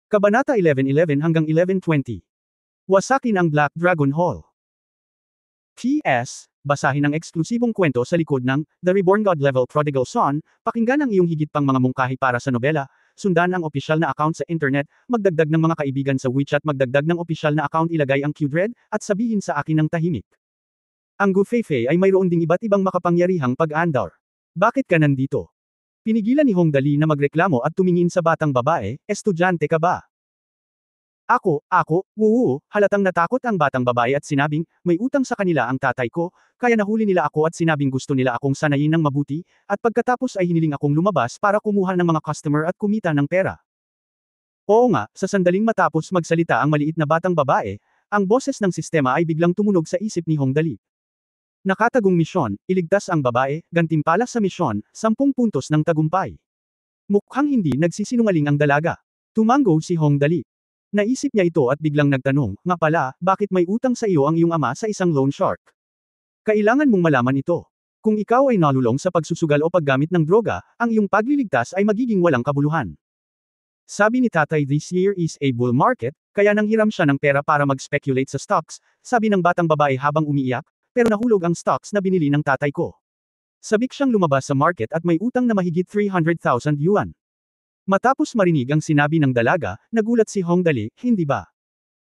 Kabanata 11:11 hanggang 11:20. Wasakin ang Black Dragon Hall. P.S. Basahin ang eksklusibong kwento sa likod ng The Reborn God Level Prodigal Son, pakinggan ang iyong higit pang mga mungkahi para sa nobela, sundan ang opisyal na account sa internet, magdagdag ng mga kaibigan sa WeChat, magdagdag ng opisyal na account, ilagay ang Qdred, at sabihin sa akin ng tahimik. Ang Gufeifei ay mayroon ding iba't ibang makapangyarihang pag-andar. Bakit ka nandito? Pinigilan ni Hong Dali na magreklamo at tumingin sa batang babae, estudyante ka ba? Ako, halatang natakot ang batang babae at sinabing, may utang sa kanila ang tatay ko, kaya nahuli nila ako at sinabing gusto nila akong sanayin ng mabuti, at pagkatapos ay hiniling akong lumabas para kumuha ng mga customer at kumita ng pera. Oo nga, sa sandaling matapos magsalita ang maliit na batang babae, ang boses ng sistema ay biglang tumunog sa isip ni Hong Dali. Nakatagong misyon, iligtas ang babae, gantimpala sa misyon, 10 puntos ng tagumpay. Mukhang hindi nagsisinungaling ang dalaga. Tumango si Hong Dali. Naisip niya ito at biglang nagtanong, nga pala, bakit may utang sa iyo ang iyong ama sa isang loan shark? Kailangan mong malaman ito. Kung ikaw ay nalulong sa pagsusugal o paggamit ng droga, ang iyong pagliligtas ay magiging walang kabuluhan. Sabi ni tatay, this year is a bull market, kaya nanghiram siya ng pera para mag-speculate sa stocks, sabi ng batang babae habang umiiyak, pero nahulog ang stocks na binili ng tatay ko. Sabik siyang lumabas sa market at may utang na mahigit 300,000 yuan. Matapos marinig ang sinabi ng dalaga, nagulat si Hong Dali, hindi ba?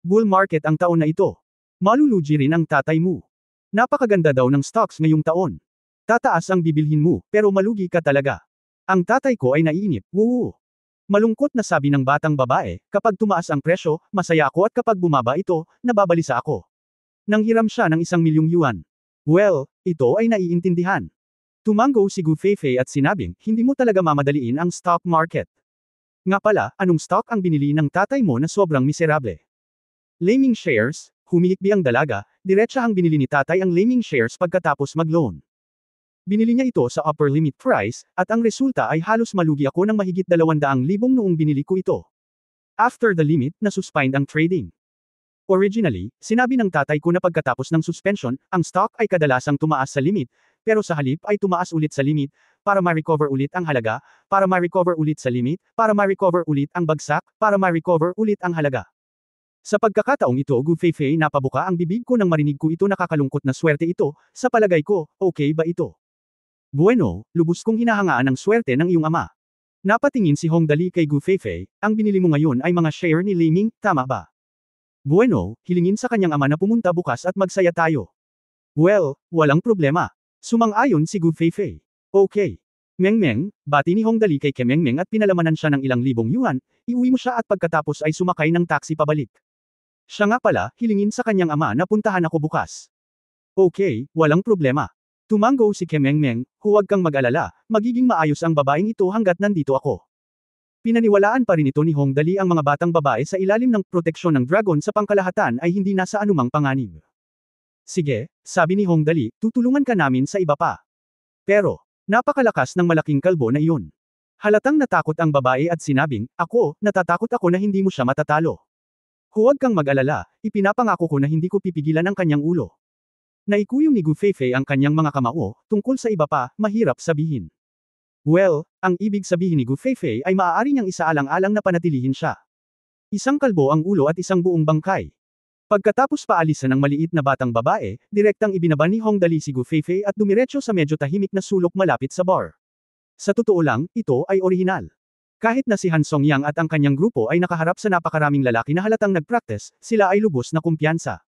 Bull market ang taon na ito. Malulugi rin ang tatay mo. Napakaganda daw ng stocks ngayong taon. Tataas ang bibilhin mo, pero malugi ka talaga. Ang tatay ko ay naiinip, woo. Malungkot na sabi ng batang babae, kapag tumaas ang presyo, masaya ako at kapag bumaba ito, nababalisa ako. Nanghiram siya ng 1,000,000 yuan. Well, ito ay naiintindihan. Tumango si Gufeifei at sinabing, hindi mo talaga mamadaliin ang stock market. Nga pala, anong stock ang binili ng tatay mo na sobrang miserable? Laming shares, humihikbi ang dalaga, diretsahang binili ni tatay ang laming shares pagkatapos mag-loan. Binili niya ito sa upper limit price, at ang resulta ay halos malugi ako ng mahigit 200,000 noong binili ko ito. After the limit, nasuspend ang trading. Originally, sinabi ng tatay ko na pagkatapos ng suspension, ang stock ay kadalasang tumaas sa limit, pero sa halip ay tumaas ulit sa limit, para ma-recover ulit ang halaga, para ma-recover ulit sa limit, para ma-recover ulit ang bagsak, para ma-recover ulit ang halaga. Sa pagkakataong ito, Gufeifei, napabuka ang bibig ko nang marinig ko ito, nakakalungkot na swerte ito, sa palagay ko, okay ba ito? Bueno, lubos kong hinahangaan ang swerte ng iyong ama. Napatingin si Hong Dali kay Gufeifei, ang binili mo ngayon ay mga share ni Laming, tama ba? Bueno, hilingin sa kanyang ama na pumunta bukas at magsaya tayo. Well, walang problema. Sumang-ayon si Gufeifei. Okay. Mengmeng, bati ni Hong Dali kay Mengmeng at pinalamanan siya ng ilang libong yuan, iuwi mo siya at pagkatapos ay sumakay ng taxi pabalik. Siya nga pala, hilingin sa kanyang ama na puntahan ako bukas. Okay, walang problema. Tumango si Mengmeng, huwag kang mag-alala, magiging maayos ang babaeng ito hanggat nandito ako. Pinaniwalaan pa rin ito ni Hong Dali ang mga batang babae sa ilalim ng proteksyon ng dragon sa pangkalahatan ay hindi nasa anumang panganib. Sige, sabi ni Hong Dali, tutulungan ka namin sa iba pa. Pero, napakalakas ng malaking kalbo na iyon. Halatang natakot ang babae at sinabing, ako, natatakot ako na hindi mo siya matatalo. Huwag kang mag-alala, ipinapangako ko na hindi ko pipigilan ang kanyang ulo. Naikuyong ni Gufeifei ang kanyang mga kamao, tungkol sa iba pa, mahirap sabihin. Well, ang ibig sabihin ni Gufeifei ay maaari niyang isaalang-alang na panatilihin siya. Isang kalbo ang ulo at isang buong bangkay. Pagkatapos paalisan ng maliit na batang babae, direktang ibinaba ni Hong Dali si Gufeifei at dumiretso sa medyo tahimik na sulok malapit sa bar. Sa totoo lang, ito ay orihinal. Kahit na si Han Songyang at ang kanyang grupo ay nakaharap sa napakaraming lalaki na halatang nagpractice, sila ay lubos na kumpiyansa.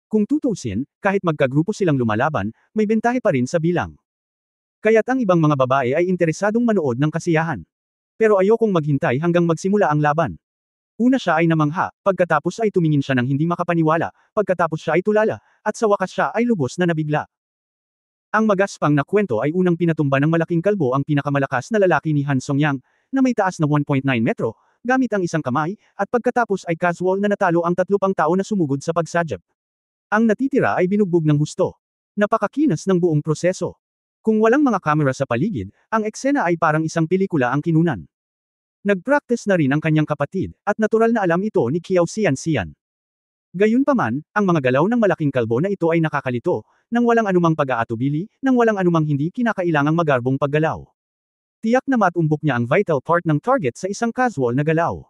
Kung tutuusin, kahit magkagrupo silang lumalaban, may bentahe pa rin sa bilang. Kaya't ang ibang mga babae ay interesadong manood ng kasiyahan. Pero ayokong maghintay hanggang magsimula ang laban. Una siya ay namangha, pagkatapos ay tumingin siya ng hindi makapaniwala, pagkatapos siya ay tulala, at sa wakas siya ay lubos na nabigla. Ang magaspang na kwento ay unang pinatumba ng malaking kalbo ang pinakamalakas na lalaki ni Han Songyang, na may taas na 1.9 metro, gamit ang isang kamay, at pagkatapos ay casual na natalo ang 3 pang tao na sumugod sa pagsadyap. Ang natitira ay binugbog ng husto. Napakakinas ng buong proseso. Kung walang mga kamera sa paligid, ang eksena ay parang isang pelikula ang kinunan. Nagpractice na rin ang kanyang kapatid, at natural na alam ito ni Qiao Xian. Gayunpaman, ang mga galaw ng malaking kalbo na ito ay nakakalito, nang walang anumang pag-aatubili, nang walang anumang hindi kinakailangang magarbong paggalaw. Tiyak na matumbok niya ang vital part ng target sa isang casual na galaw.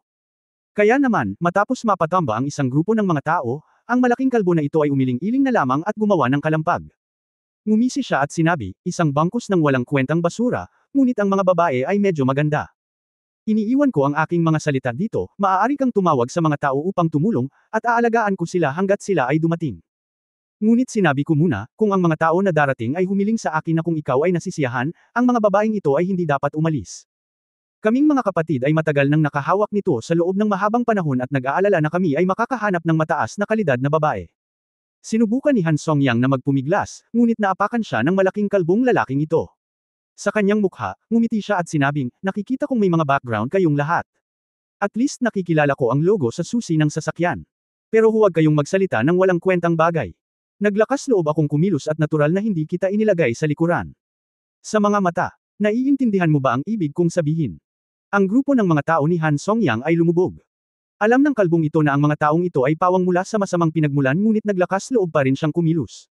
Kaya naman, matapos mapatamba ang isang grupo ng mga tao, ang malaking kalbo na ito ay umiling-iling na lamang at gumawa ng kalampag. Ngumisi siya at sinabi, isang bangkus ng walang kwentang basura, ngunit ang mga babae ay medyo maganda. Iniiwan ko ang aking mga salita dito, maaari kang tumawag sa mga tao upang tumulong, at aalagaan ko sila hanggat sila ay dumating. Ngunit sinabi ko muna, kung ang mga tao na darating ay humiling sa akin na kung ikaw ay nasisiyahan, ang mga babaeng ito ay hindi dapat umalis. Kaming mga kapatid ay matagal nang nakahawak nito sa loob ng mahabang panahon at nag-aalala na kami ay makakahanap ng mataas na kalidad na babae. Sinubukan ni Han Songyang na magpumiglas, ngunit naapakan siya ng malaking kalbong lalaking ito. Sa kanyang mukha, ngumiti siya at sinabing, nakikita kong may mga background kayong lahat. At least nakikilala ko ang logo sa susi ng sasakyan. Pero huwag kayong magsalita ng walang kwentang bagay. Naglakas loob akong kumilos at natural na hindi kita inilagay sa likuran. Sa mga mata, naiintindihan mo ba ang ibig kong sabihin? Ang grupo ng mga tao ni Han Songyang ay lumubog. Alam ng kalbong ito na ang mga taong ito ay pawang mula sa masamang pinagmulan ngunit naglakas loob pa rin siyang kumilos.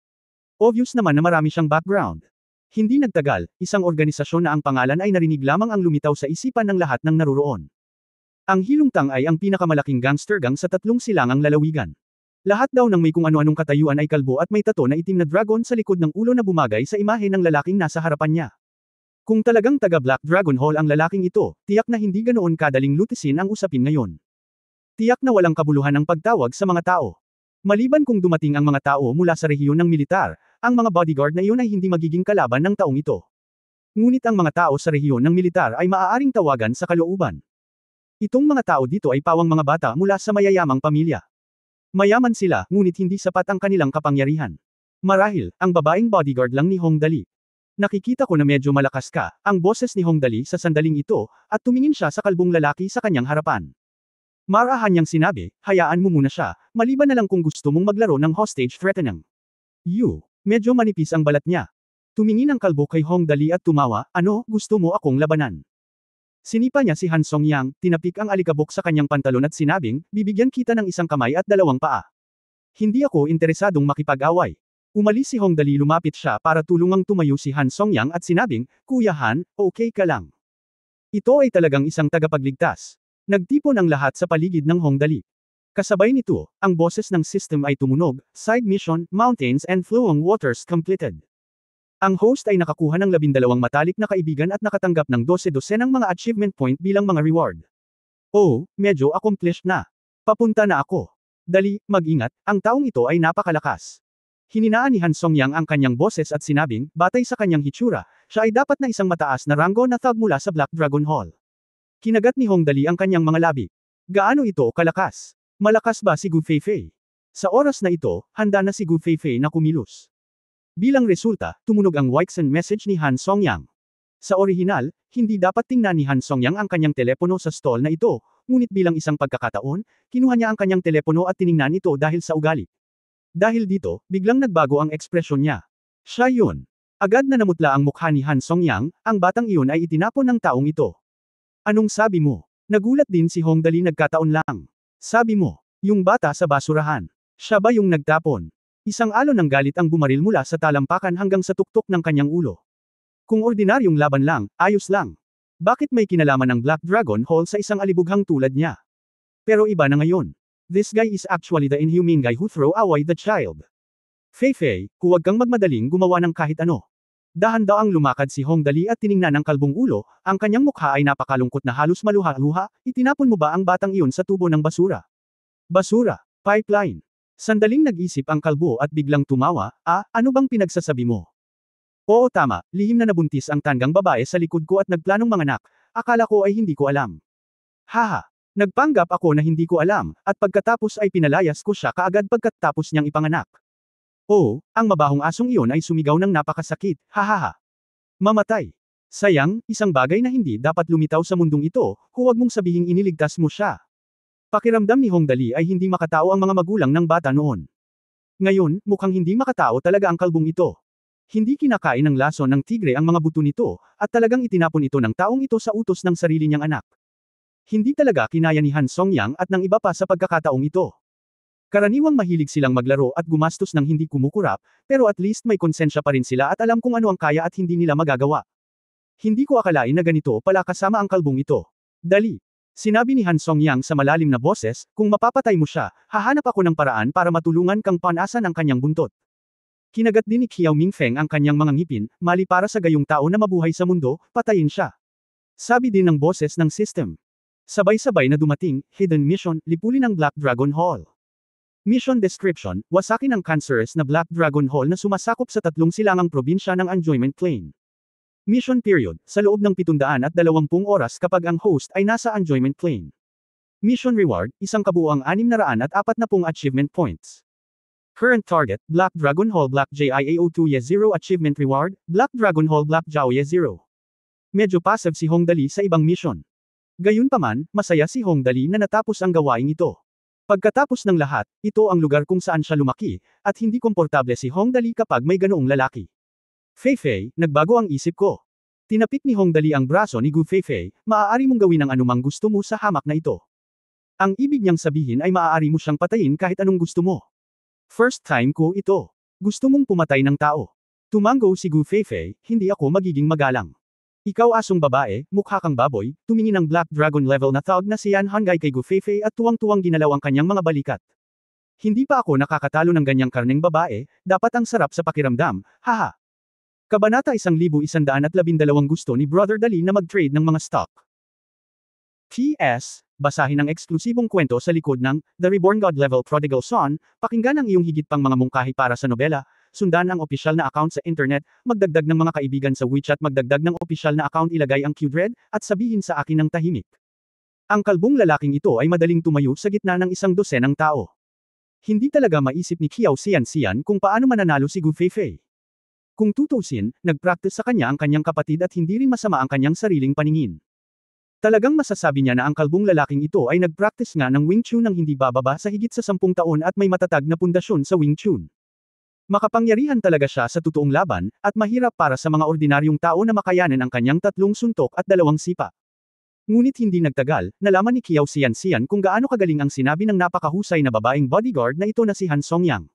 Obvious naman na marami siyang background. Hindi nagtagal, isang organisasyon na ang pangalan ay narinig lamang ang lumitaw sa isipan ng lahat ng naroroon. Ang Hilong Tang ay ang pinakamalaking gangster gang sa 3 silangang lalawigan. Lahat daw ng may kung ano-anong katayuan ay kalbo at may tato na itim na dragon sa likod ng ulo na bumagay sa imahe ng lalaking nasa harapan niya. Kung talagang taga Black Dragon Hall ang lalaking ito, tiyak na hindi ganoon kadaling lutisin ang usapin ngayon. Tiyak na walang kabuluhan ang pagtawag sa mga tao. Maliban kung dumating ang mga tao mula sa rehiyon ng militar, ang mga bodyguard na iyon ay hindi magiging kalaban ng taong ito. Ngunit ang mga tao sa rehiyon ng militar ay maaaring tawagan sa kalooban. Itong mga tao dito ay pawang mga bata mula sa mayayamang pamilya. Mayaman sila, ngunit hindi sapat ang kanilang kapangyarihan. Marahil, ang babaeng bodyguard lang ni Hong Dali. Nakikita ko na medyo malakas ka, ang boses ni Hong Dali sa sandaling ito, at tumingin siya sa kalbong lalaki sa kanyang harapan. Marahan niyang sinabi, hayaan mo muna siya, maliban na lang kung gusto mong maglaro ng hostage threatening. Medyo manipis ang balat niya. Tumingin ang kalbo kay Hong Dali at tumawa, ano, gusto mo akong labanan? Sinipa niya si Han Songyang, tinapik ang alikabok sa kanyang pantalon at sinabing, bibigyan kita ng isang kamay at 2 paa. Hindi ako interesadong makipag-away. Umalis si Hong Dali, lumapit siya para tulungang tumayo si Han Songyang at sinabing, Kuya Han, okay ka lang. Ito ay talagang isang tagapagligtas. Nagtipon ang lahat sa paligid ng Hong Dali. Kasabay nito, ang boses ng system ay tumunog, side mission, mountains and flowing waters completed. Ang host ay nakakuha ng 12 matalik na kaibigan at nakatanggap ng 12 ng mga achievement point bilang mga reward. Oh, medyo accomplished na. Papunta na ako. Dali, mag-ingat, ang taong ito ay napakalakas. Hininaan ni Han Songyang ang kanyang boses at sinabing, batay sa kanyang hitsura, siya ay dapat na isang mataas na ranggo na thug mula sa Black Dragon Hall. Kinagat ni Hong Dali ang kanyang mga labi. Gaano ito kalakas? Malakas ba si Gu Feifei? Sa oras na ito, handa na si Gu Feifei na kumilos. Bilang resulta, tumunog ang Weixin message ni Han Songyang. Sa orihinal, hindi dapat tingnan ni Han Songyang ang kanyang telepono sa stall na ito, ngunit bilang isang pagkakataon, kinuha niya ang kanyang telepono at tiningnan ito dahil sa ugali. Dahil dito, biglang nagbago ang ekspresyon niya. Siya yun. Agad na namutla ang mukha ni Han Songyang, ang batang iyon ay itinapon ng taong ito. Anong sabi mo? Nagulat din si Hong Dali, nagkataon lang. Sabi mo, yung bata sa basurahan. Siya ba yung nagtapon? Isang alon ng galit ang bumaril mula sa talampakan hanggang sa tuktok ng kanyang ulo. Kung ordinaryong laban lang, ayos lang. Bakit may kinalaman ng Black Dragon Hall sa isang alibughang tulad niya? Pero iba na ngayon. This guy is actually the inhumane guy who threw away the child. Feifei, huwag kang magmadaling gumawa ng kahit ano. Dahan-daang lumakad si Hong Dali at tiningnan ang kalbong ulo, ang kanyang mukha ay napakalungkot na halos maluha-luha, itinapon mo ba ang batang iyon sa tubo ng basura? Basura, pipeline. Sandaling nag-isip ang kalbo at biglang tumawa, ano bang pinagsasabi mo? Oo tama, lihim na nabuntis ang tanggang babae sa likod ko at nagplanong manganak, akala ko ay hindi ko alam. Haha. Nagpanggap ako na hindi ko alam, at pagkatapos ay pinalayas ko siya kaagad pagkatapos niyang ipanganak. Oo, ang mabahong asong iyon ay sumigaw ng napakasakit, hahaha. Mamatay. Sayang, isang bagay na hindi dapat lumitaw sa mundong ito, huwag mong sabihing iniligtas mo siya. Pakiramdam ni Hong Dali ay hindi makatao ang mga magulang ng bata noon. Ngayon, mukhang hindi makatao talaga ang kalbong ito. Hindi kinakain ng lason ng tigre ang mga buto nito, at talagang itinapon ito ng taong ito sa utos ng sarili niyang anak. Hindi talaga kinaya ni Han Songyang at ng iba pa sa pagkakataong ito. Karaniwang mahilig silang maglaro at gumastos ng hindi kumukurap, pero at least may konsensya pa rin sila at alam kung ano ang kaya at hindi nila magagawa. Hindi ko akalain na ganito pala kasama ang kalbong ito. Dali. Sinabi ni Han Songyang sa malalim na boses, kung mapapatay mo siya, hahanap ako ng paraan para matulungan kang panasan ang kanyang buntot. Kinagat din ni Qiao Mingfeng ang kanyang mga ngipin, mali para sa gayong tao na mabuhay sa mundo, patayin siya. Sabi din ng boses ng system. Sabay-sabay na dumating, hidden mission, lipulin ang Black Dragon Hall. Mission description, wasakin ang cancerous na Black Dragon Hall na sumasakop sa 3 silangang probinsya ng Enjoyment Plain. Mission period, sa loob ng 720 oras kapag ang host ay nasa Enjoyment Plain. Mission reward, isang kabuuang 640 achievement points. Current target, Black Dragon Hall Black JIAO2 Ye 0 achievement reward, Black Dragon Hall Black Jiao Ye 0. Medyo passive si Hong Dali sa ibang mission. Gayunpaman, masaya si Hong Dali na natapos ang gawaing ito. Pagkatapos ng lahat, ito ang lugar kung saan siya lumaki, at hindi komportable si Hong Dali kapag may ganoong lalaki. Fei-Fei, nagbago ang isip ko. Tinapik ni Hong Dali ang braso ni Gu Fei-Fei, maaari mong gawin ang anumang gusto mo sa hamak na ito. Ang ibig niyang sabihin ay maaari mo siyang patayin kahit anong gusto mo. First time ko ito. Gusto mong pumatay ng tao. Tumango si Gu Fei-Fei, hindi ako magiging magalang. Ikaw asong babae, mukha kang baboy, tumingin ang Black Dragon level na thug na si Yan Hanggai kay Gu Fei-Fei at tuwang-tuwang ginalaw ang kanyang mga balikat. Hindi pa ako nakakatalo ng ganyang karneng babae, dapat ang sarap sa pakiramdam, haha. Kabanata 1112 gusto ni Brother Dali na mag-trade ng mga stock. P.S. Basahin ang eksklusibong kwento sa likod ng The Reborn God Level Prodigal Son, pakinggan ang iyong higit pang mga mungkahi para sa nobela, sundan ang opisyal na account sa internet, magdagdag ng mga kaibigan sa WeChat, magdagdag ng opisyal na account, ilagay ang Q-Dread, at sabihin sa akin ng tahimik. Ang kalbong lalaking ito ay madaling tumayo sa gitna ng 12 tao. Hindi talaga maisip ni Qiao Xian kung paano mananalo si Gu Fei-Fei. Kung tutusin, nag-practice sa kanya ang kanyang kapatid at hindi rin masama ang kanyang sariling paningin. Talagang masasabi niya na ang kalbong lalaking ito ay nag-practice nga ng Wing Chun ng hindi bababa sa higit sa 10 taon at may matatag na pundasyon sa Wing Chun. Makapangyarihan talaga siya sa totoong laban, at mahirap para sa mga ordinaryong tao na makayanan ang kanyang 3 suntok at 2 sipa. Ngunit hindi nagtagal, nalaman ni Qiao Xian kung gaano kagaling ang sinabi ng napakahusay na babaeng bodyguard na ito na si Han Songyang.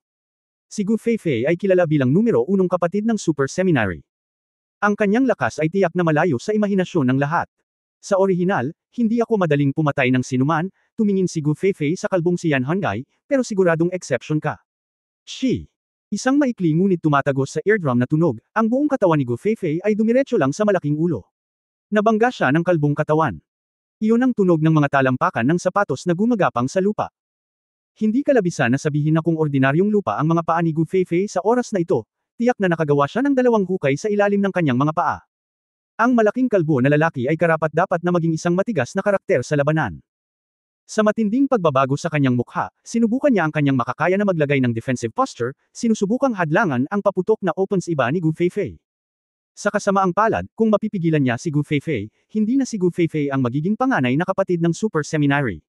Si Gu Fei-Fei ay kilala bilang numero 1 kapatid ng Super Seminary. Ang kanyang lakas ay tiyak na malayo sa imahinasyon ng lahat. Sa orihinal, hindi ako madaling pumatay ng sinuman, tumingin si Gu Fei-Fei sa kalbong si Yan Hanggai, pero siguradong exception ka. She. Isang maikli ngunit tumatagos sa eardrum na tunog, ang buong katawan ni Gu Fei-Fei ay dumiretso lang sa malaking ulo. Nabangga siya ng kalbong katawan. Iyon ang tunog ng mga talampakan ng sapatos na gumagapang sa lupa. Hindi kalabisan na sabihin na kung ordinaryong lupa ang mga paa ni Gu Fei-Fei sa oras na ito, tiyak na nakagawa siya ng 2 hukay sa ilalim ng kanyang mga paa. Ang malaking kalbo na lalaki ay karapat-dapat na maging isang matigas na karakter sa labanan. Sa matinding pagbabago sa kanyang mukha, sinubukan niya ang kanyang makakaya na maglagay ng defensive posture, sinusubukang hadlangan ang paputok na opens iba ni Gu Fei-Fei. Sa kasamaang palad, kung mapipigilan niya si Gu Fei-Fei, hindi na si Gu Fei-Fei ang magiging panganay na kapatid ng Super Seminary.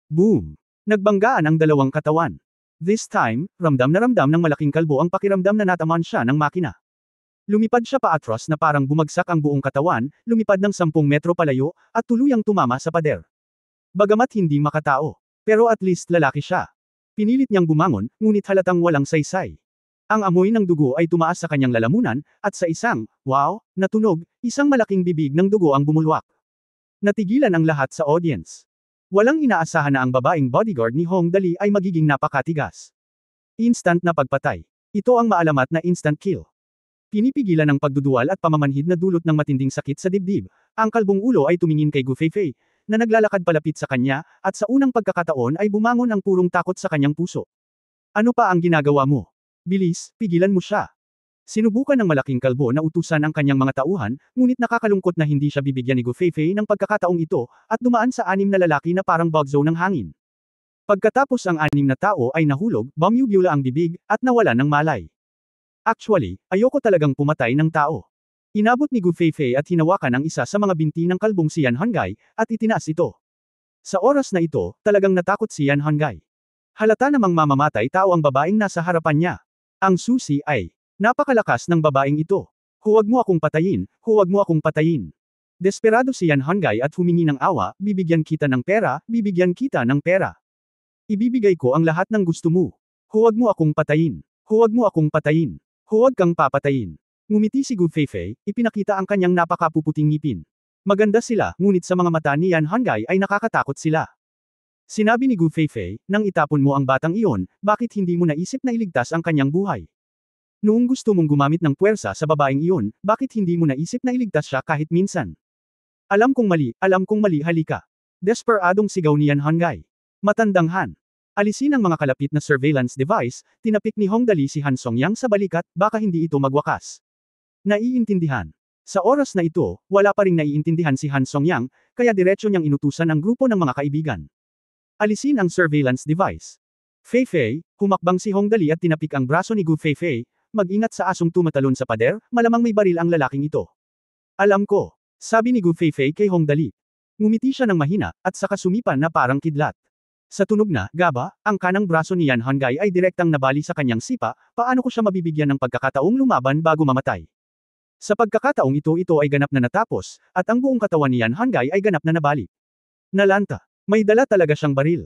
Boom! Nagbanggaan ang 2 katawan. This time, ramdam na ramdam ng malaking kalbo ang pakiramdam na natamaan siya ng makina. Lumipad siya paatros na parang bumagsak ang buong katawan, lumipad ng 10 metro palayo, at tuluyang tumama sa pader. Bagamat hindi makatao, pero at least lalaki siya. Pinilit niyang bumangon, ngunit halatang walang saysay. Ang amoy ng dugo ay tumaas sa kanyang lalamunan, at sa isang, wow, na tunog, isang malaking bibig ng dugo ang bumulwak. Natigilan ang lahat sa audience. Walang inaasahan na ang babaeng bodyguard ni Hong Dali ay magiging napakatigas. Instant na pagpatay. Ito ang maalamat na instant kill. Pinipigilan ng pagduduwal at pamamanhid na dulot ng matinding sakit sa dibdib, ang kalbong ulo ay tumingin kay Gu Fei-Fei, na naglalakad palapit sa kanya, at sa unang pagkakataon ay bumangon ang purong takot sa kanyang puso. Ano pa ang ginagawa mo? Bilis, pigilan mo siya. Sinubukan ng malaking kalbo na utusan ang kanyang mga tauhan, ngunit nakakalungkot na hindi siya bibigyan ni Gu Fei-Fei ng pagkakataong ito, at dumaan sa 6 na lalaki na parang bug zone ng hangin. Pagkatapos ang 6 na tao ay nahulog, bumubula ang bibig, at nawalan ng malay. Actually, ayoko talagang pumatay ng tao. Inabot ni Gu Fei-Fei at hinawakan ang isa sa mga binti ng kalbong si Yan Hanggai, at itinaas ito. Sa oras na ito, talagang natakot si Yan Hanggai. Halata namang mamamatay tao ang babaeng nasa harapan niya. Ang susi ay, napakalakas ng babaeng ito. Huwag mo akong patayin, huwag mo akong patayin. Desperado si Yan Hanggai at humingi ng awa, bibigyan kita ng pera, bibigyan kita ng pera. Ibibigay ko ang lahat ng gusto mo. Huwag mo akong patayin. Huwag mo akong patayin. Huwag kang papatayin. Ngumiti si Gu Fei-Fei, ipinakita ang kanyang napakapuputing ngipin. Maganda sila, ngunit sa mga mata ni Yan Hangay ay nakakatakot sila. Sinabi ni Gu Feifei, nang itapon mo ang batang iyon, bakit hindi mo naisip na iligtas ang kanyang buhay? Noong gusto mong gumamit ng puwersa sa babaeng iyon, bakit hindi mo naisip na iligtas siya kahit minsan? Alam kong mali halika. Desperadong sigaw ni Yan Hangay. Matandang Han. Alisin ang mga kalapit na surveillance device, tinapik ni Hong Dali si Han Songyang sa balikat, baka hindi ito magwakas. Naiintindihan. Sa oras na ito, wala pa ring naiintindihan si Han Songyang, kaya diretso niyang inutusan ang grupo ng mga kaibigan. Alisin ang surveillance device. Feifei, humakbang si Hong Dali at tinapik ang braso ni Gu Feifei, mag-ingat sa asong tumatalon sa pader, malamang may baril ang lalaking ito. Alam ko, sabi ni Gu Feifei kay Hong Dali. Ngumiti siya ng mahina, at saka sumipan na parang kidlat. Sa tunog na, gaba, ang kanang braso ni Yan Hangay ay direktang nabali sa kanyang sipa, paano ko siya mabibigyan ng pagkakataong lumaban bago mamatay? Sa pagkakataong ito ay ganap na natapos, at ang buong katawan ni Yan Hangay ay ganap na nabali. Nalanta. May dala talaga siyang baril.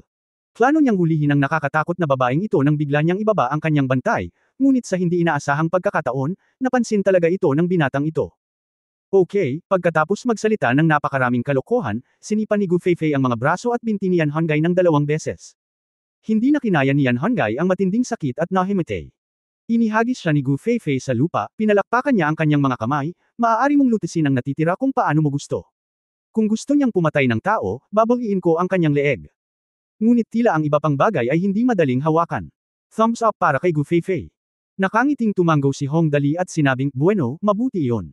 Plano niyang hulihin ang nakakatakot na babaeng ito nang bigla niyang ibaba ang kanyang bantay, ngunit sa hindi inaasahang pagkakataon, napansin talaga ito ng binatang ito. Okay, pagkatapos magsalita ng napakaraming kalokohan, sinipa ni Gu Feifei ang mga braso at binti ni Yan Hangay ng 2 beses. Hindi na kinaya ni Yan Hangay ang matinding sakit at nahimatay. Inihagis siya ni Gu Feifei sa lupa, pinalakpakan niya ang kanyang mga kamay, maaari mong lutisin ang natitira kung paano mo gusto. Kung gusto niyang pumatay ng tao, babawiin ko ang kanyang leeg. Ngunit tila ang iba pang bagay ay hindi madaling hawakan. Thumbs up para kay Gu Feifei. Nakangiting tumanggo si Hong Dali at sinabing, bueno, mabuti iyon.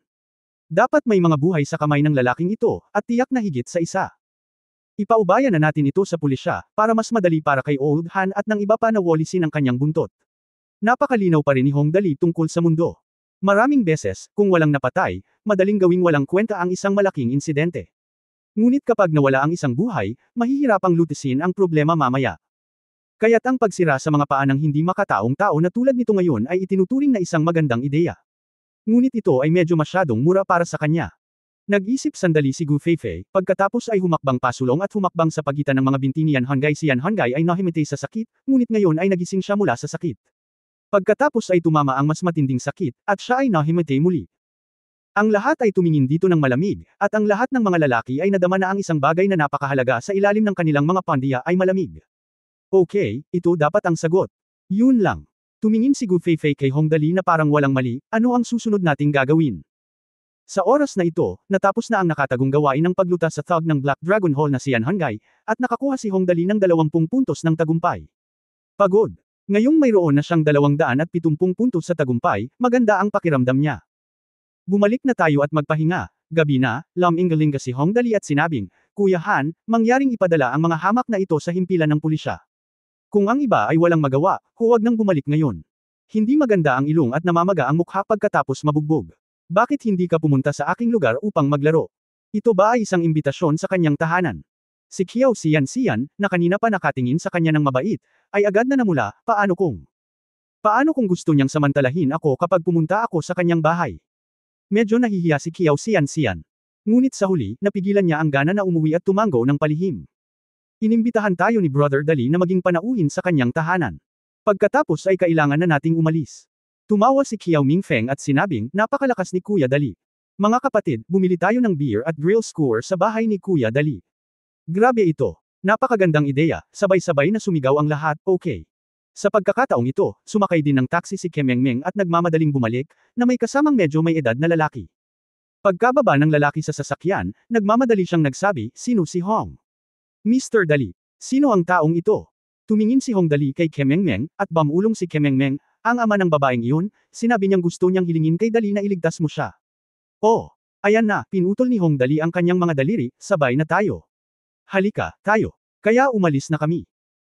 Dapat may mga buhay sa kamay ng lalaking ito, at tiyak na higit sa isa. Ipaubaya na natin ito sa pulisya, para mas madali para kay Old Han at ng iba pa na walisin ang kanyang buntot. Napakalinaw pa rin ni Hong Dali tungkol sa mundo. Maraming beses, kung walang napatay, madaling gawing walang kwenta ang isang malaking insidente. Ngunit kapag nawala ang isang buhay, mahihirapang lutisin ang problema mamaya. Kaya't ang pagsira sa mga paa ng hindi makataong tao na tulad nito ngayon ay itinuturing na isang magandang ideya. Ngunit ito ay medyo masyadong mura para sa kanya. Nag-isip sandali si Gu Feifei, pagkatapos ay humakbang pasulong at humakbang sa pagitan ng mga binti ni Yan Hangay. Si Yan Hangay ay nahimatay sa sakit, ngunit ngayon ay nagising siya mula sa sakit. Pagkatapos ay tumama ang mas matinding sakit, at siya ay nahimatay muli. Ang lahat ay tumingin dito ng malamig, at ang lahat ng mga lalaki ay nadama na ang isang bagay na napakahalaga sa ilalim ng kanilang mga pandiya ay malamig. Okay, ito dapat ang sagot. Yun lang. Tumingin si Gu Feifei kay Hong Dali na parang walang mali, ano ang susunod nating gagawin? Sa oras na ito, natapos na ang nakatagong gawain ng pagluta sa thug ng Black Dragon Hall na si Yan Hangay, at nakakuha si Hong Dali ng 20 puntos ng tagumpay. Pagod. Ngayong mayroon na siyang 270 puntos sa tagumpay, maganda ang pakiramdam niya. Bumalik na tayo at magpahinga. Gabi na, laming-galing si Hong Dali at sinabing, Kuya Han, mangyaring ipadala ang mga hamak na ito sa himpilan ng pulisya. Kung ang iba ay walang magawa, huwag nang bumalik ngayon. Hindi maganda ang ilong at namamaga ang mukha pagkatapos mabugbog. Bakit hindi ka pumunta sa aking lugar upang maglaro? Ito ba ay isang imbitasyon sa kanyang tahanan? Si Qiao Xian, na kanina pa nakatingin sa kanya ng mabait, ay agad na namula, paano kung gusto niyang samantalahin ako kapag pumunta ako sa kanyang bahay? Medyo nahihiya si Qiao Xian. Ngunit sa huli, napigilan niya ang gana na umuwi at tumanggo ng palihim. Inimbitahan tayo ni Brother Dali na maging panauhin sa kanyang tahanan. Pagkatapos ay kailangan na nating umalis. Tumawa si Qiao Mingfeng at sinabing, napakalakas ni Kuya Dali. Mga kapatid, bumili tayo ng beer at grill skewer sa bahay ni Kuya Dali. Grabe ito. Napakagandang ideya, sabay-sabay na sumigaw ang lahat, okay. Sa pagkakataong ito, sumakay din ng taxi si Kemengmeng at nagmamadaling bumalik, na may kasamang medyo may edad na lalaki. Pagkababa ng lalaki sa sasakyan, nagmamadali siyang nagsabi, sino si Hong? Mr. Dali. Sino ang taong ito? Tumingin si Hong Dali kay Kemengmeng, at bamulong si Kemengmeng, ang ama ng babaeng iyon, sinabi niyang gusto niyang hilingin kay Dali na iligtas mo siya. Oh, ayan na, pinutol ni Hong Dali ang kanyang mga daliri, sabay na tayo. Halika, tayo. Kaya umalis na kami.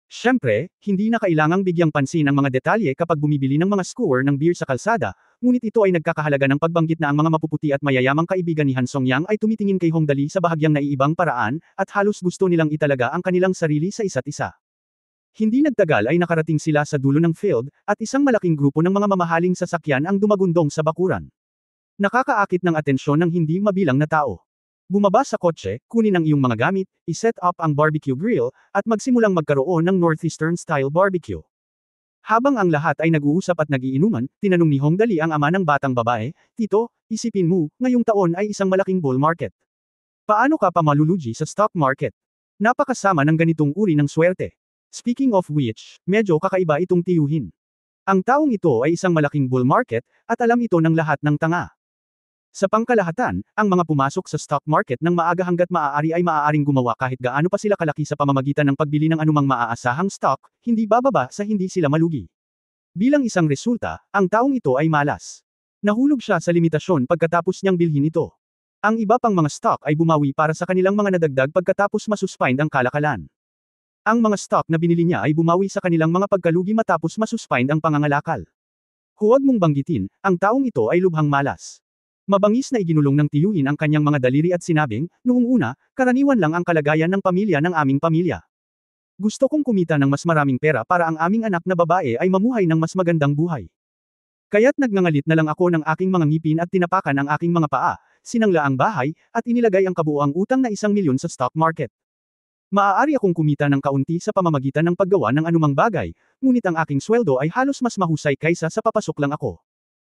Siyempre, hindi na kailangang bigyang pansin ang mga detalye kapag bumibili ng mga skewer ng beer sa kalsada, ngunit ito ay nagkakahalaga ng pagbanggit na ang mga mapuputi at mayayamang kaibigan ni Han Songyang ay tumitingin kay Hong Dali sa bahagyang naiibang paraan, at halos gusto nilang italaga ang kanilang sarili sa isa't isa. Hindi nagtagal ay nakarating sila sa dulo ng field, at isang malaking grupo ng mga mamahaling sasakyan ang dumagundong sa bakuran. Nakakaakit ng atensyon ng hindi mabilang na tao. Bumaba sa kotse, kunin ang iyong mga gamit, iset up ang barbecue grill, at magsimulang magkaroon ng Northeastern-style barbecue. Habang ang lahat ay nag-uusap at nagiinuman, tinanong ni Hong Dali ang ama ng batang babae, Tito, isipin mo, ngayong taon ay isang malaking bull market. Paano ka pa malulugi sa stock market? Napakasama ng ganitong uri ng swerte. Speaking of which, medyo kakaiba itong tiyuhin. Ang taong ito ay isang malaking bull market, at alam ito ng lahat ng tanga. Sa pangkalahatan, ang mga pumasok sa stock market ng maaga hanggat maaari ay maaaring gumawa kahit gaano pa sila kalaki sa pamamagitan ng pagbili ng anumang maaasahang stock, hindi bababa sa hindi sila malugi. Bilang isang resulta, ang taong ito ay malas. Nahulog siya sa limitasyon pagkatapos niyang bilhin ito. Ang iba pang mga stock ay bumawi para sa kanilang mga nadagdag pagkatapos masuspend ang kalakalan. Ang mga stock na binili niya ay bumawi sa kanilang mga pagkalugi matapos masuspend ang pangangalakal. Huwag mong banggitin, ang taong ito ay lubhang malas. Mabangis na iginulong ng tiyuhin ang kanyang mga daliri at sinabing, noong una, karaniwan lang ang kalagayan ng pamilya ng aming pamilya. Gusto kong kumita ng mas maraming pera para ang aming anak na babae ay mamuhay ng mas magandang buhay. Kaya't nagngangalit na lang ako ng aking mga ngipin at tinapakan ang aking mga paa, sinangla ang bahay, at inilagay ang kabuuang utang na 1,000,000 sa stock market. Maaari akong kumita ng kaunti sa pamamagitan ng paggawa ng anumang bagay, ngunit ang aking sweldo ay halos mas mahusay kaysa sa papasok lang ako.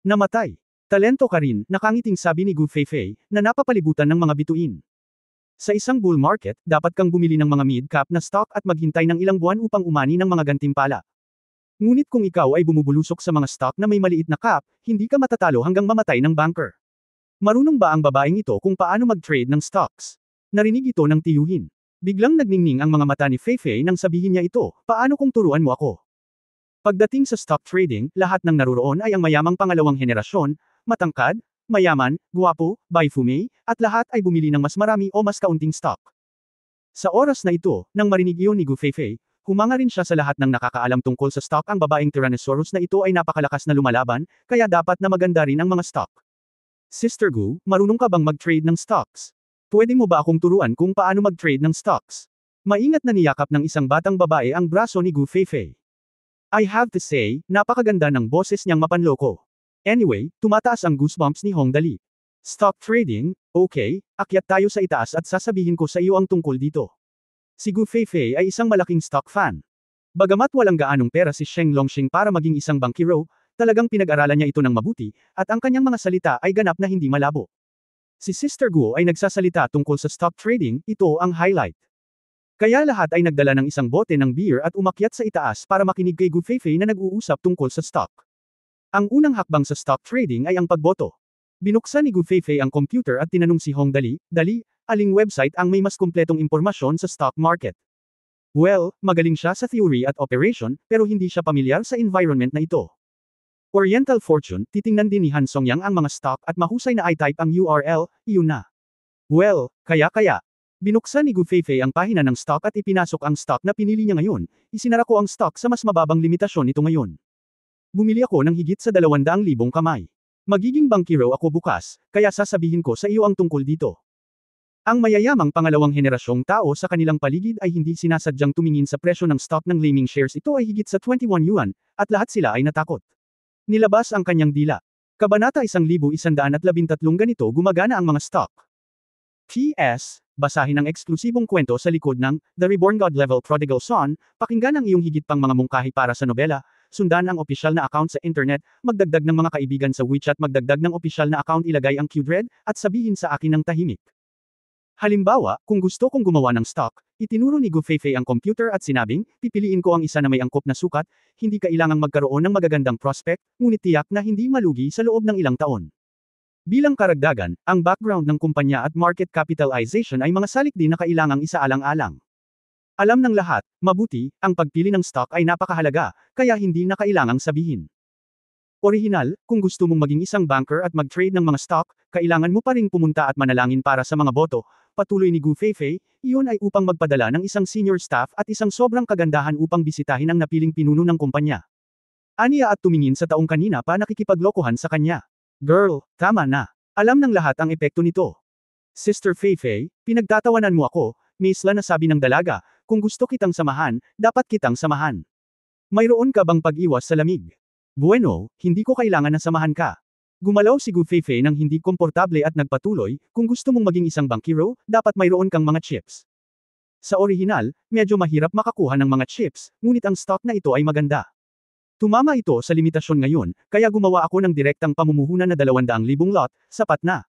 Namatay. Talento ka rin, nakangiting sabi ni Gu Feifei, na napapalibutan ng mga bituin. Sa isang bull market, dapat kang bumili ng mga mid-cap na stock at maghintay ng ilang buwan upang umani ng mga gantimpala. Ngunit kung ikaw ay bumubulusok sa mga stock na may maliit na cap, hindi ka matatalo hanggang mamatay ng banker. Marunong ba ang babaeng ito kung paano mag-trade ng stocks? Narinig ito ng tiyuhin. Biglang nagningning ang mga mata ni Feifei nang sabihin niya ito, paano kung turuan mo ako? Pagdating sa stock trading, lahat ng naruroon ay ang mayamang pangalawang henerasyon, matangkad, mayaman, guwapo, baifume, at lahat ay bumili ng mas marami o mas kaunting stock. Sa oras na ito, nang marinig iyon ni Gu Feifei, humanga rin siya sa lahat ng nakakaalam tungkol sa stock. Ang babaeng Tyrannosaurus na ito ay napakalakas na lumalaban, kaya dapat na maganda rin ang mga stock. Sister Gu, marunong ka bang mag-trade ng stocks? Pwede mo ba akong turuan kung paano mag-trade ng stocks? Maingat na niyakap ng isang batang babae ang braso ni Gu Feifei. I have to say, napakaganda ng boses niyang mapanloko. Anyway, tumataas ang goosebumps ni Hong Dali. Stock trading? Okay, akyat tayo sa itaas at sasabihin ko sa iyo ang tungkol dito. Si Gu Feifei ay isang malaking stock fan. Bagamat walang gaanong pera si Sheng Longxing para maging isang bankero, talagang pinag-aralan niya ito ng mabuti, at ang kanyang mga salita ay ganap na hindi malabo. Si Sister Gu ay nagsasalita tungkol sa stock trading, ito ang highlight. Kaya lahat ay nagdala ng isang bote ng beer at umakyat sa itaas para makinig kay Gu Feifei na nag-uusap tungkol sa stock. Ang unang hakbang sa stock trading ay ang pagboto. Binuksan ni Gu Feifei ang computer at tinanong si Hong Dali, Dali, aling website ang may mas kumpletong impormasyon sa stock market? Well, magaling siya sa theory at operation, pero hindi siya pamilyar sa environment na ito. Oriental Fortune, titingnan din ni Han Songyang ang mga stock at mahusay na i-type ang URL, iyon na. Well, kaya. Binuksan ni Gu Feifei ang pahina ng stock at ipinasok ang stock na pinili niya ngayon, isinara ko ang stock sa mas mababang limitasyon nito ngayon. Bumili ako ng higit sa 200,000 kamay. Magiging bankero ako bukas, kaya sasabihin ko sa iyo ang tungkol dito. Ang mayayamang pangalawang henerasyong tao sa kanilang paligid ay hindi sinasadyang tumingin sa presyo ng stock ng Laming shares. Ito ay higit sa 21 yuan, at lahat sila ay natakot. Nilabas ang kanyang dila. Kabanata 1113 ganito gumagana ang mga stock. P.S. Basahin ang eksklusibong kwento sa likod ng The Reborn God Level Prodigal Son, pakinggan ang iyong higit pang mga mungkahi para sa nobela, sundan ang opisyal na account sa internet, magdagdag ng mga kaibigan sa WeChat, magdagdag ng opisyal na account, ilagay ang Qdred, at sabihin sa akin ng tahimik. Halimbawa, kung gusto kong gumawa ng stock, itinuro ni Gu Feifei ang computer at sinabing, pipiliin ko ang isa na may angkop na sukat, hindi kailangang magkaroon ng magagandang prospect, ngunit tiyak na hindi malugi sa loob ng ilang taon. Bilang karagdagan, ang background ng kumpanya at market capitalization ay mga salik din na kailangang isaalang-alang. Alam ng lahat, mabuti, ang pagpili ng stock ay napakahalaga, kaya hindi na kailangang sabihin. Orihinal, kung gusto mong maging isang banker at mag-trade ng mga stock, kailangan mo pa ring pumunta at manalangin para sa mga boto, patuloy ni Gu Feifei, iyon ay upang magpadala ng isang senior staff at isang sobrang kagandahan upang bisitahin ang napiling pinuno ng kumpanya. Aniya at tumingin sa taong kanina pa nakikipaglokohan sa kanya. Girl, tama na. Alam ng lahat ang epekto nito. Sister Feifei, pinagtatawanan mo ako, Misla na sabi ng dalaga, kung gusto kitang samahan, dapat kitang samahan. Mayroon ka bang pag-iwas sa lamig? Bueno, hindi ko kailangan na samahan ka. Gumalaw si Gu Feifei nang hindi komportable at nagpatuloy, kung gusto mong maging isang bankero, dapat mayroon kang mga chips. Sa orihinal, medyo mahirap makakuha ng mga chips, ngunit ang stock na ito ay maganda. Tumama ito sa limitasyon ngayon, kaya gumawa ako ng direktang pamumuhunan na 200,000 lot, sapat na.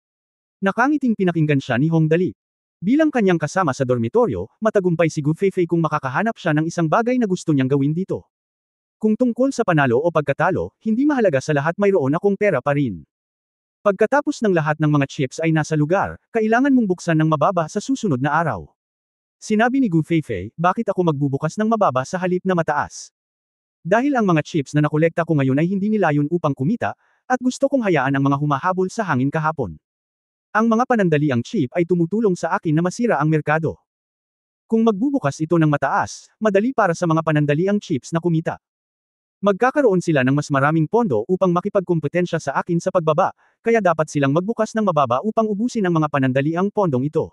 Nakangiting pinakinggan siya ni Hong Dali. Bilang kanyang kasama sa dormitoryo, matagumpay si Gu Feifei kung makakahanap siya ng isang bagay na gusto niyang gawin dito. Kung tungkol sa panalo o pagkatalo, hindi mahalaga sa lahat mayroon akong pera pa rin. Pagkatapos ng lahat ng mga chips ay nasa lugar, kailangan mong buksan ng mababa sa susunod na araw. Sinabi ni Gu Feifei, bakit ako magbubukas ng mababa sa halip na mataas? Dahil ang mga chips na nakolekta ko ngayon ay hindi nilayon upang kumita, at gusto kong hayaan ang mga humahabol sa hangin kahapon. Ang mga panandaliang chip ay tumutulong sa akin na masira ang merkado. Kung magbubukas ito ng mataas, madali para sa mga panandaliang chips na kumita. Magkakaroon sila ng mas maraming pondo upang makipagkumpetensya sa akin sa pagbaba, kaya dapat silang magbukas ng mababa upang ubusin ang mga panandaliang pondong ito.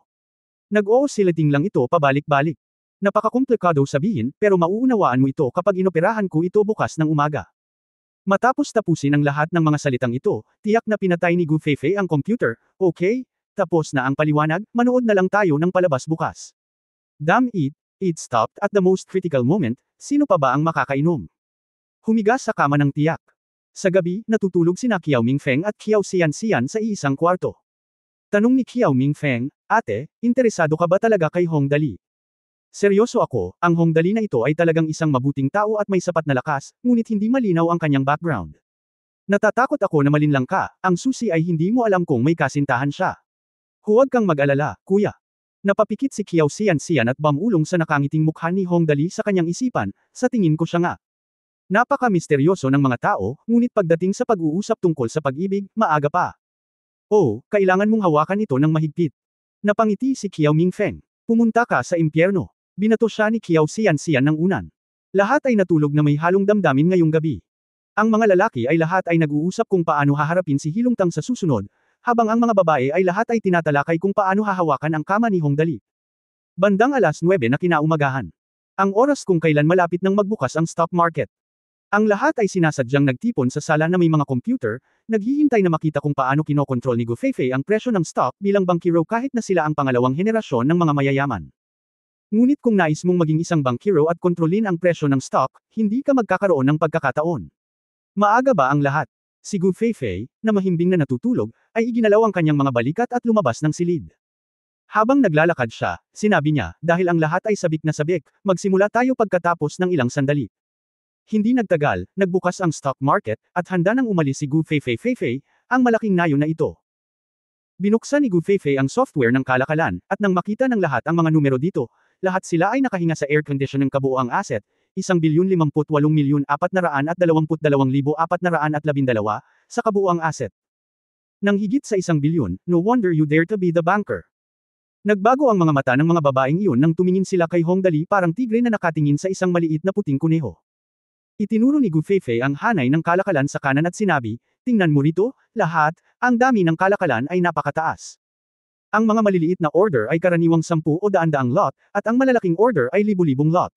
Nag-o-oscillating lang ito pabalik-balik. Napakakomplikado sabihin, pero mauunawaan mo ito kapag inoperahan ko ito bukas ng umaga. Matapos tapusin ang lahat ng mga salitang ito, tiyak na pinatay ni Gu Feifei ang computer. Okay, tapos na ang paliwanag, manood na lang tayo ng palabas bukas. Damn it, it stopped at the most critical moment, sino pa ba ang makakainom? Humiga sa kama ng tiyak. Sa gabi, natutulog sina Qiao Mingfeng at Qiao Xianxian sa iisang kwarto. Tanong ni Qiao Mingfeng, ate, interesado ka ba talaga kay Hong Dali? Seryoso ako, ang Hong Dali na ito ay talagang isang mabuting tao at may sapat na lakas, ngunit hindi malinaw ang kanyang background. Natatakot ako na malinlang ka, ang susi ay hindi mo alam kung may kasintahan siya. Huwag kang mag-alala, kuya. Napapikit si Qiao Xianxian at bamulong sa nakangiting mukha ni Hong Dali sa kanyang isipan, sa tingin ko siya nga. Napaka-misteryoso ng mga tao, ngunit pagdating sa pag-uusap tungkol sa pag-ibig, maaga pa. Oh, kailangan mong hawakan ito ng mahigpit. Napangiti si Qiao Mingfeng. Pumunta ka sa impyerno. Binato siya ni Qiao Xianxian ng unan. Lahat ay natulog na may halong damdamin ngayong gabi. Ang mga lalaki ay lahat ay nag-uusap kung paano haharapin si Hilongtang sa susunod, habang ang mga babae ay lahat ay tinatalakay kung paano hahawakan ang kama ni Hong Dali. Bandang alas 9 na kinaumagahan. Ang oras kung kailan malapit nang magbukas ang stock market. Ang lahat ay sinasadyang nagtipon sa sala na may mga computer, naghihintay na makita kung paano kinokontrol ni Gu Feifei ang presyo ng stock bilang bankero kahit na sila ang pangalawang henerasyon ng mga mayayaman. Ngunit kung nais mong maging isang bankero at kontrolin ang presyo ng stock, hindi ka magkakaroon ng pagkakataon. Maaga ba ang lahat? Si Gu Feifei, na mahimbing na natutulog, ay iginalaw ang kanyang mga balikat at lumabas ng silid. Habang naglalakad siya, sinabi niya, dahil ang lahat ay sabik na sabik, magsimula tayo pagkatapos ng ilang sandali. Hindi nagtagal, nagbukas ang stock market, at handa nang umalis si Gu Feifei, ang malaking nayo na ito. Binuksan ni Gu Feifei ang software ng kalakalan, at nang makita ng lahat ang mga numero dito, lahat sila ay nakahinga sa air conditioning kabuoang asset, 1,058,422,412 sa kabuoang asset. Nang higit sa 1 bilyon, no wonder you dare to be the banker. Nagbago ang mga mata ng mga babaeng iyon nang tumingin sila kay Hong Dali parang tigre na nakatingin sa isang maliit na puting kuneho. Itinuro ni Gu Feifei ang hanay ng kalakalan sa kanan at sinabi, tingnan mo rito, lahat, ang dami ng kalakalan ay napakataas. Ang mga maliliit na order ay karaniwang 10 o daan-daang lot, at ang malalaking order ay libu-libong lot.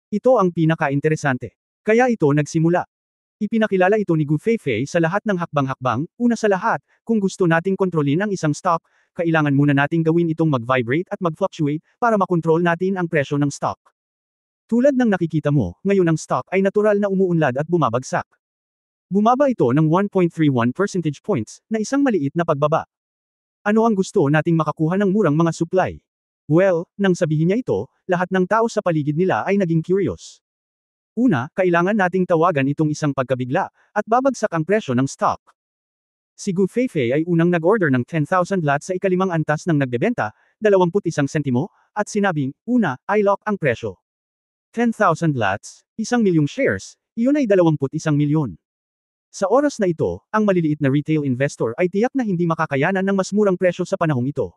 Ito ang pinaka-interesante. Kaya ito nagsimula. Ipinakilala ito ni Gu Feifei sa lahat ng hakbang-hakbang, una sa lahat, kung gusto nating kontrolin ang isang stock, kailangan muna nating gawin itong mag-vibrate at mag-fluctuate, para makontrol natin ang presyo ng stock. Tulad ng nakikita mo, ngayon ang stock ay natural na umuunlad at bumabagsak. Bumaba ito ng 1.31 percentage points, na isang maliit na pagbaba. Ano ang gusto nating makakuha ng murang mga supply? Well, nang sabihin niya ito, lahat ng tao sa paligid nila ay naging curious. Una, kailangan nating tawagan itong isang pagkabigla, at babagsak ang presyo ng stock. Si Gu Feifei ay unang nag-order ng 10,000 lots sa ikalimang antas ng nagbebenta, 21 sentimo, at sinabing, una, I lock ang presyo. 10,000 lots, 1,000,000 shares, iyon ay 21 milyon. Sa oras na ito, ang maliliit na retail investor ay tiyak na hindi makakayanan ng mas murang presyo sa panahong ito.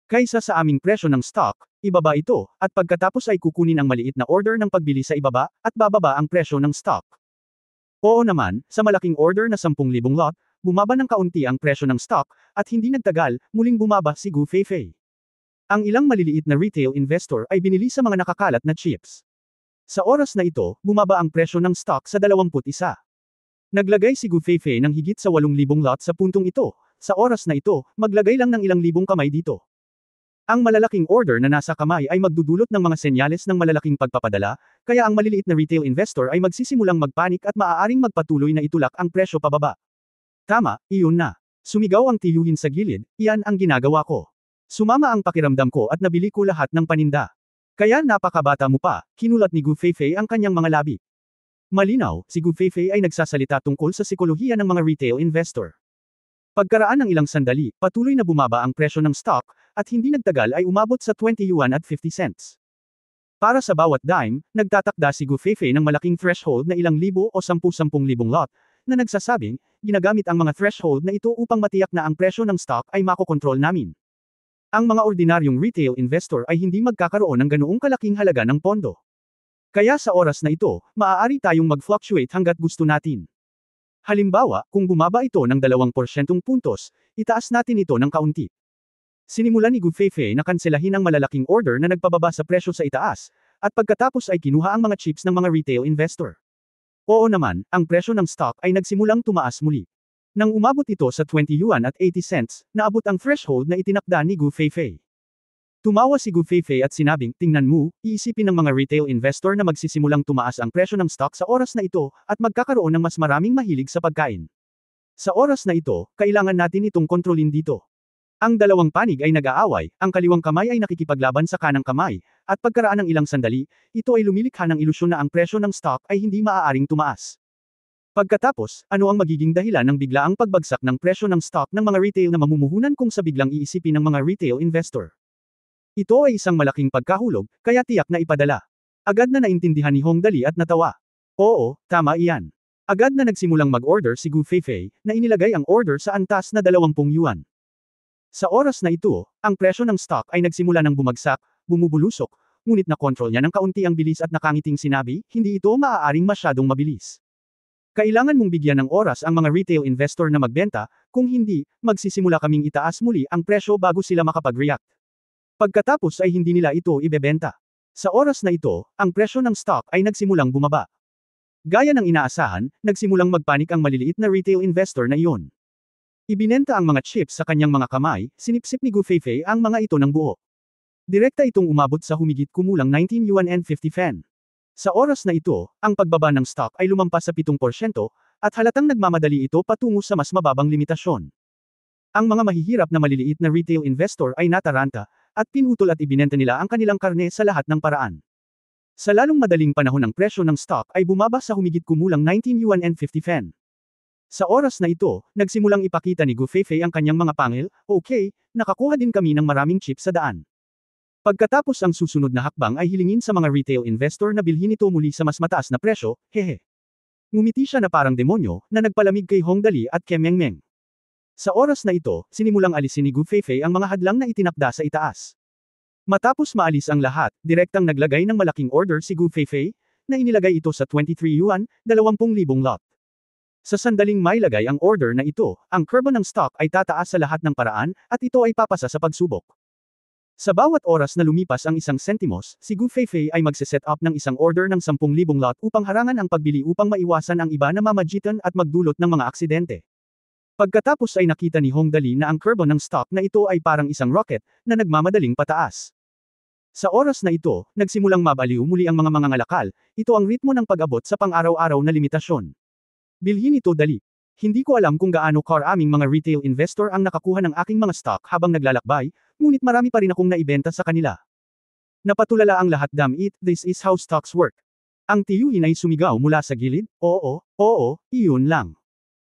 Kaysa sa aming presyo ng stock, ibaba ito, at pagkatapos ay kukunin ang maliit na order ng pagbili sa ibaba, at bababa ang presyo ng stock. Oo naman, sa malaking order na 10,000 lot, bumaba ng kaunti ang presyo ng stock, at hindi nagtagal, muling bumaba si Gu Feifei. Ang ilang maliliit na retail investor ay binili sa mga nakakalat na chips. Sa oras na ito, bumaba ang presyo ng stock sa 21. Naglagay si Gu Feifei ng higit sa 8,000 lot sa puntong ito. Sa oras na ito, maglagay lang ng ilang libong kamay dito. Ang malalaking order na nasa kamay ay magdudulot ng mga senyales ng malalaking pagpapadala, kaya ang maliliit na retail investor ay magsisimulang magpanik at maaaring magpatuloy na itulak ang presyo pababa. Tama, iyon na. Sumigaw ang tiyuhin sa gilid, iyan ang ginagawa ko. Sumama ang pakiramdam ko at nabili ko lahat ng paninda. Kaya napakabata mo pa, kinulat ni Gu Feifei ang kanyang mga labi. Malinaw, si Gu Feifei ay nagsasalita tungkol sa sikolohiya ng mga retail investor. Pagkaraan ng ilang sandali, patuloy na bumaba ang presyo ng stock, at hindi nagtagal ay umabot sa 20 yuan at 50 cents. Para sa bawat dime, nagtatakda si Gu Feifei ng malaking threshold na ilang libo o 10,000 lot, na nagsasabing, ginagamit ang mga threshold na ito upang matiyak na ang presyo ng stock ay makokontrol namin. Ang mga ordinaryong retail investor ay hindi magkakaroon ng ganoong kalaking halaga ng pondo. Kaya sa oras na ito, maaari tayong mag-fluctuate hanggat gusto natin. Halimbawa, kung bumaba ito ng 2% puntos, itaas natin ito ng kaunti. Sinimulan ni Gu Feifei na kanselahin ang malalaking order na nagpababa sa presyo sa itaas, at pagkatapos ay kinuha ang mga chips ng mga retail investor. Oo naman, ang presyo ng stock ay nagsimulang tumaas muli. Nang umabot ito sa 20 yuan at 80 cents, naabot ang threshold na itinakda ni Gu Feifei. Tumawa si Gu Feifei at sinabing, tingnan mo, iisipin ng mga retail investor na magsisimulang tumaas ang presyo ng stock sa oras na ito, at magkakaroon ng mas maraming mahilig sa pagkain. Sa oras na ito, kailangan natin itong kontrolin dito. Ang dalawang panig ay nag-aaway, ang kaliwang kamay ay nakikipaglaban sa kanang kamay, at pagkaraan ng ilang sandali, ito ay lumilikha ng ilusyon na ang presyo ng stock ay hindi maaaring tumaas. Pagkatapos, ano ang magiging dahilan ng biglaang pagbagsak ng presyo ng stock ng mga retail na mamumuhunan kung sa biglang iisipin ng mga retail investor? Ito ay isang malaking pagkahulog, kaya tiyak na ipadala. Agad na naintindihan ni Hong Dali at natawa. Oo, tama iyan. Agad na nagsimulang mag-order si Gu Feifei, na inilagay ang order sa antas na 20 yuan. Sa oras na ito, ang presyo ng stock ay nagsimula ng bumagsak, bumubulusok, ngunit na-control niya ng kaunti ang bilis at nakangiting sinabi, hindi ito maaaring masyadong mabilis. Kailangan mong bigyan ng oras ang mga retail investor na magbenta, kung hindi, magsisimula kaming itaas muli ang presyo bago sila makapag-react. Pagkatapos ay hindi nila ito ibebenta. Sa oras na ito, ang presyo ng stock ay nagsimulang bumaba. Gaya ng inaasahan, nagsimulang magpanik ang maliliit na retail investor na iyon. Ibinenta ang mga chips sa kanyang mga kamay, sinipsip ni Gu Feifei ang mga ito ng buo. Direkta itong umabot sa humigit kumulang 19 yuan and 50 fen. Sa oras na ito, ang pagbaba ng stock ay lumampas sa 7%, at halatang nagmamadali ito patungo sa mas mababang limitasyon. Ang mga mahihirap na maliliit na retail investor ay nataranta, at pinutol at ibinenta nila ang kanilang karne sa lahat ng paraan. Sa lalong madaling panahon ang presyo ng stock ay bumaba sa humigit kumulang 19 yuan and 50 fen. Sa oras na ito, nagsimulang ipakita ni Gu Feifei ang kanyang mga pangil, okay, nakakuha din kami ng maraming chips sa daan. Pagkatapos ang susunod na hakbang ay hilingin sa mga retail investor na bilhin ito muli sa mas mataas na presyo, hehe. Ngumiti siya na parang demonyo, na nagpalamig kay Hong Dali at Kem Mengmeng. Sa oras na ito, sinimulang alisin ni Gu Feifei ang mga hadlang na itinakda sa itaas. Matapos maalis ang lahat, direktang naglagay ng malaking order si Gu Feifei, na inilagay ito sa 23 yuan, 20,000 lot. Sa sandaling mailagay ang order na ito, ang kurba ng stock ay tataas sa lahat ng paraan, at ito ay papasa sa pagsubok. Sa bawat oras na lumipas ang isang sentimos, si Gu Feifei ay magse-set up ng isang order ng 10,000 lot upang harangan ang pagbili upang maiwasan ang iba na mamagitan at magdulot ng mga aksidente. Pagkatapos ay nakita ni Hong Dali na ang kurba ng stock na ito ay parang isang rocket, na nagmamadaling pataas. Sa oras na ito, nagsimulang mabaliw muli ang mga mangangalakal, ito ang ritmo ng pag-abot sa pang-araw-araw na limitasyon. Bilhin ito dali. Hindi ko alam kung gaano karaming mga retail investor ang nakakuha ng aking mga stock habang naglalakbay, ngunit marami pa rin akong naibenta sa kanila. Napatulala ang lahat, damn it, this is how stocks work. Ang tiyuhin ay sumigaw mula sa gilid, oo, iyon lang.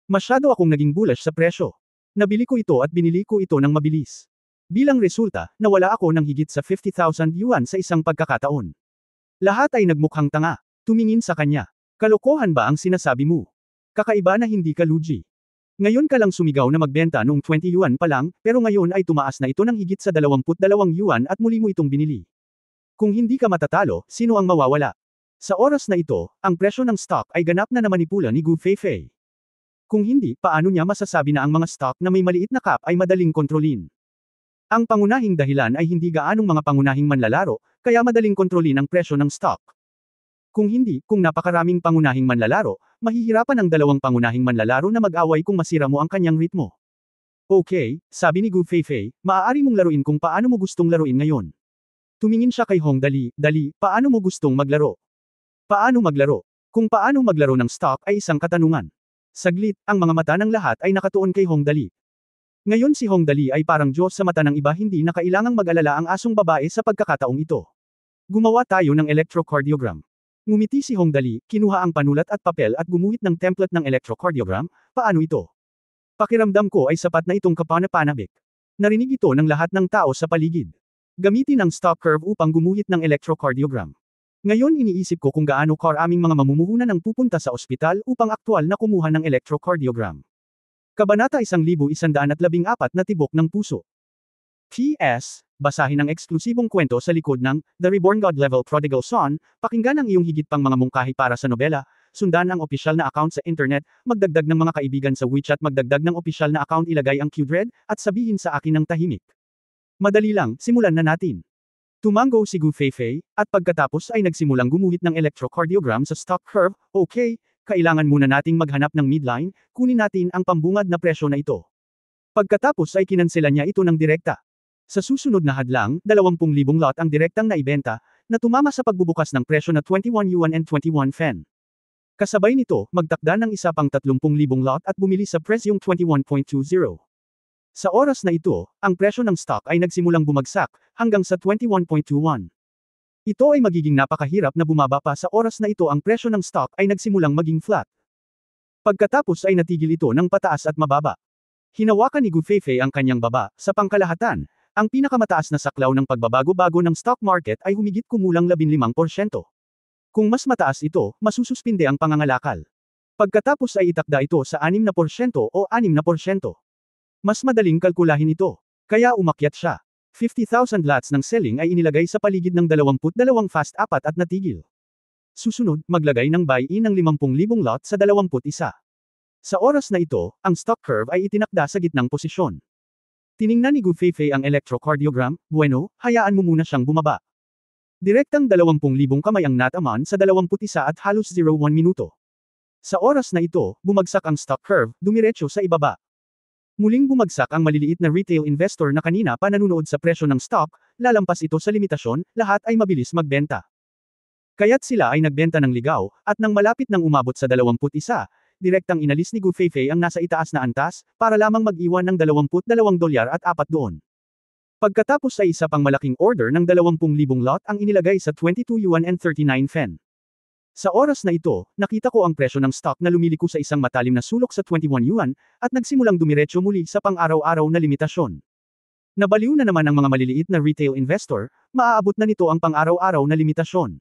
Masyado akong naging bullish sa presyo. Nabili ko ito at binili ko ito ng mabilis. Bilang resulta, nawala ako ng higit sa 50,000 yuan sa isang pagkakataon. Lahat ay nagmukhang tanga. Tumingin sa kanya. Kalokohan ba ang sinasabi mo? Kakaiba na hindi ka lugi. Ngayon ka lang sumigaw na magbenta noong 20 yuan pa lang, pero ngayon ay tumaas na ito ng higit sa 22 yuan at muli mo itong binili. Kung hindi ka matatalo, sino ang mawawala? Sa oras na ito, ang presyo ng stock ay ganap na namanipula ni Gu Feifei. Kung hindi, paano niya masasabi na ang mga stock na may maliit na cap ay madaling kontrolin? Ang pangunahing dahilan ay hindi gaanong mga pangunahing manlalaro, kaya madaling kontrolin ang presyo ng stock. Kung hindi, kung napakaraming pangunahing manlalaro, mahihirapan ang dalawang pangunahing manlalaro na mag-away kung masira mo ang kanyang ritmo. Okay, sabi ni Gu Feifei, maaari mong laruin kung paano mo gustong laruin ngayon. Tumingin siya kay Hong Dali, paano mo gustong maglaro? Paano maglaro? Kung paano maglaro ng stock ay isang katanungan. Saglit, ang mga mata ng lahat ay nakatuon kay Hong Dali. Ngayon si Hong Dali ay parang Diyos sa mata ng iba, hindi na kailangang mag-alala ang asong babae sa pagkakataong ito. Gumawa tayo ng electrocardiogram. Ngumiti si Hong Dali, kinuha ang panulat at papel at gumuhit ng template ng electrocardiogram. Paano ito? Pakiramdam ko ay sapat na itong kapana-panabik. Narinig ito ng lahat ng tao sa paligid. Gamitin ang stock curve upang gumuhit ng electrocardiogram. Ngayon iniisip ko kung gaano karaming mga mamumuhunan ang pupunta sa ospital upang aktwal na kumuha ng electrocardiogram. Kabanata 1114 na tibok ng puso. P.S. Basahin ang eksklusibong kwento sa likod ng The Reborn God Level Prodigal Son, pakinggan ang iyong higit pang mga mungkahi para sa nobela, sundan ang opisyal na account sa internet, magdagdag ng mga kaibigan sa WeChat, magdagdag ng opisyal na account, ilagay ang Qdred, at sabihin sa akin ng tahimik. Madali lang, simulan na natin. Tumango si Gu Feifei, at pagkatapos ay nagsimulang gumuhit ng electrocardiogram sa stock curve. Okay, kailangan muna nating maghanap ng midline, kunin natin ang pambungad na presyo na ito. Pagkatapos ay kinansela niya ito ng direkta. Sa susunod na hadlang, 20,000 lot ang direktang naibenta, na tumama sa pagbubukas ng presyo na 21 yuan and 21 fen. Kasabay nito, magtakda ng isa pang 30,000 lot at bumili sa presyong 21.20. Sa oras na ito, ang presyo ng stock ay nagsimulang bumagsak, hanggang sa 21.21. Ito ay magiging napakahirap na bumaba pa. Sa oras na ito ang presyo ng stock ay nagsimulang maging flat. Pagkatapos ay natigil ito ng pataas at mababa. Hinawakan ni Gu Feifei ang kanyang baba, sa pangkalahatan, ang pinakamataas na saklaw ng pagbabago-bago ng stock market ay humigit kumulang 15%. Kung mas mataas ito, masususpinde ang pangangalakal. Pagkatapos ay itakda ito sa 6% o 6%. Mas madaling kalkulahin ito. Kaya umakyat siya. 50,000 lots ng selling ay inilagay sa paligid ng 22 fast 4 at natigil. Susunod, maglagay ng buy-in ng 50,000 lot sa 21. Sa oras na ito, ang stock curve ay itinakda sa gitnang posisyon. Tiningnan ni Gu Feifei ang electrocardiogram. Bueno, hayaan mo muna siyang bumaba. Direktang 20,000 kamay ang nataman sa 21 at halos 01 minuto. Sa oras na ito, bumagsak ang stock curve, dumiretso sa ibaba. Muling bumagsak ang maliliit na retail investor na kanina pa nanunood sa presyo ng stock, lalampas ito sa limitasyon, lahat ay mabilis magbenta. Kaya't sila ay nagbenta ng ligaw, at nang malapit nang umabot sa 21, direktang inalis ni Gu Feifei ang nasa itaas na antas, para lamang mag-iwan ng $22 at 4 doon. Pagkatapos ay isa pang malaking order ng 20,000 lot ang inilagay sa 22 yuan and 39 fen. Sa oras na ito, nakita ko ang presyo ng stock na lumiliko sa isang matalim na sulok sa 21 yuan, at nagsimulang dumiretso muli sa pang-araw-araw na limitasyon. Nabaliw na naman ang mga maliliit na retail investor, maaabot na nito ang pang-araw-araw na limitasyon.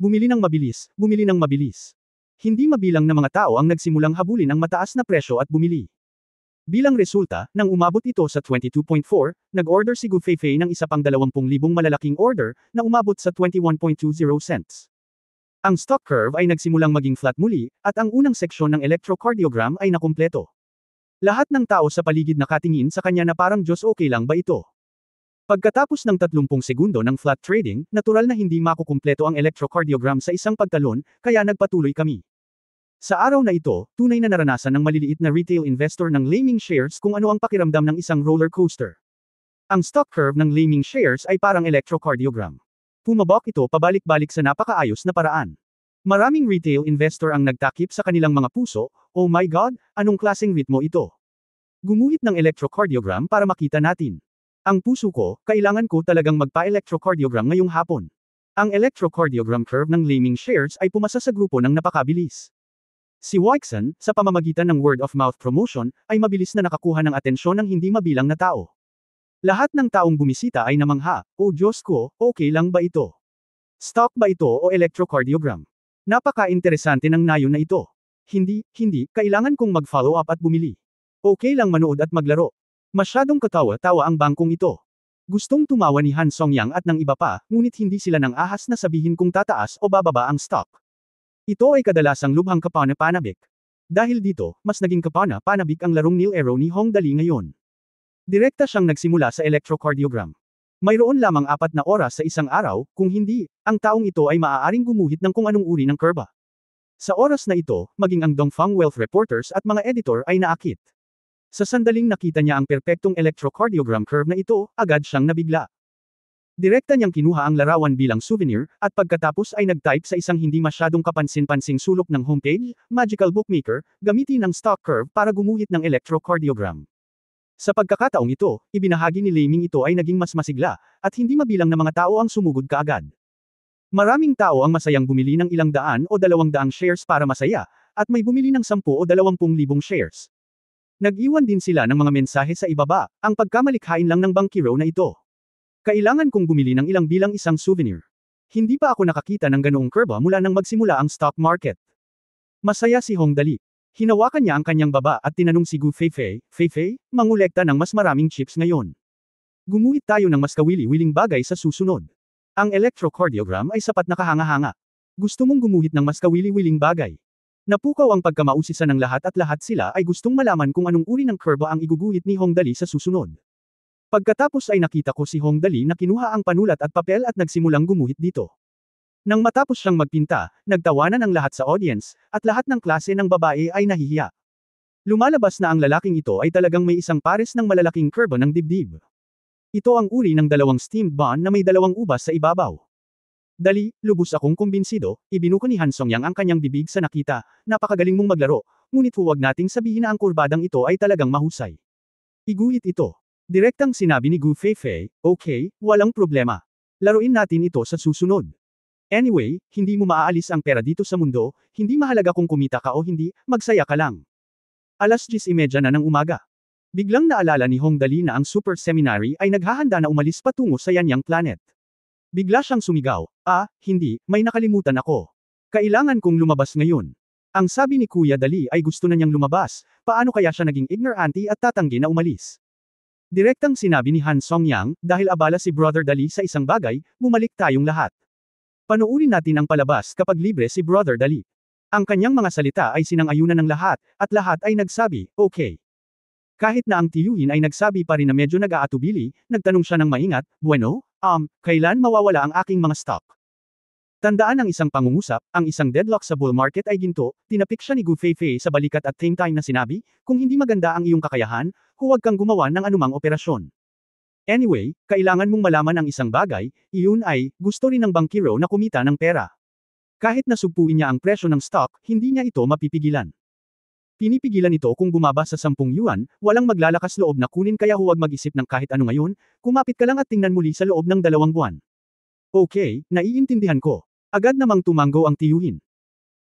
Bumili ng mabilis, bumili ng mabilis. Hindi mabilang na mga tao ang nagsimulang habulin ang mataas na presyo at bumili. Bilang resulta, nang umabot ito sa 22.4, nag-order si Gu Feifei ng isa pang 20,000 malalaking order, na umabot sa 21.20 cents. Ang stock curve ay nagsimulang maging flat muli, at ang unang seksyon ng electrocardiogram ay nakumpleto. Lahat ng tao sa paligid nakatingin sa kanya na parang Diyos, okay lang ba ito? Pagkatapos ng 30 segundo ng flat trading, natural na hindi makukumpleto ang electrocardiogram sa isang pagtalon, kaya nagpatuloy kami. Sa araw na ito, tunay na naranasan ng maliliit na retail investor ng Laming Shares kung ano ang pakiramdam ng isang roller coaster. Ang stock curve ng Laming Shares ay parang electrocardiogram. Pumabok ito pabalik-balik sa napakaayos na paraan. Maraming retail investor ang nagtakip sa kanilang mga puso, oh my God, anong klaseng ritmo ito? Gumuhit ng electrocardiogram para makita natin. Ang puso ko, kailangan ko talagang magpa-electrocardiogram ngayong hapon. Ang electrocardiogram curve ng Laming Shares ay pumasa sa grupo ng napakabilis. Si Weixen, sa pamamagitan ng word-of-mouth promotion, ay mabilis na nakakuha ng atensyon ng hindi mabilang na tao. Lahat ng taong bumisita ay namangha, oh Diyos ko, okay lang ba ito? Stock ba ito o electrocardiogram? Napaka-interesante ng nayon na ito. Hindi, kailangan kong mag-follow up at bumili. Okay lang manood at maglaro. Masyadong katawa-tawa ang bangkong ito. Gustong tumawa ni Han Songyang at ng iba pa, ngunit hindi sila nang ahas na sabihin kung tataas o bababa ang stock. Ito ay kadalasang lubhang kapana-panabik. Dahil dito, mas naging kapana-panabik ang larong Nil Arrow ni Hong Dali ngayon. Direkta siyang nagsimula sa electrocardiogram. Mayroon lamang 4 na oras sa isang araw, kung hindi, ang taong ito ay maaaring gumuhit ng kung anong uri ng kurba. Sa oras na ito, maging ang Dongfang Wealth reporters at mga editor ay naakit. Sa sandaling nakita niya ang perpektong electrocardiogram curve na ito, agad siyang nabigla. Direkta niyang kinuha ang larawan bilang souvenir, at pagkatapos ay nag-type sa isang hindi masyadong kapansin-pansing sulok ng homepage, Magical Bookmaker, gamitin ang stock curve para gumuhit ng electrocardiogram. Sa pagkakataong ito, ibinahagi ni Laming ito ay naging mas masigla, at hindi mabilang na mga tao ang sumugod kaagad. Maraming tao ang masayang bumili ng ilang daan o 200 shares para masaya, at may bumili ng 10 o 20,000 shares. Nag-iwan din sila ng mga mensahe sa ibaba, ang pagkamalikhain lang ng bankero na ito. Kailangan kong bumili ng ilang bilang isang souvenir. Hindi pa ako nakakita ng ganoong kurba mula nang magsimula ang stock market. Masaya si Hong Dali. Hinawakan niya ang kanyang baba at tinanong si Gu Feifei, Feifei, mangolekta ng mas maraming chips ngayon. Gumuhit tayo ng mas kawili-wiling bagay sa susunod. Ang electrocardiogram ay sapat na kahanga-hanga. Gusto mong gumuhit ng mas kawili-wiling bagay. Napukaw ang pagkamausisa ng lahat at lahat sila ay gustong malaman kung anong uri ng kurba ang iguguhit ni Hong Dali sa susunod. Pagkatapos ay nakita ko si Hong Dali na kinuha ang panulat at papel at nagsimulang gumuhit dito. Nang matapos siyang magpinta, nagtawanan ang lahat sa audience, at lahat ng klase ng babae ay nahihiya. Lumalabas na ang lalaking ito ay talagang may isang pares ng malalaking kurba ng dibdib. Ito ang uri ng dalawang steamed bun na may dalawang ubas sa ibabaw. Dali, lubos akong kumbinsido, ibinuko ni Han Songyang ang kanyang bibig sa nakita, napakagaling mong maglaro, ngunit huwag nating sabihin na ang kurbadang ito ay talagang mahusay. Iguhit ito. Direktang sinabi ni Gu Feifei, okay, walang problema. Laruin natin ito sa susunod. Anyway, hindi mo maaalis ang pera dito sa mundo, hindi mahalaga kung kumita ka o hindi, magsaya ka lang. 10:30 na ng umaga. Biglang naalala ni Hong Dali na ang Super Seminary ay naghahanda na umalis patungo sa Yanyang Planet. Bigla siyang sumigaw, hindi, may nakalimutan ako. Kailangan kong lumabas ngayon. Ang sabi ni Kuya Dali ay gusto na niyang lumabas, paano kaya siya naging ignorante at tatanggi na umalis? Direktang sinabi ni Han Songyang, dahil abala si Brother Dali sa isang bagay, bumalik tayong lahat. Panoorin natin ang palabas kapag libre si Brother Dali. Ang kanyang mga salita ay sinang-ayunan ng lahat, at lahat ay nagsabi, okay. Kahit na ang tiyuhin ay nagsabi pa rin na medyo nag-aatubili, nagtanong siya ng maingat, bueno, kailan mawawala ang aking mga stock? Tandaan ang isang pangungusap, ang isang deadlock sa bull market ay ginto, tinapik siya ni Gu Feifei sa balikat at same time na sinabi, kung hindi maganda ang iyong kakayahan, huwag kang gumawa ng anumang operasyon. Anyway, kailangan mong malaman ang isang bagay, iyon ay, gusto rin ng bankero na kumita ng pera. Kahit nasugpuin niya ang presyo ng stock, hindi niya ito mapipigilan. Pinipigilan ito kung bumaba sa 10 yuan, walang maglalakas loob na kunin kaya huwag mag-isip ng kahit ano ngayon, kumapit ka lang at tingnan muli sa loob ng 2 buwan. Okay, naiintindihan ko. Agad namang tumango ang tiyuhin.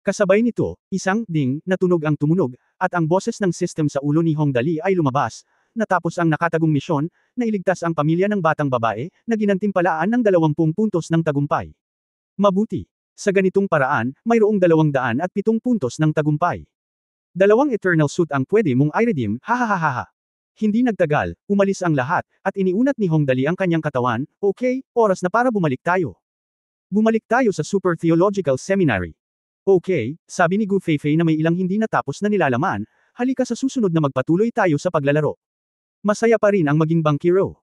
Kasabay nito, isang ding na tunog ang tumunog, at ang boses ng system sa ulo ni Hong Dali ay lumabas. Natapos ang nakatagong misyon, na iligtas ang pamilya ng batang babae, na ginantimpalaan ng 20 puntos ng tagumpay. Mabuti. Sa ganitong paraan, mayroong 207 puntos ng tagumpay. 2 eternal suit ang pwede mong i-redeem, hahaha. Hindi nagtagal, umalis ang lahat, at iniunat ni Hong Dali ang kanyang katawan, okay, oras na para bumalik tayo. Bumalik tayo sa Super Theological Seminary. Okay, sabi ni Gu Feifei na may ilang hindi natapos na nilalaman, halika sa susunod na magpatuloy tayo sa paglalaro. Masaya pa rin ang maging bankero.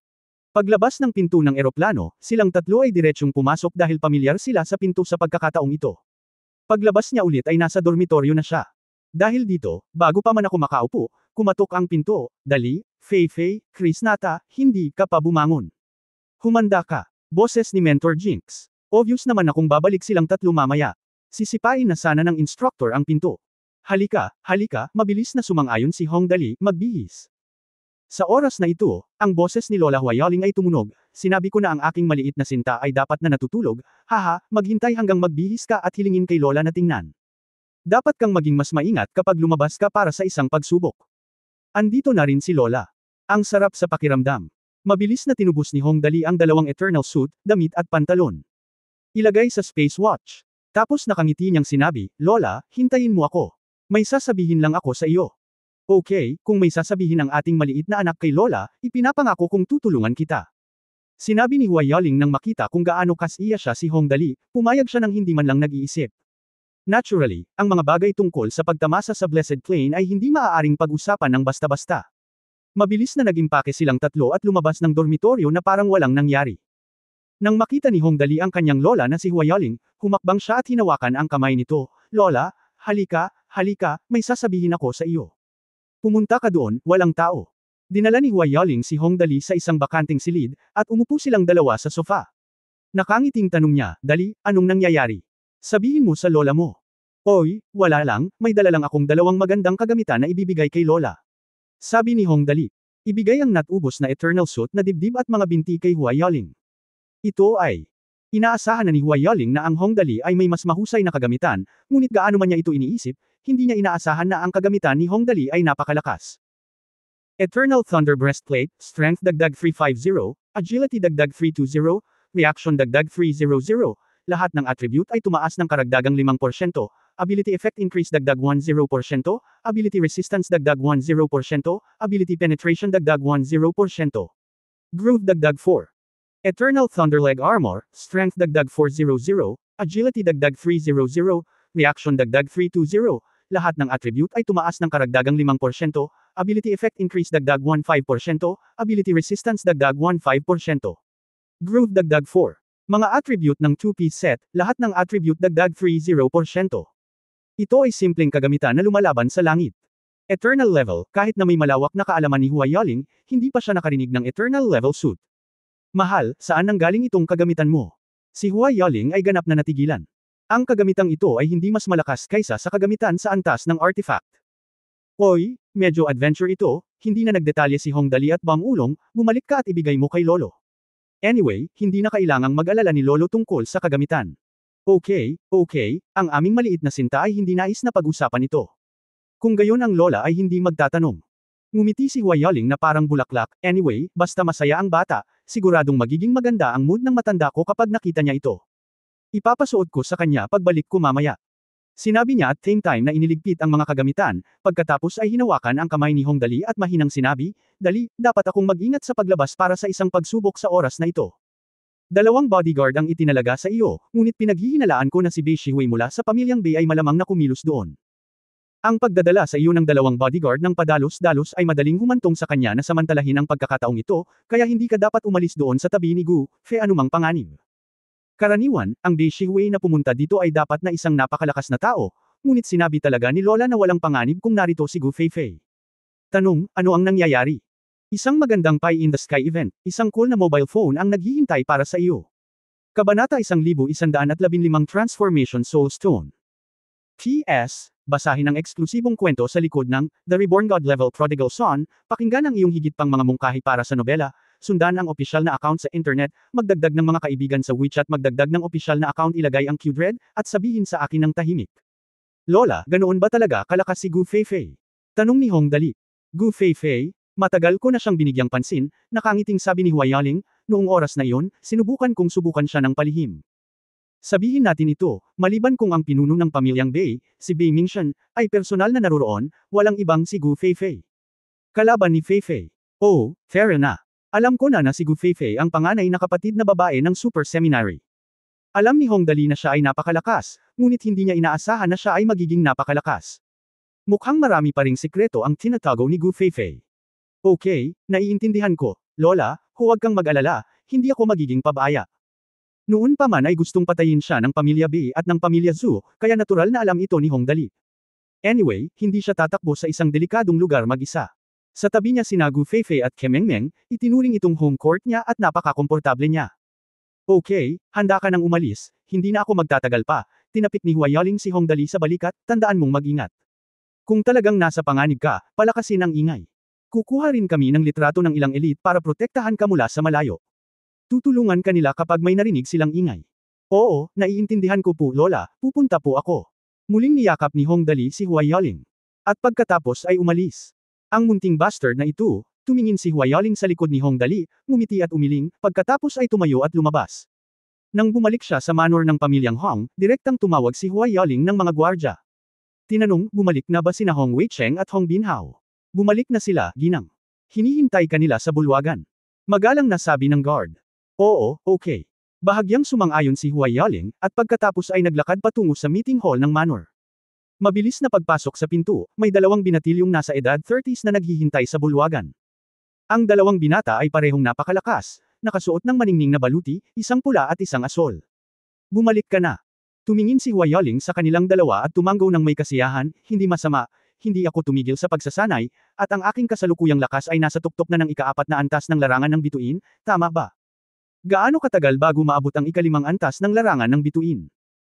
Paglabas ng pinto ng eroplano, silang tatlo ay diretsyong pumasok dahil pamilyar sila sa pinto sa pagkakataong ito. Paglabas niya ulit ay nasa dormitoryo na siya. Dahil dito, bago pa man ako makaupo, kumatok ang pinto, Dali, Feifei, Chris Nata, hindi ka pa bumangon. Humanda ka. Boses ni Mentor Jinx. Obvious naman akong babalik silang tatlo mamaya. Sisipain na sana ng instructor ang pinto. Halika, mabilis na sumang-ayon si Hong Dali, magbihis. Sa oras na ito, ang boses ni Lola Huayaling ay tumunog, sinabi ko na ang aking maliit na sinta ay dapat na natutulog, haha, maghintay hanggang magbihis ka at hilingin kay Lola na tingnan. Dapat kang maging mas maingat kapag lumabas ka para sa isang pagsubok. Andito na rin si Lola. Ang sarap sa pakiramdam. Mabilis na tinubos ni Hong Dali ang 2 eternal suit, damit at pantalon. Ilagay sa space watch. Tapos nakangiti niyang sinabi, Lola, hintayin mo ako. May sasabihin lang ako sa iyo. Okay, kung may sasabihin ang ating maliit na anak kay Lola, ipinapangako kong tutulungan kita. Sinabi ni Huayaling nang makita kung gaano kasiya siya si Hong Dali, pumayag siya nang hindi man lang nag-iisip. Naturally, ang mga bagay tungkol sa pagtamasa sa Blessed Plane ay hindi maaaring pag-usapan ng basta-basta. Mabilis na nag-impake silang tatlo at lumabas ng dormitoryo na parang walang nangyari. Nang makita ni Hong Dali ang kanyang lola na si Huayaling, humakbang siya at hinawakan ang kamay nito, Lola, halika, may sasabihin ako sa iyo. Pumunta ka doon, walang tao. Dinala ni Huayaling si Hong Dali sa isang bakanting silid, at umupo silang dalawa sa sofa. Nakangiting tanong niya, Dali, anong nangyayari? Sabihin mo sa lola mo. Oy, wala lang, may dala lang akong 2 magandang kagamitan na ibibigay kay Lola. Sabi ni Hong Dali. Ibigay ang natubos na eternal suit na dibdib at mga binti kay Huayaling. Ito ay inaasahan na ni Huayaling na ang Hongdali ay may mas mahusay na kagamitan, ngunit gaano man niya ito iniisip, hindi niya inaasahan na ang kagamitan ni Hongdali ay napakalakas. Eternal Thunder Breastplate, Strength dagdag 350, Agility dagdag 320, Reaction dagdag 300, lahat ng attribute ay tumaas ng karagdagang 5%, Ability Effect Increase dagdag 10%, Ability Resistance dagdag 10%, Ability Penetration dagdag 10%. Groove dagdag 4. Eternal Thunderleg Armor, Strength dagdag 400, Agility dagdag 300, Reaction dagdag 320, lahat ng attribute ay tumaas ng karagdagang 5%, Ability Effect Increase dagdag 15%, Ability Resistance dagdag 15%. Groove dagdag 4. Mga attribute ng 2-piece set, lahat ng attribute dagdag 30%. Ito ay simpleng kagamitan na lumalaban sa langit. Eternal level, kahit na may malawak na kaalaman ni Huayaling, hindi pa siya nakarinig ng eternal level suit. Mahal, saan nanggaling itong kagamitan mo? Si Huayaling ay ganap na natigilan. Ang kagamitang ito ay hindi mas malakas kaysa sa kagamitan sa antas ng artifact. Oy, medyo adventure ito, hindi na nagdetalye si Hongdali at Bang Ulong, bumalik ka at ibigay mo kay Lolo. Anyway, hindi na kailangang mag-alala ni Lolo tungkol sa kagamitan. Okay, ang aming maliit na sinta ay hindi nais na pag-usapan ito. Kung gayon ang Lola ay hindi magtatanong. Ngumiti si Huayaling na parang bulaklak, anyway, basta masaya ang bata, siguradong magiging maganda ang mood ng matanda ko kapag nakita niya ito. Ipapasuot ko sa kanya pagbalik ko mamaya. Sinabi niya at same time na iniligpit ang mga kagamitan, pagkatapos ay hinawakan ang kamay ni Hongdali at mahinang sinabi, Dali, dapat akong mag-ingat sa paglabas para sa isang pagsubok sa oras na ito. 2 bodyguard ang itinalaga sa iyo, ngunit pinaghihinalaan ko na si Bei Shihui mula sa pamilyang Bei ay malamang na kumilos doon. Ang pagdadala sa iyo ng 2 bodyguard ng padalos-dalos ay madaling humantong sa kanya na samantalahin ang pagkakataong ito, kaya hindi ka dapat umalis doon sa tabi ni Gu Fei anumang panganib. Karaniwan, ang Bei Shihui na pumunta dito ay dapat na isang napakalakas na tao, ngunit sinabi talaga ni Lola na walang panganib kung narito si Gu Feifei. Tanong, ano ang nangyayari? Isang magandang Pie in the Sky event, isang cool na mobile phone ang naghihintay para sa iyo. Kabanata 1115 Transformation Soul Stone. P.S. Basahin ang eksklusibong kwento sa likod ng The Reborn God Level Prodigal Son, pakinggan ang iyong higit pang mga mungkahi para sa nobela, sundan ang opisyal na account sa internet, magdagdag ng mga kaibigan sa WeChat, magdagdag ng opisyal na account, ilagay ang Qdred, at sabihin sa akin ng tahimik. Lola, ganoon ba talaga kalakas si Gu Feifei? Tanong ni Hongdali. Gu Feifei, matagal ko na siyang binigyang pansin, nakangiting sabi ni Huayaling, noong oras na iyon, subukan siya ng palihim. Sabihin natin ito, maliban kung ang pinuno ng pamilyang Bei, si Bei Mingshan, ay personal na naroroon, walang ibang si Gu Feifei. Kalaban ni Feifei. Oh, fair na. Alam ko na si Gu Feifei ang panganay na kapatid na babae ng Super Seminary. Alam ni Hongdali na siya ay napakalakas, ngunit hindi niya inaasahan na siya ay magiging napakalakas. Mukhang marami pa ring sikreto ang tinatago ni Gu Feifei. Okay, naiintindihan ko, Lola, huwag kang mag-alala, hindi ako magiging pabaya. Noon pa man ay gustong patayin siya ng pamilya Bei at ng pamilya Zhu, kaya natural na alam ito ni Hongdali. Anyway, hindi siya tatakbo sa isang delikadong lugar mag-isa. Sa tabi niya sina Gu Feifei at Kemengmeng, itinuring itong home court niya at napakakomportable niya. Okay, handa ka nang umalis, hindi na ako magtatagal pa, tinapik ni Huayaling si Hongdali sa balikat, tandaan mong mag-ingat. Kung talagang nasa panganib ka, palakasin ang ingay. Kukuha rin kami ng litrato ng ilang elite para protektahan ka mula sa malayo. Tutulungan kanila kapag may narinig silang ingay. Oo, naiintindihan ko po Lola, pupunta po ako. Muling niyakap ni Hongdali si Huayaling. At pagkatapos ay umalis. Ang munting bastard na ito, tumingin si Huayaling sa likod ni Hongdali, ngumiti at umiling, pagkatapos ay tumayo at lumabas. Nang bumalik siya sa manor ng pamilyang Hong, direktang tumawag si Huayaling ng mga gwardya. Tinanong, bumalik na ba sina Hong Weicheng at Hong Binhao? Bumalik na sila, ginang. Hinihintay kanila sa bulwagan. Magalang na sabi ng guard. Oo, okay. Bahagyang sumang-ayon si Huayaling, at pagkatapos ay naglakad patungo sa meeting hall ng manor. Mabilis na pagpasok sa pinto, may 2 binatilyong nasa edad 30s na naghihintay sa bulwagan. Ang 2 binata ay parehong napakalakas, nakasuot ng maningning na baluti, isang pula at isang asol. Bumalik ka na. Tumingin si Huayaling sa kanilang dalawa at tumanggaw ng may kasiyahan, hindi masama, hindi ako tumigil sa pagsasanay, at ang aking kasalukuyang lakas ay nasa tuktok na ng ika-4 na antas ng larangan ng bituin, tama ba? Gaano katagal bago maabot ang ika-5 antas ng larangan ng bituin?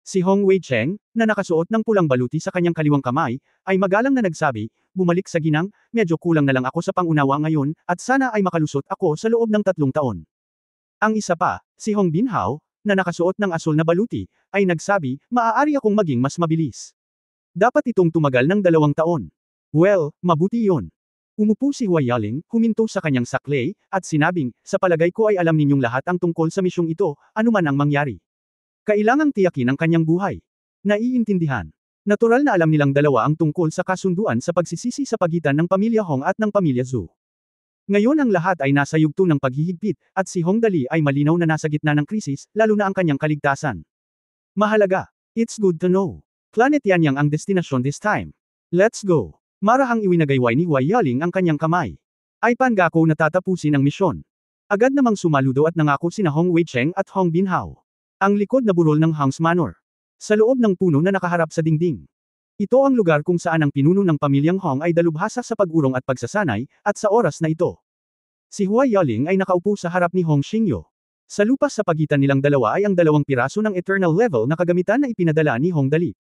Si Hong Wei-cheng, na nakasuot ng pulang baluti sa kanyang kaliwang kamay, ay magalang na nagsabi, bumalik sa ginang, medyo kulang na lang ako sa pangunawa ngayon, at sana ay makalusot ako sa loob ng 3 taon. Ang isa pa, si Hong Binhao, na nakasuot ng asul na baluti, ay nagsabi, maaari akong maging mas mabilis. Dapat itong tumagal ng 2 taon. Well, mabuti yun. Umupo si Hua Yaling, huminto sa kanyang saklay, at sinabing, sa palagay ko ay alam ninyong lahat ang tungkol sa misyong ito, anuman ang mangyari. Kailangang tiyakin ang kanyang buhay. Naiintindihan. Natural na alam nilang dalawa ang tungkol sa kasunduan sa pagsisisi sa pagitan ng pamilya Hong at ng pamilya Zhu. Ngayon ang lahat ay nasa yugto ng paghihigpit, at si Hong Dali ay malinaw na nasa gitna ng krisis, lalo na ang kanyang kaligtasan. Mahalaga. It's good to know. Planet Yanyang ang destinasyon this time. Let's go. Marahang iwinagayway ni Hua Yaling ang kanyang kamay. Ay pangako na tatapusin ang misyon. Agad namang sumaludo at nangako sina Hong Wei-cheng at Hong Binhao. Ang likod na burol ng Hang's Manor. Sa loob ng puno na nakaharap sa dingding. Ito ang lugar kung saan ang pinuno ng pamilyang Hong ay dalubhasa sa pag-urong at pagsasanay, at sa oras na ito. Si Hua Yaling ay nakaupo sa harap ni Hong Xingyo. Sa lupas sa pagitan nilang dalawa ay ang 2 piraso ng Eternal Level na kagamitan na ipinadala ni Hong Dali.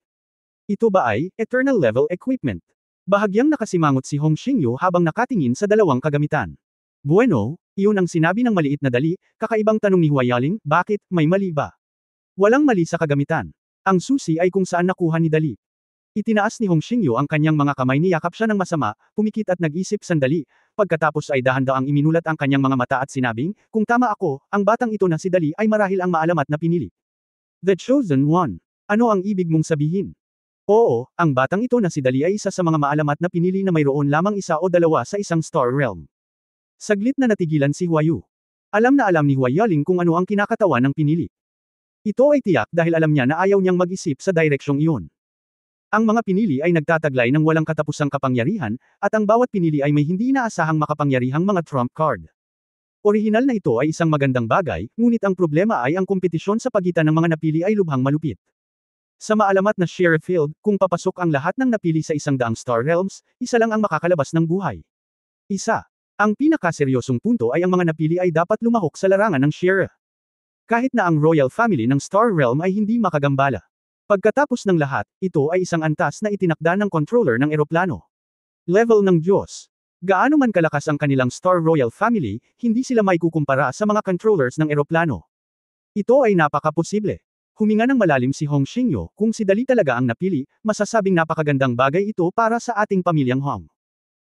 Ito ba ay Eternal Level Equipment? Bahagyang nakasimangot si Hong Xingyo habang nakatingin sa 2 kagamitan. Bueno, iyon ang sinabi ng maliit na Dali, kakaibang tanong ni Hua Yaling, bakit, may mali ba? Walang mali sa kagamitan. Ang susi ay kung saan nakuha ni Dali. Itinaas ni Hong Xingyo ang kanyang mga kamay, niyakap siya ng masama, pumikit at nag-isip sandali, pagkatapos ay dahan-daang iminulat ang kanyang mga mata at sinabing, kung tama ako, ang batang ito na si Dali ay marahil ang maalamat na pinili. The Chosen One. Ano ang ibig mong sabihin? Oo, ang batang ito na si Dali ay isa sa mga maalamat na pinili na mayroon lamang isa o dalawa sa isang star realm. Saglit na natigilan si Hua Yu. Alam na alam ni Hua Yaling kung ano ang kinakatawan ng pinili. Ito ay tiyak dahil alam niya na ayaw niyang mag-isip sa direksyong iyon. Ang mga pinili ay nagtataglay ng walang katapusang kapangyarihan, at ang bawat pinili ay may hindi inaasahang makapangyarihang mga trump card. Orihinal na ito ay isang magandang bagay, ngunit ang problema ay ang kompetisyon sa pagitan ng mga napili ay lubhang malupit. Sa maalamat na Sheriff Field, kung papasok ang lahat ng napili sa 100 Star Realms, isa lang ang makakalabas ng buhay. Isa. Ang pinakaseryosong punto ay ang mga napili ay dapat lumahok sa larangan ng Sheriff. Kahit na ang Royal Family ng Star Realm ay hindi makagambala. Pagkatapos ng lahat, ito ay isang antas na itinakda ng controller ng eroplano. Level ng Diyos. Gaano man kalakas ang kanilang Star Royal Family, hindi sila may kukumpara sa mga controllers ng eroplano. Ito ay napaka-posible. Huminga ng malalim si Hong Xingyo, kung si Dali talaga ang napili, masasabing napakagandang bagay ito para sa ating pamilyang Hong.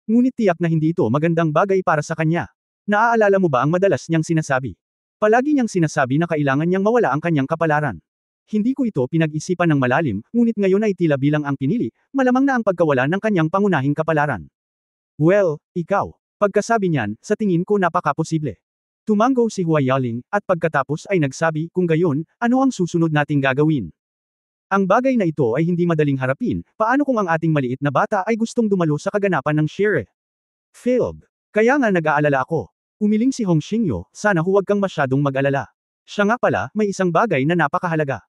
Ngunit tiyak na hindi ito magandang bagay para sa kanya. Naaalala mo ba ang madalas niyang sinasabi? Palagi niyang sinasabi na kailangan niyang mawala ang kanyang kapalaran. Hindi ko ito pinag-isipan ng malalim, ngunit ngayon ay tila bilang ang pinili, malamang na ang pagkawala ng kanyang pangunahing kapalaran. Well, ikaw. Pagkasabi niyan, sa tingin ko napaka-posible. Tumango si Hua Yaling, at pagkatapos ay nagsabi, kung gayon, ano ang susunod nating gagawin? Ang bagay na ito ay hindi madaling harapin, paano kung ang ating maliit na bata ay gustong dumalo sa kaganapan ng Sheriff Field? Kaya nga nag-aalala ako. Umiling si Hong Xingyo, sana huwag kang masyadong mag-alala. Siya nga pala, may isang bagay na napakahalaga.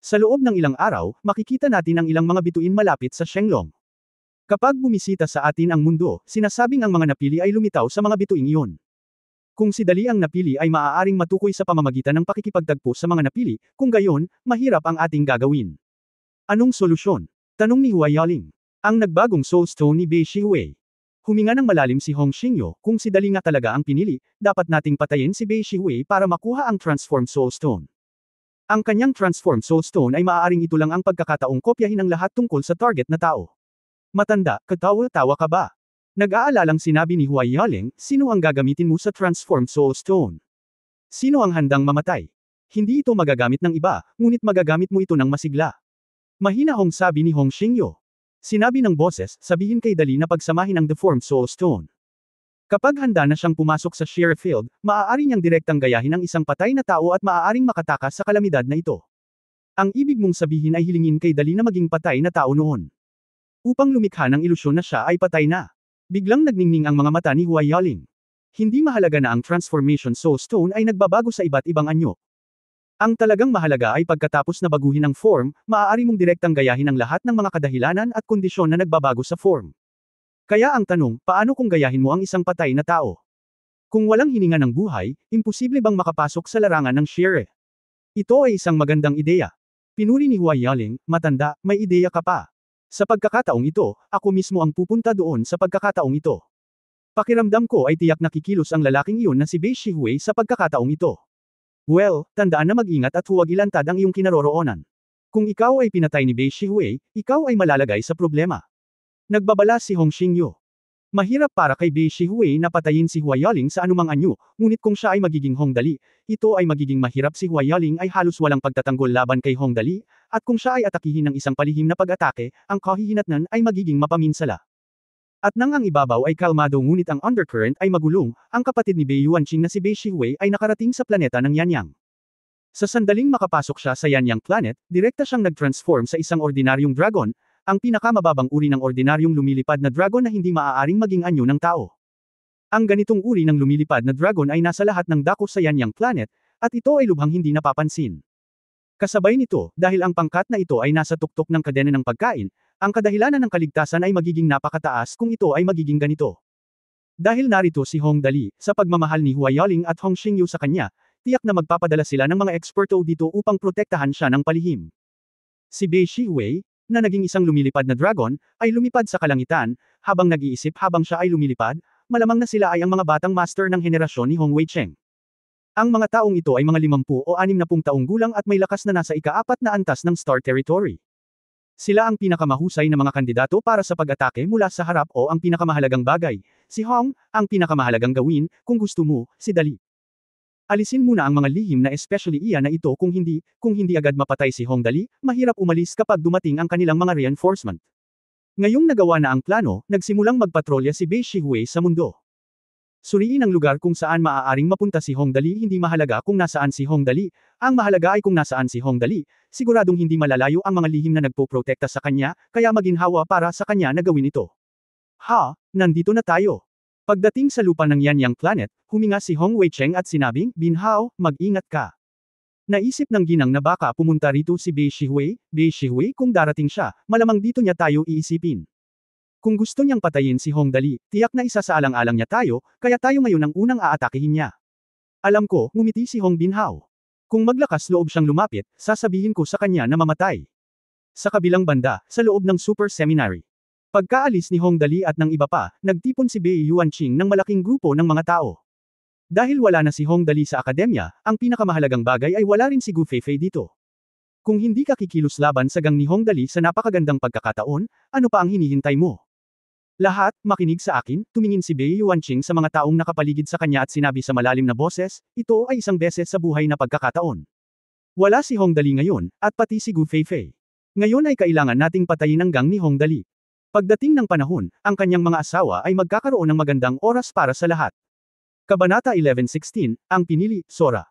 Sa loob ng ilang araw, makikita natin ang ilang mga bituin malapit sa Shenglong. Kapag bumisita sa atin ang mundo, sinasabing ang mga napili ay lumitaw sa mga bituing iyon. Kung si Dali ang napili ay maaaring matukoy sa pamamagitan ng pakikipagtagpo sa mga napili, kung gayon, mahirap ang ating gagawin. Anong solusyon? Tanong ni Hua Yaling. Ang nagbagong soulstone ni Bei Shihui. Huminga ng malalim si Hong Xingyo, kung si Dali nga talaga ang pinili, dapat nating patayin si Bei Shihui para makuha ang transformed soulstone. Ang kanyang transformed soulstone ay maaaring ito lang ang pagkakataong kopyahin ang lahat tungkol sa target na tao. Matanda, katawa-tawa ka ba? Nag-aalalang sinabi ni Hua Yaling, sino ang gagamitin mo sa transformed soulstone? Sino ang handang mamatay? Hindi ito magagamit ng iba, ngunit magagamit mo ito ng masigla. Mahinahong sabi ni Hong Xingyo. Sinabi ng boses, sabihin kay Dali na pagsamahin ang deformed soulstone. Kapag handa na siyang pumasok sa Sheriff Field, maaari niyang direktang gayahin ang isang patay na tao at maaaring makatakas sa kalamidad na ito. Ang ibig mong sabihin ay hilingin kay Dali na maging patay na tao noon. Upang lumikha ng ilusyon na siya ay patay na. Biglang nagningning ang mga mata ni Hua Yaling. Hindi mahalaga na ang transformation soulstone ay nagbabago sa iba't ibang anyo. Ang talagang mahalaga ay pagkatapos na baguhin ang form, maaari mong direktang gayahin ang lahat ng mga kadahilanan at kondisyon na nagbabago sa form. Kaya ang tanong, paano kung gayahin mo ang isang patay na tao? Kung walang hininga ng buhay, imposible bang makapasok sa larangan ng Sheriff? Ito ay isang magandang ideya. Pinuri ni Hua Yaling, matanda, may ideya ka pa. Sa pagkakataong ito, ako mismo ang pupunta doon sa pagkakataong ito. Pakiramdam ko ay tiyak nakikilos ang lalaking iyon na si Bei Shihui sa pagkakataong ito. Well, tandaan na mag-ingat at huwag ilantad ang iyong kinaroroonan. Kung ikaw ay pinatay ni Bei Shihui, ikaw ay malalagay sa problema. Nagbabala si Hong Xingyu. Mahirap para kay Bei Shihui na patayin si Hua Yaling sa anumang anyo, ngunit kung siya ay magiging Hong Dali, ito ay magiging mahirap. Si Hua Yaling ay halos walang pagtatanggol laban kay Hong Dali, at kung siya ay atakihin ng isang palihim na pag-atake, ang kahihinatnan ay magiging mapaminsala. At nang ang ibabaw ay kalmado ngunit ang undercurrent ay magulong, ang kapatid ni Bei Yuanqing na si Bei Shihui ay nakarating sa planeta ng Yanyang. Sa sandaling makapasok siya sa Yanyang planet, direkta siyang nag-transform sa isang ordinaryong dragon, ang pinakamababang uri ng ordinaryong lumilipad na dragon na hindi maaaring maging anyo ng tao. Ang ganitong uri ng lumilipad na dragon ay nasa lahat ng dako sa Yanyang planet, at ito ay lubhang hindi napapansin. Kasabay nito, dahil ang pangkat na ito ay nasa tuktok ng kadena ng pagkain, ang kadahilanan ng kaligtasan ay magiging napakataas kung ito ay magiging ganito. Dahil narito si Hong Dali, sa pagmamahal ni Hua Yaling at Hong Xingyu sa kanya, tiyak na magpapadala sila ng mga eksperto dito upang protektahan siya ng palihim. Si Bei Shihui, na naging isang lumilipad na dragon, ay lumipad sa kalangitan, habang nag-iisip habang siya ay lumilipad, malamang na sila ay ang mga batang master ng henerasyon ni Hong Weicheng. Ang mga taong ito ay mga 50 o 60 taong gulang at may lakas na nasa ika-4 na antas ng Star Territory. Sila ang pinakamahusay na mga kandidato para sa pag-atake mula sa harap o ang pinakamahalagang bagay. Si Hong, ang pinakamahalagang gawin, kung gusto mo, si Dali. Alisin muna ang mga lihim na especially iyan na ito kung hindi agad mapatay si Hong Dali, mahirap umalis kapag dumating ang kanilang mga reinforcement. Ngayong nagawa na ang plano, nagsimulang magpatrolya si Bei Shihui sa mundo. Suriin ang lugar kung saan maaaring mapunta si Hong Dali. Hindi mahalaga kung nasaan si Hong Dali, ang mahalaga ay kung nasaan si Hong Dali, siguradong hindi malalayo ang mga lihim na nagpoprotekta sa kanya, kaya maginhawa para sa kanya na gawin ito. Ha, nandito na tayo. Pagdating sa lupa ng Yanyang planet, huminga si Hong Weicheng at sinabing, Bin Hao, mag-ingat ka. Naisip ng ginang na baka pumunta rito si Bei Shihui kung darating siya, malamang dito niya tayo iisipin. Kung gusto niyang patayin si Hong Dali, tiyak na isa sa alang-alang niya tayo, kaya tayo ngayon ang unang aatakihin niya. Alam ko, ngumiti si Hong Bin Hao. Kung maglakas loob siyang lumapit, sasabihin ko sa kanya na mamatay. Sa kabilang banda, sa loob ng Super Seminary. Pagkaalis ni Hong Dali at ng iba pa, nagtipon si Bei Yuanqing ng malaking grupo ng mga tao. Dahil wala na si Hong Dali sa akademya, ang pinakamahalagang bagay ay wala rin si Gu Feifei dito. Kung hindi ka kikilos laban sa gang ni Hong Dali sa napakagandang pagkakataon, ano pa ang hinihintay mo? Lahat, makinig sa akin, tumingin si Bei Yuanqing sa mga taong nakapaligid sa kanya at sinabi sa malalim na boses, ito ay isang beses sa buhay na pagkakataon. Wala si Hong Dali ngayon, at pati si Gu Feifei. Ngayon ay kailangan nating patayin ang gang ni Hong Dali. Pagdating ng panahon, ang kanyang mga asawa ay magkakaroon ng magandang oras para sa lahat. Kabanata 11:16, ang pinili, Sora.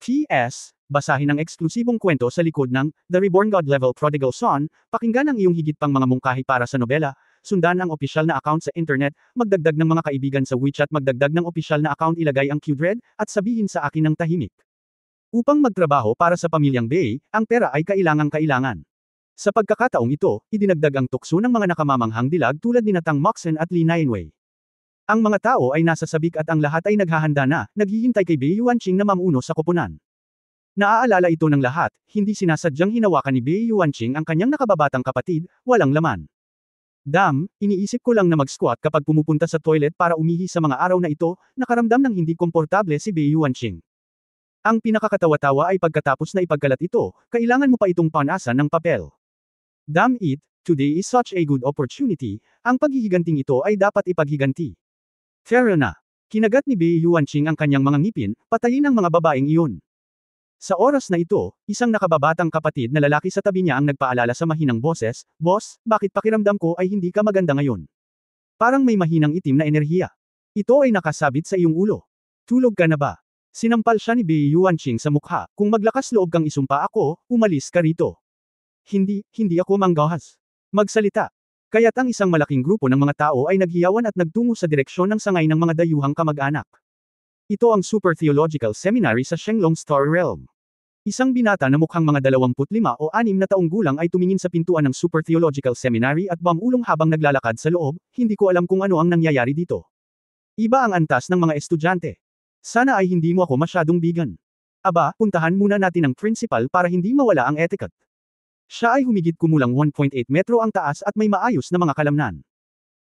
P.S. Basahin ang eksklusibong kwento sa likod ng The Reborn God Level Prodigal Son, pakinggan ang iyong higit pang mga mungkahi para sa nobela, sundan ang opisyal na account sa internet, magdagdag ng mga kaibigan sa WeChat, magdagdag ng opisyal na account, ilagay ang Qdred, at sabihin sa akin ng tahimik. Upang magtrabaho para sa pamilyang Bei, ang pera ay kailangang-kailangan. Sa pagkakataong ito, idinagdag ang tukso ng mga nakamamanghang dilag tulad ni Tang Moxen at Li Nianwei. Ang mga tao ay nasa sabik at ang lahat ay naghahanda na, naghihintay kay Bei Yuanqing na mamuno sa koponan. Naaalala ito ng lahat, hindi sinasadyang hinawakan ni Bei Yuanqing ang kanyang nakababatang kapatid, walang laman. Iniisip ko lang na mag-squat kapag pumupunta sa toilet para umihi sa mga araw na ito, nakaramdam ng hindi komportable si Bei Yuanqing. Ang pinakakatawa-tawa ay pagkatapos na ipagkalat ito, kailangan mo pa itong panasan ng papel. Damn it, today is such a good opportunity, ang paghihiganting ito ay dapat ipaghiganti. Fair na. Kinagat ni Bei Yuanqing ang kanyang mga ngipin, patayin ang mga babaeng iyon. Sa oras na ito, isang nakababatang kapatid na lalaki sa tabi niya ang nagpaalala sa mahinang boses, Boss, bakit pakiramdam ko ay hindi ka maganda ngayon? Parang may mahinang itim na enerhiya. Ito ay nakasabit sa iyong ulo. Tulog ka na ba? Sinampal siya ni Bei Yuanqing sa mukha, kung maglakas loob kang isumpa ako, umalis ka rito. Hindi ako manggahas. Magsalita. Kaya't ang isang malaking grupo ng mga tao ay naghiyawan at nagtungo sa direksyon ng sangay ng mga dayuhang kamag-anak. Ito ang Super Theological Seminary sa Shenglong Star Realm. Isang binata na mukhang mga 25 o 6 na taong gulang ay tumingin sa pintuan ng Super Theological Seminary at bumulong habang naglalakad sa loob, hindi ko alam kung ano ang nangyayari dito. Iba ang antas ng mga estudyante. Sana ay hindi mo ako masyadong bigan. Aba, puntahan muna natin ang principal para hindi mawala ang etiquette. Siya ay humigit kumulang 1.8 metro ang taas at may maayos na mga kalamnan.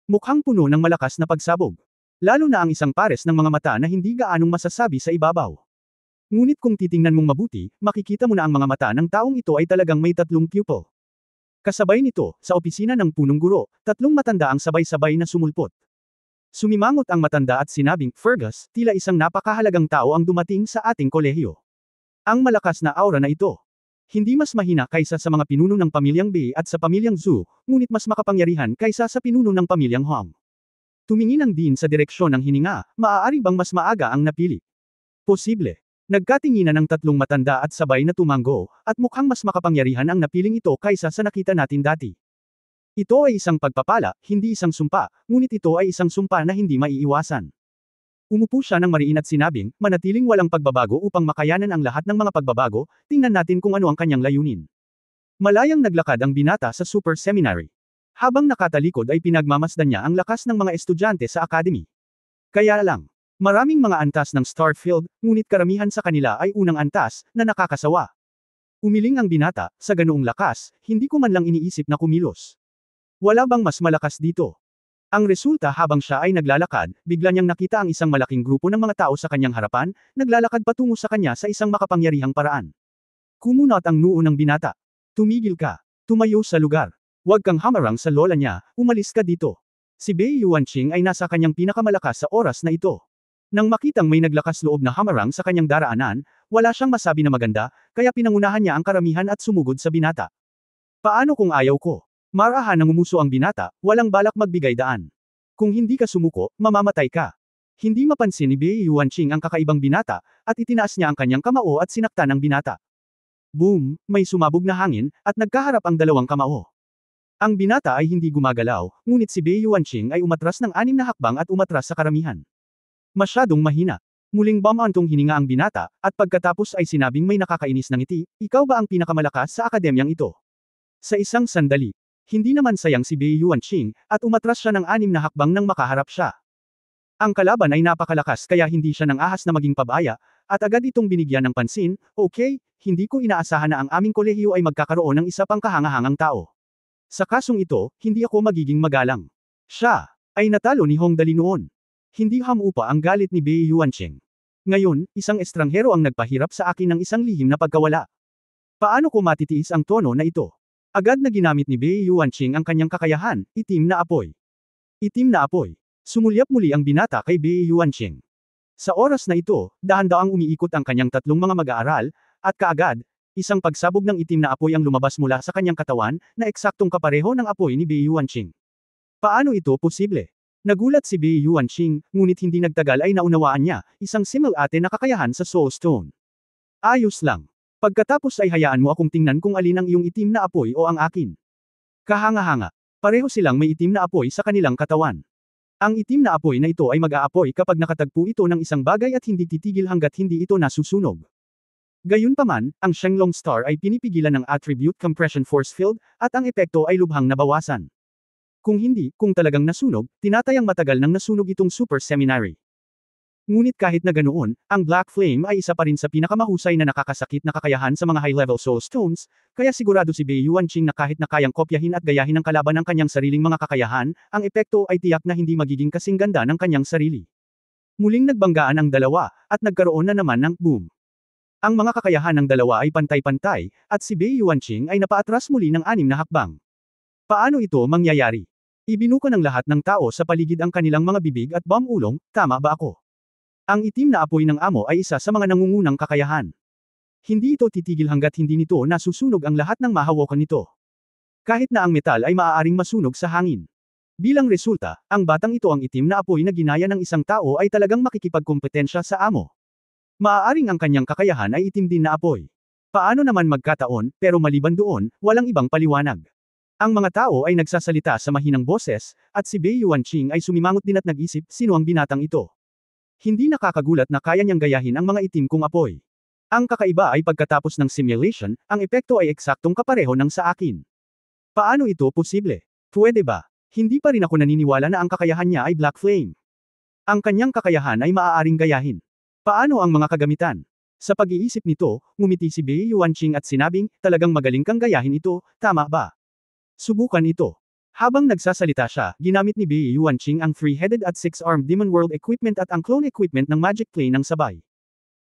Mukhang puno ng malakas na pagsabog. Lalo na ang isang pares ng mga mata na hindi gaanong masasabi sa ibabaw. Ngunit kung titingnan mong mabuti, makikita mo na ang mga mata ng taong ito ay talagang may 3 pupil. Kasabay nito, sa opisina ng punong guro, 3 matanda ang sabay-sabay na sumulpot. Sumimangot ang matanda at sinabing, Fergus, tila isang napakahalagang tao ang dumating sa ating kolehiyo. Ang malakas na aura na ito. Hindi mas mahina kaysa sa mga pinuno ng pamilyang Bay at sa pamilyang Zhu, ngunit mas makapangyarihan kaysa sa pinuno ng pamilyang Hong. Tumingin ang Dean sa direksyon ng hininga, maaari bang mas maaga ang napili? Posible. Nagkatinginan ang 3 matanda at sabay na tumanggo, at mukhang mas makapangyarihan ang napiling ito kaysa sa nakita natin dati. Ito ay isang pagpapala, hindi isang sumpa, ngunit ito ay isang sumpa na hindi maiiwasan. Umupo siya ng mariin at sinabing, manatiling walang pagbabago upang makayanan ang lahat ng mga pagbabago, tingnan natin kung ano ang kanyang layunin. Malayang naglakad ang binata sa super seminary. Habang nakatalikod ay pinagmamasdan niya ang lakas ng mga estudyante sa academy. Kaya lang, maraming mga antas ng Starfield, ngunit karamihan sa kanila ay unang antas, na nakakasawa. Umiling ang binata, sa ganoong lakas, hindi ko man lang iniisip na kumilos. Wala bang mas malakas dito? Ang resulta habang siya ay naglalakad, bigla niyang nakita ang isang malaking grupo ng mga tao sa kanyang harapan, naglalakad patungo sa kanya sa isang makapangyarihang paraan. Kumunot ang noo ng binata. Tumigil ka. Tumayo sa lugar. Huwag kang hamarang sa lola niya, umalis ka dito. Si Bei Yuanqing ay nasa kanyang pinakamalakas sa oras na ito. Nang makitang may naglakas loob na hamarang sa kanyang daraanan, wala siyang masabi na maganda, kaya pinangunahan niya ang karamihan at sumugod sa binata. Paano kung ayaw ko? Marahan nang umuso ang binata, walang balak magbigay daan. Kung hindi ka sumuko, mamamatay ka. Hindi mapansin ni Bei Yuanqing ang kakaibang binata, at itinaas niya ang kanyang kamao at sinaktan ang binata. Boom, may sumabog na hangin, at nagkaharap ang 2 kamao. Ang binata ay hindi gumagalaw, ngunit si Bei Yuanqing ay umatras ng 6 na hakbang at umatras sa karamihan. Masyadong mahina. Muling bumantong hininga ang binata, at pagkatapos ay sinabing may nakakainis na ngiti, ikaw ba ang pinakamalakas sa akademyang ito? Sa isang sandali. Hindi naman sayang si Bei Yuanqing, at umatras siya ng 6 na hakbang nang makaharap siya. Ang kalaban ay napakalakas kaya hindi siya nang ahas na maging pabaya, at agad itong binigyan ng pansin, okay, hindi ko inaasahan na ang aming kolehiyo ay magkakaroon ng isa pang kahangahangang tao. Sa kasong ito, hindi ako magiging magalang. Siya, ay natalo ni Hong Dali noon. Hindi hamupa ang galit ni Bei Yuanqing. Ngayon, isang estranghero ang nagpahirap sa akin ng isang lihim na pagkawala. Paano ko matitiis ang tono na ito? Agad na ginamit ni Bei Yuanqing ang kanyang kakayahan, itim na apoy. Itim na apoy. Sumulyap muli ang binata kay Bei Yuanqing. Sa oras na ito, dahan-daang umiikot ang kanyang 3 mga mag-aaral, at kaagad, isang pagsabog ng itim na apoy ang lumabas mula sa kanyang katawan, na eksaktong kapareho ng apoy ni Bei Yuanqing. Paano ito posible? Nagulat si Bei Yuanqing, ngunit hindi nagtagal ay naunawaan niya, isang simple ate na kakayahan sa Soul Stone. Ayos lang. Pagkatapos ay hayaan mo akong tingnan kung alin ang iyong itim na apoy o ang akin. Kahanga-hanga. Pareho silang may itim na apoy sa kanilang katawan. Ang itim na apoy na ito ay mag-aapoy kapag nakatagpo ito ng isang bagay at hindi titigil hanggat hindi ito nasusunog. Gayunpaman, ang Shenlong Star ay pinipigilan ng Attribute Compression Force Field, at ang epekto ay lubhang nabawasan. Kung hindi, kung talagang nasunog, tinatayang matagal nang nasunog itong Super Seminary. Ngunit kahit na ganoon, ang Black Flame ay isa pa rin sa pinakamahusay na nakakasakit na kakayahan sa mga high-level Soul Stones, kaya sigurado si Bei Yuanqing na kahit na kayang kopyahin at gayahin ng kalaban ang kanyang sariling mga kakayahan, ang epekto ay tiyak na hindi magiging kasing ganda ng kanyang sarili. Muling nagbanggaan ang dalawa, at nagkaroon na naman ng boom. Ang mga kakayahan ng dalawa ay pantay-pantay, at si Bei Yuanqing ay napaatras muli ng 6 na hakbang. Paano ito mangyayari? Ibinuko ng lahat ng tao sa paligid ang kanilang mga bibig at ulong, tama ba ako? Ang itim na apoy ng amo ay isa sa mga nangungunang kakayahan. Hindi ito titigil hanggat hindi nito nasusunog ang lahat ng mahawakan nito. Kahit na ang metal ay maaaring masunog sa hangin. Bilang resulta, ang batang ito ang itim na apoy na ginaya ng isang tao ay talagang makikipagkompetensya sa amo. Maaaring ang kanyang kakayahan ay itim din na apoy. Paano naman magkataon, pero maliban doon, walang ibang paliwanag. Ang mga tao ay nagsasalita sa mahinang boses, at si Bei Yuanqing ay sumimangot din at nag-isip, sino ang binatang ito? Hindi nakakagulat na kaya niyang gayahin ang mga itim kong apoy. Ang kakaiba ay pagkatapos ng simulation, ang epekto ay eksaktong kapareho ng sa akin. Paano ito posible? Pwede ba? Hindi pa rin ako naniniwala na ang kakayahan niya ay Black Flame. Ang kanyang kakayahan ay maaaring gayahin. Paano ang mga kagamitan? Sa pag-iisip nito, ngumiti si Bei Yuanqing at sinabing, talagang magaling kang gayahin ito, tama ba? Subukan ito. Habang nagsasalita siya, ginamit ni Bei Yuanqing ang 3-headed at 6-armed Demon World equipment at ang clone equipment ng Magic Plane ng sabay.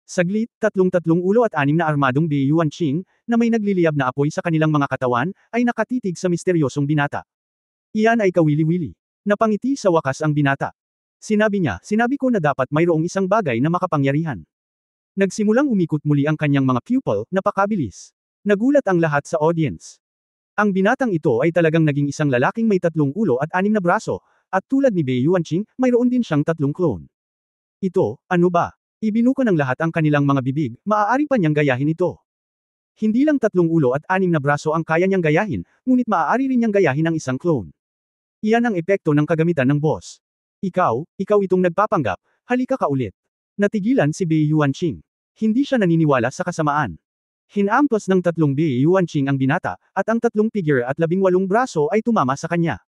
Saglit, tatlong ulo at 6 na armadong Bei Yuanqing, na may nagliliyab na apoy sa kanilang mga katawan, ay nakatitig sa misteryosong binata. Iyan ay kawili-wili. Napangiti sa wakas ang binata. Sinabi niya, sinabi ko na dapat mayroong isang bagay na makapangyarihan. Nagsimulang umikot muli ang kanyang mga pupil, napakabilis. Nagulat ang lahat sa audience. Ang binatang ito ay talagang naging isang lalaking may 3 ulo at 6 na braso, at tulad ni Bei Yuanqing, mayroon din siyang 3 clone. Ito, ano ba? Ibinuka ng lahat ang kanilang mga bibig, maaari pa niyang gayahin ito. Hindi lang 3 ulo at 6 na braso ang kaya niyang gayahin, ngunit maaari rin niyang gayahin ang isang clone. Iyan ang epekto ng kagamitan ng boss. Ikaw itong nagpapanggap, halika ka ulit. Natigilan si Bei Yuanqing. Hindi siya naniniwala sa kasamaan. Hinampos ng 3 Bei Yuanqing ang binata, at ang 3 figure at 18 braso ay tumama sa kanya.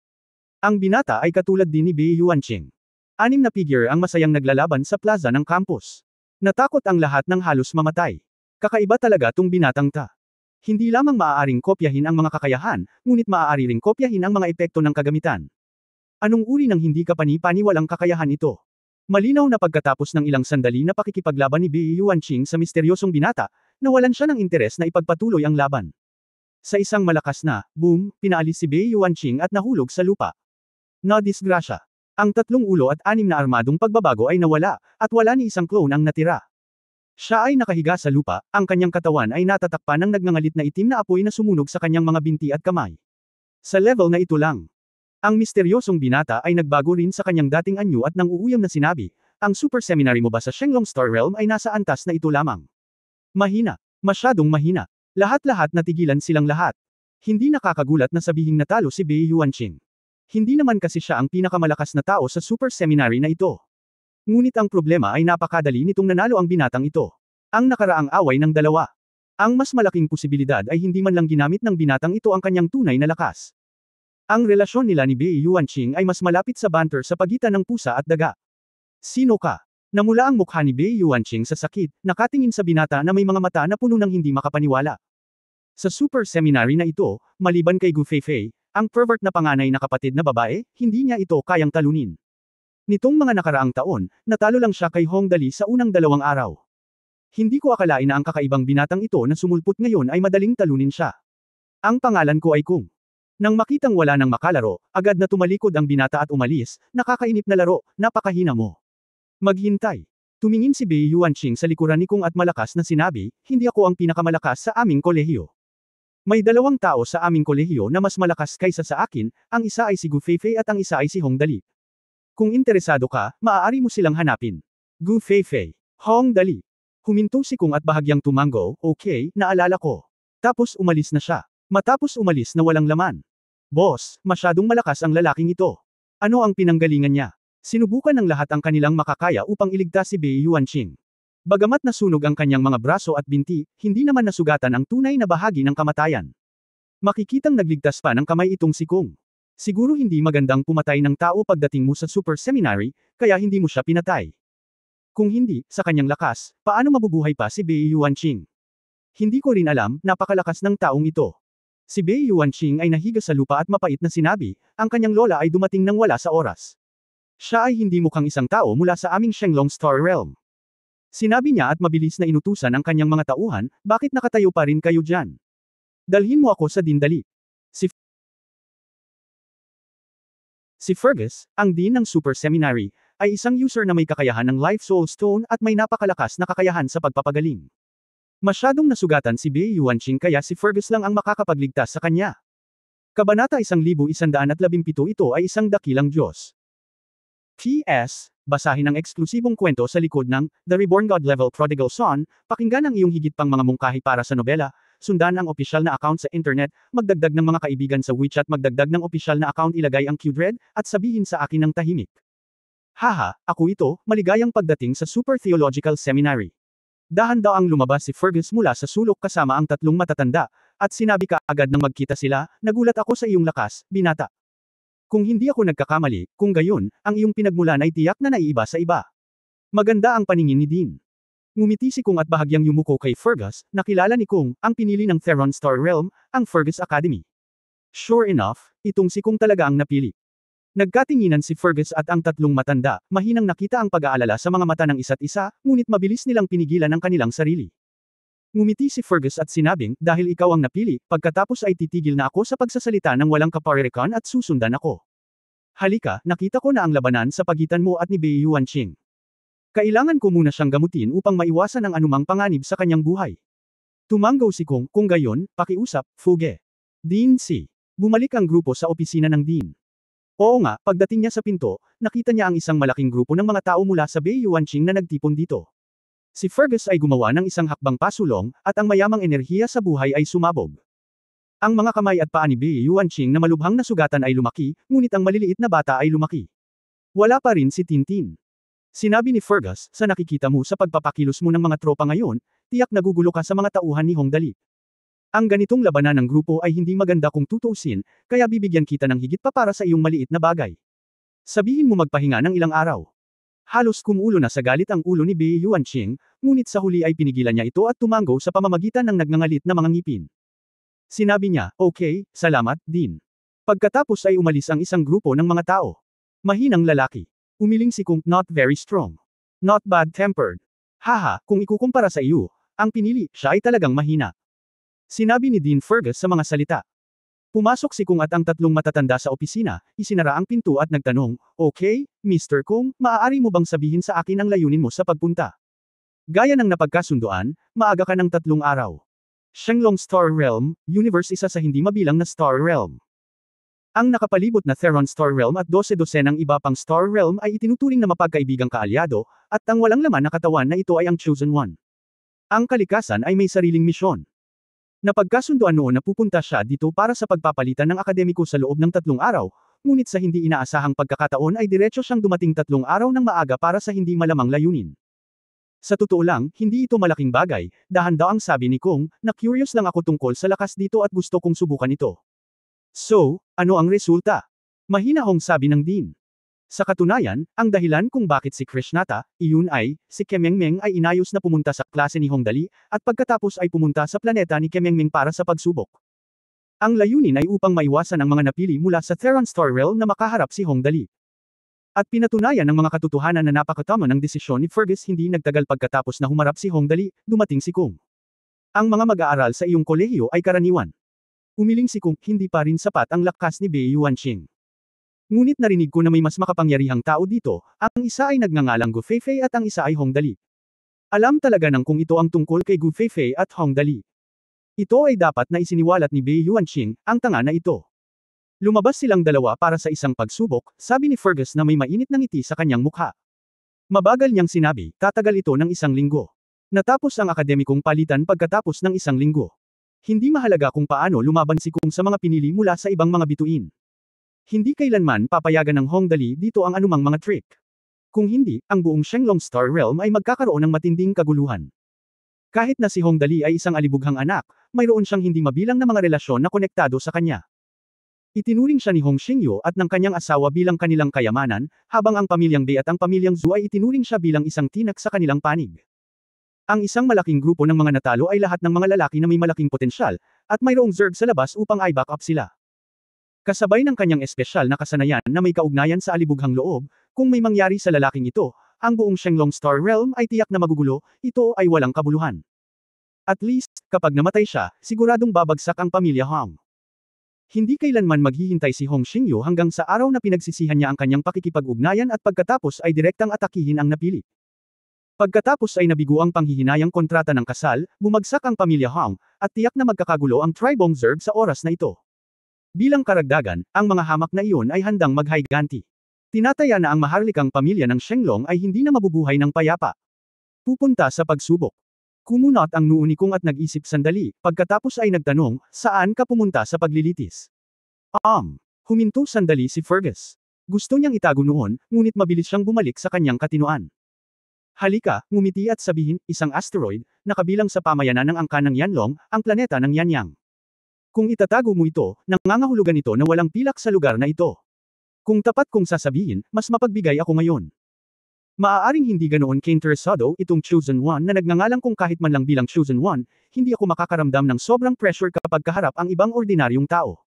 Ang binata ay katulad din ni Bei Yuanqing. 6 na figure ang masayang naglalaban sa plaza ng campus. Natakot ang lahat ng halos mamatay. Kakaiba talaga tung binatang ta. Hindi lamang maaaring kopyahin ang mga kakayahan, ngunit maaari ring kopyahin ang mga epekto ng kagamitan. Anong uri ng hindi kapani-paniwalang kakayahan ito? Malinaw na pagkatapos ng ilang sandali na pakikipaglaban ni Bei Yuanqing sa misteryosong binata, nawalan siya ng interes na ipagpatuloy ang laban. Sa isang malakas na, boom, pinaalis si Bei Yuanqing at nahulog sa lupa. Nadisgrasya. Ang 3 ulo at 6 na armadong pagbabago ay nawala, at wala ni isang clone ang natira. Siya ay nakahiga sa lupa, ang kanyang katawan ay natatakpan ng nagngangalit na itim na apoy na sumunog sa kanyang mga binti at kamay. Sa level na ito lang. Ang misteryosong binata ay nagbago rin sa kanyang dating anyo at nang uuyam na sinabi, ang super seminary mo ba sa Shenlong Star Realm ay nasa antas na ito lamang. Mahina. Masyadong mahina. Lahat-lahat natigilan silang lahat. Hindi nakakagulat na sabihing natalo si Bei Yuanqing. Hindi naman kasi siya ang pinakamalakas na tao sa super seminary na ito. Ngunit ang problema ay napakadali nitong nanalo ang binatang ito. Ang nakaraang away ng dalawa. Ang mas malaking posibilidad ay hindi man lang ginamit ng binatang ito ang kanyang tunay na lakas. Ang relasyon nila ni Bei Yuanqing ay mas malapit sa banter sa pagitan ng pusa at daga. Sino ka? Namula ang mukha ni Bei Yuanqing sa sakit, nakatingin sa binata na may mga mata na puno ng hindi makapaniwala. Sa super seminary na ito, maliban kay Gu Feifei, ang pervert na panganay na kapatid na babae, hindi niya ito kayang talunin. Nitong mga nakaraang taon, natalo lang siya kay Hong Dali sa unang 2 araw. Hindi ko akalain na ang kakaibang binatang ito na sumulpot ngayon ay madaling talunin siya. Ang pangalan ko ay Kung. Nang makitang wala nang makalaro, agad na tumalikod ang binata at umalis, nakakainip na laro, napakahina mo. Maghintay. Tumingin si Bei Yuanqing sa likuran ni Kung at malakas na sinabi, hindi ako ang pinakamalakas sa aming kolehiyo. May 2 tao sa aming kolehiyo na mas malakas kaysa sa akin, ang isa ay si Gu Feifei at ang isa ay si Hong Dali. Kung interesado ka, maaari mo silang hanapin. Gu Feifei. Hong Dali. Huminto si Kung at bahagyang tumango, okay, naalala ko. Tapos umalis na siya. Matapos umalis na walang laman. Boss, masyadong malakas ang lalaking ito. Ano ang pinanggalingan niya? Sinubukan ng lahat ang kanilang makakaya upang iligtas si Bei Yuanqing. Bagamat nasunog ang kanyang mga braso at binti, hindi naman nasugatan ang tunay na bahagi ng kamatayan. Makikitang nagligtas pa ng kamay itong si Kung. Siguro hindi magandang pumatay ng tao pagdating mo sa super seminary, kaya hindi mo siya pinatay. Kung hindi, sa kanyang lakas, paano mabubuhay pa si Bei Yuanqing? Hindi ko rin alam, napakalakas ng taong ito. Si Bei Yuanqing ay nahiga sa lupa at mapait na sinabi, ang kanyang lola ay dumating nang wala sa oras. Siya ay hindi mukhang isang tao mula sa aming Shenlong Star Realm. Sinabi niya at mabilis na inutusan ang kanyang mga tauhan, bakit nakatayo pa rin kayo dyan? Dalhin mo ako sa dindali. Si Fergus, ang dean ng Super Seminary, ay isang user na may kakayahan ng Life Soul Stone at may napakalakas na kakayahan sa pagpapagaling. Masyadong nasugatan si Bei Yuanqing kaya si Fergus lang ang makakapagligtas sa kanya. Kabanata 1117 ito ay isang dakilang Diyos. P.S. Basahin ang eksklusibong kwento sa likod ng The Reborn God Level Prodigal Son, pakinggan ang iyong higit pang mga mungkahi para sa nobela, sundan ang opisyal na account sa internet, magdagdag ng mga kaibigan sa WeChat, magdagdag ng opisyal na account, ilagay ang Qdred, at sabihin sa akin ng tahimik. Haha, ako ito, maligayang pagdating sa Super Theological Seminary. Dahan-daang lumabas si Fergus mula sa sulok kasama ang 3 matatanda, at sinabi ka agad nang magkita sila, nagulat ako sa iyong lakas, binata. Kung hindi ako nagkakamali, kung gayon, ang iyong pinagmulan ay tiyak na naiiba sa iba. Maganda ang paningin ni Dean. Ngumiti si Kung at bahagyang yumuko kay Fergus, nakilala ni Kung, ang pinili ng Theron Star Realm, ang Fergus Academy. Sure enough, itong si Kung talaga ang napili. Nagkatinginan si Fergus at ang tatlong matanda, mahinang nakita ang pag-aalala sa mga mata ng isa't isa, ngunit mabilis nilang pinigilan ang kanilang sarili. Ngumiti si Fergus at sinabing, dahil ikaw ang napili, pagkatapos ay titigil na ako sa pagsasalita ng walang kaparirikan at susundan ako. Halika, nakita ko na ang labanan sa pagitan mo at ni Bei Yuanqing. Kailangan ko muna siyang gamutin upang maiwasan ang anumang panganib sa kanyang buhay. Tumanggaw si Kung, kung gayon, pakiusap, Fuge. Dean C. Bumalik ang grupo sa opisina ng Dean. Oo nga, pagdating niya sa pinto, nakita niya ang isang malaking grupo ng mga tao mula sa Bei Yuanqing na nagtipon dito. Si Fergus ay gumawa ng isang hakbang pasulong, at ang mayamang enerhiya sa buhay ay sumabog. Ang mga kamay at paa ni Bei Yuanqing na malubhang nasugatan ay lumaki, ngunit ang maliliit na bata ay lumaki. Wala pa rin si Tintin. Sinabi ni Fergus, sa nakikita mo sa pagpapakilos mo ng mga tropa ngayon, tiyak nagugulo ka sa mga tauhan ni Hong Dali. Ang ganitong labanan ng grupo ay hindi maganda kung tutuusin, kaya bibigyan kita ng higit pa para sa iyong maliit na bagay. Sabihin mo magpahinga ng ilang araw. Halos kumulo na sa galit ang ulo ni Bei Yuanqing, ngunit sa huli ay pinigilan niya ito at tumanggo sa pamamagitan ng nagngangalit na mga ngipin. Sinabi niya, okay, salamat, Dean. Pagkatapos ay umalis ang isang grupo ng mga tao. Mahinang lalaki. Umiling si Kung, not very strong. Not bad-tempered. Haha, kung ikukumpara sa iyo, ang pinili, siya ay talagang mahina. Sinabi ni Dean Fergus sa mga salita. Pumasok si Kung at ang tatlong matatanda sa opisina, isinara ang pinto at nagtanong, okay, Mr. Kung, maaari mo bang sabihin sa akin ang layunin mo sa pagpunta? Gaya ng napagkasunduan, maaga ka ng 3 araw. Shenglong Star Realm, Universe isa sa hindi mabilang na Star Realm. Ang nakapalibot na Theron Star Realm at 12-dosenang iba pang Star Realm ay itinuturing na mapagkaibigang kaalyado, at ang walang laman na katawan na ito ay ang Chosen One. Ang kalikasan ay may sariling misyon. Napagkasunduan noon na pupunta siya dito para sa pagpapalitan ng akademiko sa loob ng 3 araw, ngunit sa hindi inaasahang pagkakataon ay diretso siyang dumating 3 araw ng maaga para sa hindi malamang layunin. Sa totoo lang, hindi ito malaking bagay, dahan-daang sabi ni Kung, na curious lang ako tungkol sa lakas dito at gusto kong subukan ito. So, ano ang resulta? Mahina hong sabi ng Dean. Sa katunayan, ang dahilan kung bakit si Krishnata, iyon ay, si Kemengmeng ay inayos na pumunta sa klase ni Hong Dali, at pagkatapos ay pumunta sa planeta ni Kemengmeng para sa pagsubok. Ang layunin ay upang maiwasan ang mga napili mula sa Theron Star Realm na makaharap si Hong Dali. At pinatunayan ng mga katotohanan na napakatama ng desisyon ni Fergus hindi nagtagal pagkatapos na humarap si Hong Dali, dumating si Kung. Ang mga mag-aaral sa iyong kolehiyo ay karaniwan. Umiling si Kung, hindi pa rin sapat ang lakas ni Bei Yuanqing. Ngunit narinig ko na may mas makapangyarihang tao dito, ang isa ay nagngangalang Gu Feifei at ang isa ay Hong Dali. Alam talaga ng Kung ito ang tungkol kay Gu Feifei at Hong Dali. Ito ay dapat na isiniwalat ni Bei Yuanqing, ang tanga na ito. Lumabas silang dalawa para sa isang pagsubok, sabi ni Fergus na may mainit na ngiti sa kanyang mukha. Mabagal niyang sinabi, tatagal ito ng 1 linggo. Natapos ang akademikong palitan pagkatapos ng 1 linggo. Hindi mahalaga kung paano lumaban si Kung sa mga pinili mula sa ibang mga bituin. Hindi kailanman papayagan ng Hong Dali dito ang anumang mga trick. Kung hindi, ang buong Shenglong Star Realm ay magkakaroon ng matinding kaguluhan. Kahit na si Hong Dali ay isang alibughang anak, mayroon siyang hindi mabilang na mga relasyon na konektado sa kanya. Itinuring siya ni Hong Xingyu at ng kanyang asawa bilang kanilang kayamanan, habang ang pamilyang Bei at ang pamilyang Zhu ay itinuring siya bilang isang tinak sa kanilang panig. Ang isang malaking grupo ng mga natalo ay lahat ng mga lalaki na may malaking potensyal, at mayroong Zerg sa labas upang i-back up sila. Kasabay ng kanyang espesyal na kasanayan na may kaugnayan sa alibughang loob, kung may mangyari sa lalaking ito, ang buong Shenglong Star Realm ay tiyak na magugulo, ito ay walang kabuluhan. At least, kapag namatay siya, siguradong babagsak ang pamilya Hong. Hindi kailanman maghihintay si Hong Xingyu hanggang sa araw na pinagsisihan niya ang kanyang pakikipag-ugnayan at pagkatapos ay direktang atakihin ang napili. Pagkatapos ay nabigo ang panghihinayang kontrata ng kasal, bumagsak ang pamilya Hong, at tiyak na magkakagulo ang tribong Zerg sa oras na ito. Bilang karagdagan, ang mga hamak na iyon ay handang maghiganti. Tinataya na ang maharlikang pamilya ng Shenglong ay hindi na mabubuhay ng payapa. Pupunta sa pagsubok. Kumunot ang noo ni Kung at nag-isip sandali, pagkatapos ay nagtanong, saan ka pumunta sa paglilitis? Huminto sandali si Fergus. Gusto niyang itago noon, ngunit mabilis siyang bumalik sa kanyang katinoan. Halika, ngumiti at sabihin, isang asteroid, na kabilang sa pamayanan ng angka ng Yanlong, ang planeta ng Yanyang. Kung itatago mo ito, nangangahulugan ito na walang pilak sa lugar na ito. Kung tapat kong sasabihin, mas mapagbigay ako ngayon. Maaaring hindi ganoon kainteresado itong Chosen One na nagngangalang kung kahit man lang bilang Chosen One, hindi ako makakaramdam ng sobrang pressure kapag kaharap ang ibang ordinaryong tao.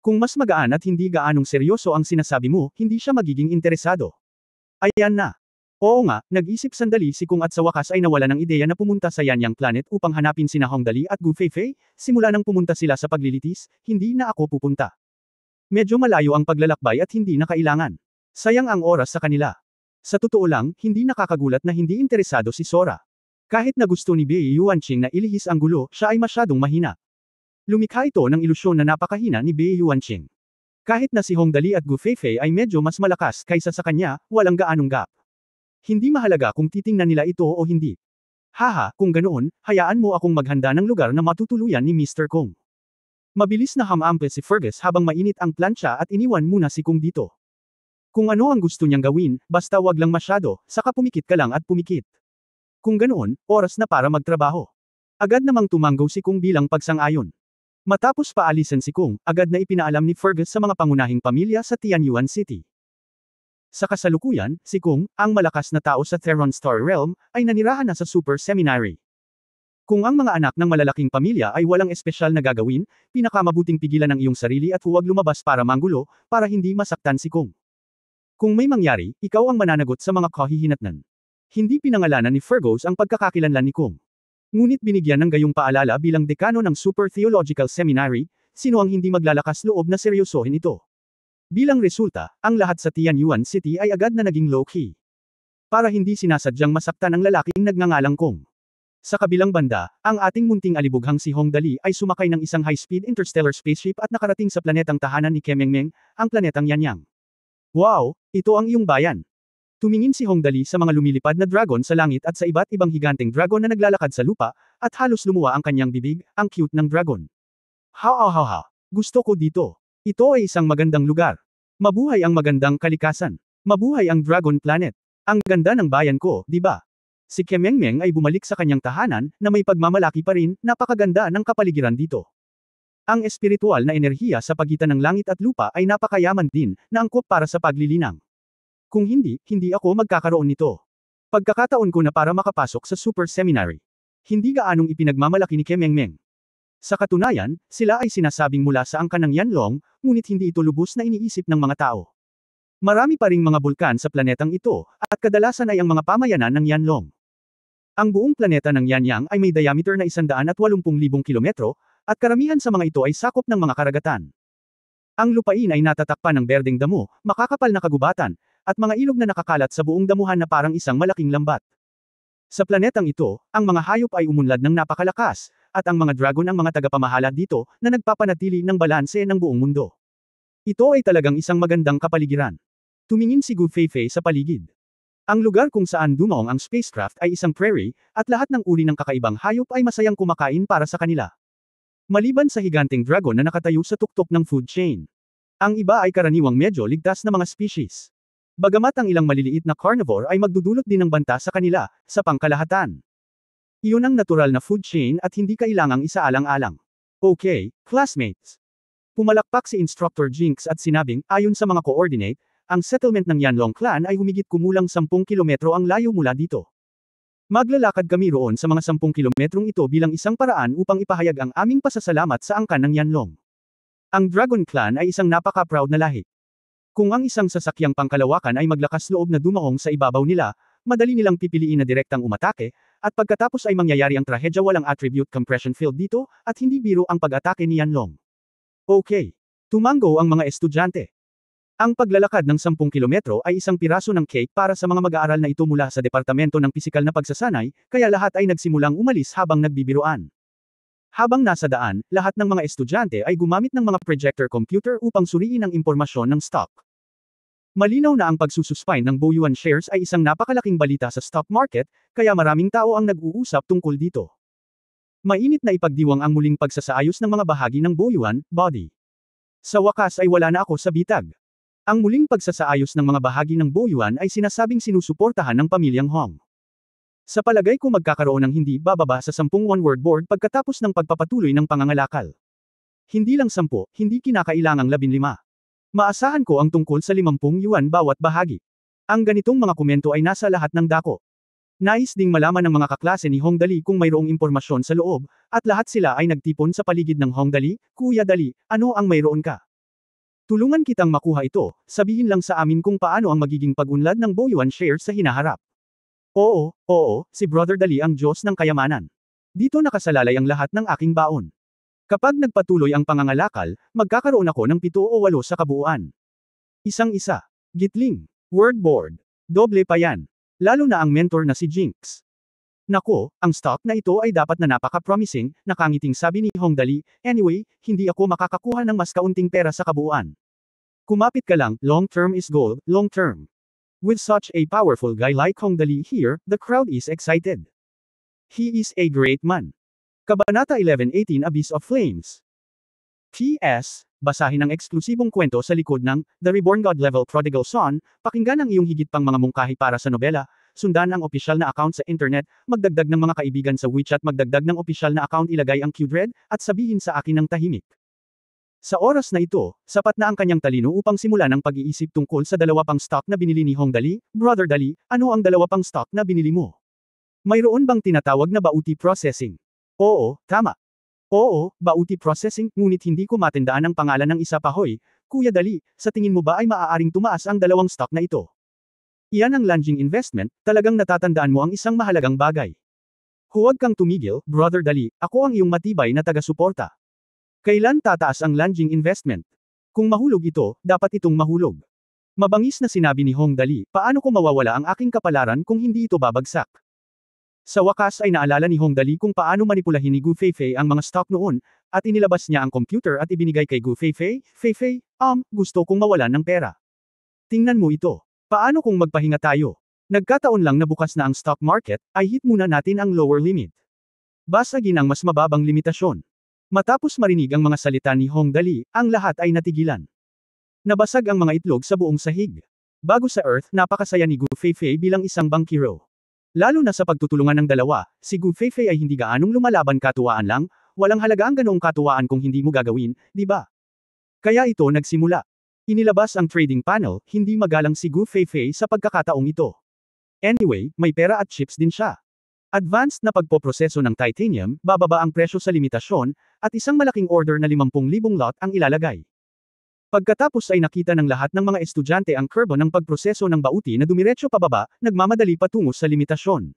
Kung mas magaan at hindi gaanong seryoso ang sinasabi mo, hindi siya magiging interesado. Ayan na. Oo nga, nag-isip sandali si Kung at sa wakas ay nawala ng ideya na pumunta sa Yanyang Planet upang hanapin sina Hongdali at Gu Feifei, simula nang pumunta sila sa paglilitis, hindi na ako pupunta. Medyo malayo ang paglalakbay at hindi na kailangan. Sayang ang oras sa kanila. Sa totoo lang, hindi nakakagulat na hindi interesado si Sora. Kahit na gusto ni Bei Yuanqing na ilihis ang gulo, siya ay masyadong mahina. Lumikha ito ng ilusyon na napakahina ni Bei Yuanqing. Kahit na si Hongdali at Gu Feifei ay medyo mas malakas kaysa sa kanya, walang gaanong gap. Hindi mahalaga kung titingnan nila ito o hindi. Haha, kung ganoon, hayaan mo akong maghanda ng lugar na matutuluyan ni Mr. Kong. Mabilis na hamampe si Fergus habang mainit ang plancha at iniwan muna si Kong dito. Kung ano ang gusto niyang gawin, basta wag lang masyado, saka pumikit ka lang at pumikit. Kung ganoon, oras na para magtrabaho. Agad namang tumanggo si Kong bilang pagsang-ayon. Matapos paalisan si Kong, agad na ipinaalam ni Fergus sa mga pangunahing pamilya sa Tianyuan City. Sa kasalukuyan, si Kong, ang malakas na tao sa Theron Star Realm, ay nanirahan na sa Super Seminary. Kung ang mga anak ng malalaking pamilya ay walang espesyal na gagawin, pinakamabuting pigilan ang iyong sarili at huwag lumabas para manggulo, para hindi masaktan si Kong. Kung may mangyari, ikaw ang mananagot sa mga kahihinatnan. Hindi pinangalanan ni Fergus ang pagkakakilanlan ni Kong. Ngunit binigyan ng gayong paalala bilang dekano ng Super Theological Seminary, sino ang hindi maglalakas loob na seryosohin ito. Bilang resulta, ang lahat sa Tianyuan City ay agad na naging low-key. Para hindi sinasadyang masaktan ang lalaking nagngangalang Kong. Sa kabilang banda, ang ating munting alibughang si Hongdali ay sumakay ng isang high-speed interstellar spaceship at nakarating sa planetang tahanan ni Kemengmeng, ang planetang Yanyang. Wow, ito ang iyong bayan. Tumingin si Hongdali sa mga lumilipad na dragon sa langit at sa iba't ibang higanteng dragon na naglalakad sa lupa, at halos lumuwa ang kanyang bibig, ang cute ng dragon. Ha. Gusto ko dito. Ito ay isang magandang lugar. Mabuhay ang magandang kalikasan. Mabuhay ang Dragon Planet. Ang ganda ng bayan ko, di ba? Si Kemengmeng ay bumalik sa kanyang tahanan, na may pagmamalaki pa rin, napakaganda ng kapaligiran dito. Ang espiritual na enerhiya sa pagitan ng langit at lupa ay napakayaman din, na angkop para sa paglilinang. Kung hindi ako magkakaroon nito. Pagkakataon ko na para makapasok sa Super Seminary. Hindi gaanong ipinagmamalaki ni Kemengmeng. Sa katunayan, sila ay sinasabing mula sa angkan ng Yanlong, ngunit hindi ito lubos na iniisip ng mga tao. Marami pa ring mga bulkan sa planetang ito, at kadalasan ay ang mga pamayanan ng Yanlong. Ang buong planeta ng Yanyang ay may diameter na 180,000 kilometro, at karamihan sa mga ito ay sakop ng mga karagatan. Ang lupain ay natatakpan ng berdeng damo, makakapal na kagubatan, at mga ilog na nakakalat sa buong damuhan na parang isang malaking lambat. Sa planetang ito, ang mga hayop ay umunlad ng napakalakas, at ang mga dragon ang mga tagapamahala dito, na nagpapanatili ng balanse ng buong mundo. Ito ay talagang isang magandang kapaligiran. Tumingin si Gu Feifei sa paligid. Ang lugar kung saan dumaong ang spacecraft ay isang prairie, at lahat ng uri ng kakaibang hayop ay masayang kumakain para sa kanila. Maliban sa higanteng dragon na nakatayo sa tuktok ng food chain. Ang iba ay karaniwang medyo ligtas na mga species. Bagamat ang ilang maliliit na carnivore ay magdudulot din ng banta sa kanila, sa pangkalahatan. Iyon ang natural na food chain at hindi kailangang isaalang-alang. Okay, classmates. Pumalakpak si Instructor Jinx at sinabing, ayon sa mga coordinate, ang settlement ng Yanlong Clan ay humigit kumulang 10 kilometro ang layo mula dito. Maglalakad kami roon sa mga 10 kilometrong ito bilang isang paraan upang ipahayag ang aming pasasalamat sa angkan ng Yanlong. Ang Dragon Clan ay isang napaka-proud na lahi. Kung ang isang sasakyang pangkalawakan ay maglakas loob na dumaong sa ibabaw nila, madali nilang pipiliin na direktang umatake, at pagkatapos ay mangyayari ang trahedya. Walang attribute compression field dito, at hindi biro ang pag-atake ni Yanlong. Okay. Tumango ang mga estudyante. Ang paglalakad ng 10 kilometro ay isang piraso ng cake para sa mga mag-aaral na ito mula sa Departamento ng Pisikal na Pagsasanay, kaya lahat ay nagsimulang umalis habang nagbibiruan. Habang nasa daan, lahat ng mga estudyante ay gumamit ng mga projector computer upang suriin ang impormasyon ng stock. Malinaw na ang pagsususpine ng Boyuan shares ay isang napakalaking balita sa stock market, kaya maraming tao ang nag-uusap tungkol dito. Mainit na ipagdiwang ang muling pagsasaayos ng mga bahagi ng Boyuan body. Sa wakas ay wala na ako sa bitag. Ang muling pagsasaayos ng mga bahagi ng Boyuan ay sinasabing sinusuportahan ng pamilyang Hong. Sa palagay ko magkakaroon ng hindi bababa sa 10 one-word board pagkatapos ng pagpapatuloy ng pangangalakal. Hindi lang 10, hindi kinakailangang 15. Maasahan ko ang tungkol sa 50 yuan bawat bahagi. Ang ganitong mga komento ay nasa lahat ng dako. Nais ding malaman ng mga kaklase ni Hong Dali kung mayroong impormasyon sa loob, at lahat sila ay nagtipon sa paligid ng Hong Dali. Kuya Dali, ano ang mayroon ka? Tulungan kitang makuha ito, sabihin lang sa amin kung paano ang magiging pag-unlad ng Boyuan shares sa hinaharap. Oo, si Brother Dali ang Diyos ng kayamanan. Dito nakasalalay ang lahat ng aking baon. Kapag nagpatuloy ang pangangalakal, magkakaroon ako ng 7 o 8 sa kabuuan. Isang-isa. Gitling. Wordboard. Doble pa yan. Lalo na ang mentor na si Jinx. Nako, ang stock na ito ay dapat na napaka-promising, nakangiting sabi ni Hong Dali. Anyway, hindi ako makakakuha ng mas kaunting pera sa kabuuan. Kumapit ka lang, long term is gold, long term. With such a powerful guy like Hong Dali here, the crowd is excited. He is a great man. Kabanata 11:18 Abyss of Flames. P.S. Basahin ang eksklusibong kwento sa likod ng The Reborn God Level Prodigal Son, pakinggan ang iyong higit pang mga mungkahi para sa nobela, sundan ang opisyal na account sa internet, magdagdag ng mga kaibigan sa WeChat, magdagdag ng opisyal na account, ilagay ang Q-Dread, at sabihin sa akin ng tahimik. Sa oras na ito, sapat na ang kanyang talino upang simulan ang pag-iisip tungkol sa 2 pang stock na binili ni Hong Dali. Brother Dali, ano ang 2 pang stock na binili mo? Mayroon bang tinatawag na Bauti Processing? Oo, tama. Oo, Bauti Processing, ngunit hindi ko matandaan ang pangalan ng isa pa. Hoy, Kuya Dali, sa tingin mo ba ay maaaring tumaas ang 2 stock na ito? Iyan ang lunging investment, talagang natatandaan mo ang isang mahalagang bagay. Huwag kang tumigil, Brother Dali, ako ang iyong matibay na taga-suporta. Kailan tataas ang lunging investment? Kung mahulog ito, dapat itong mahulog. Mabangis na sinabi ni Hong Dali, paano ko mawawala ang aking kapalaran kung hindi ito babagsak? Sa wakas ay naalala ni Hong Dali kung paano manipulahin ni Gu Feifei ang mga stock noon, at inilabas niya ang computer at ibinigay kay Gu Feifei. Feifei, gusto kong mawalan ng pera. Tingnan mo ito. Paano kung magpahinga tayo? Nagkataon lang na bukas na ang stock market, ay hit muna natin ang lower limit. Basagin ang mas mababang limitasyon. Matapos marinig ang mga salita ni Hong Dali, ang lahat ay natigilan. Nabasag ang mga itlog sa buong sahig. Bago sa Earth, napakasaya ni Gu Feifei bilang isang bankero. Lalo na sa pagtutulungan ng dalawa, si Gu Feifei ay hindi gaanong lumalaban, katuwaan lang, walang halaga ang ganoong katuwaan kung hindi mo gagawin, di ba? Kaya ito nagsimula. Inilabas ang trading panel, hindi magalang si Gu Feifei sa pagkakataong ito. Anyway, may pera at chips din siya. Advanced na pagpoproseso ng titanium, bababa ang presyo sa limitasyon, at isang malaking order na 50,000 lot ang ilalagay. Pagkatapos ay nakita ng lahat ng mga estudyante ang kurbo ng pagproseso ng Bauti na dumiretso pababa, nagmamadali patungo sa limitasyon.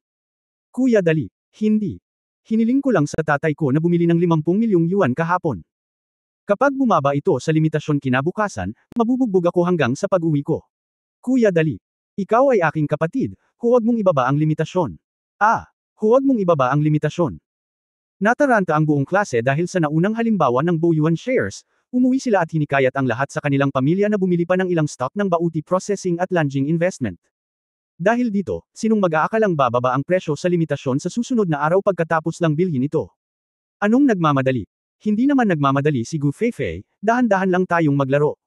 Kuya Dali, hindi. Hiniling ko lang sa tatay ko na bumili ng 50 milyong yuan kahapon. Kapag bumaba ito sa limitasyon kinabukasan, mabubugbog ako hanggang sa pag-uwi ko. Kuya Dali, ikaw ay aking kapatid, huwag mong ibaba ang limitasyon. Huwag mong ibaba ang limitasyon. Nataranta ang buong klase dahil sa naunang halimbawa ng Boyuan shares. Umuwi sila at hinikayat ang lahat sa kanilang pamilya na bumili pa ng ilang stock ng Bauti Processing at Lunging Investment. Dahil dito, sinong mag-aakalang bababa ang presyo sa limitasyon sa susunod na araw pagkatapos lang bilhin ito? Anong nagmamadali? Hindi naman nagmamadali si Gu Feifei, dahan-dahan lang tayong maglaro.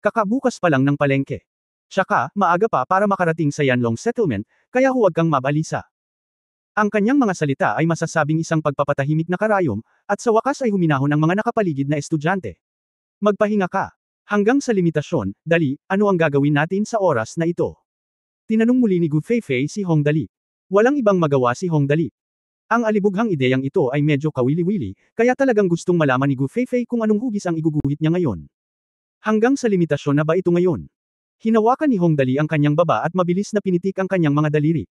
Kakabukas pa lang ng palengke. Tsaka, maaga pa para makarating sa Yanlong Settlement, kaya huwag kang mabalisa. Ang kanyang mga salita ay masasabing isang pagpapatahimik na karayom, at sa wakas ay huminahon ang mga nakapaligid na estudyante. Magpahinga ka. Hanggang sa limitasyon, Dali, ano ang gagawin natin sa oras na ito? Tinanong muli ni Gu Feifei si Hong Dali. Walang ibang magawa si Hong Dali. Ang alibughang ideyang ito ay medyo kawili-wili, kaya talagang gustong malaman ni Gu Feifei kung anong hugis ang iguguhit niya ngayon. Hanggang sa limitasyon na ba ito ngayon? Hinawakan ni Hong Dali ang kanyang baba at mabilis na pinitik ang kanyang mga daliri.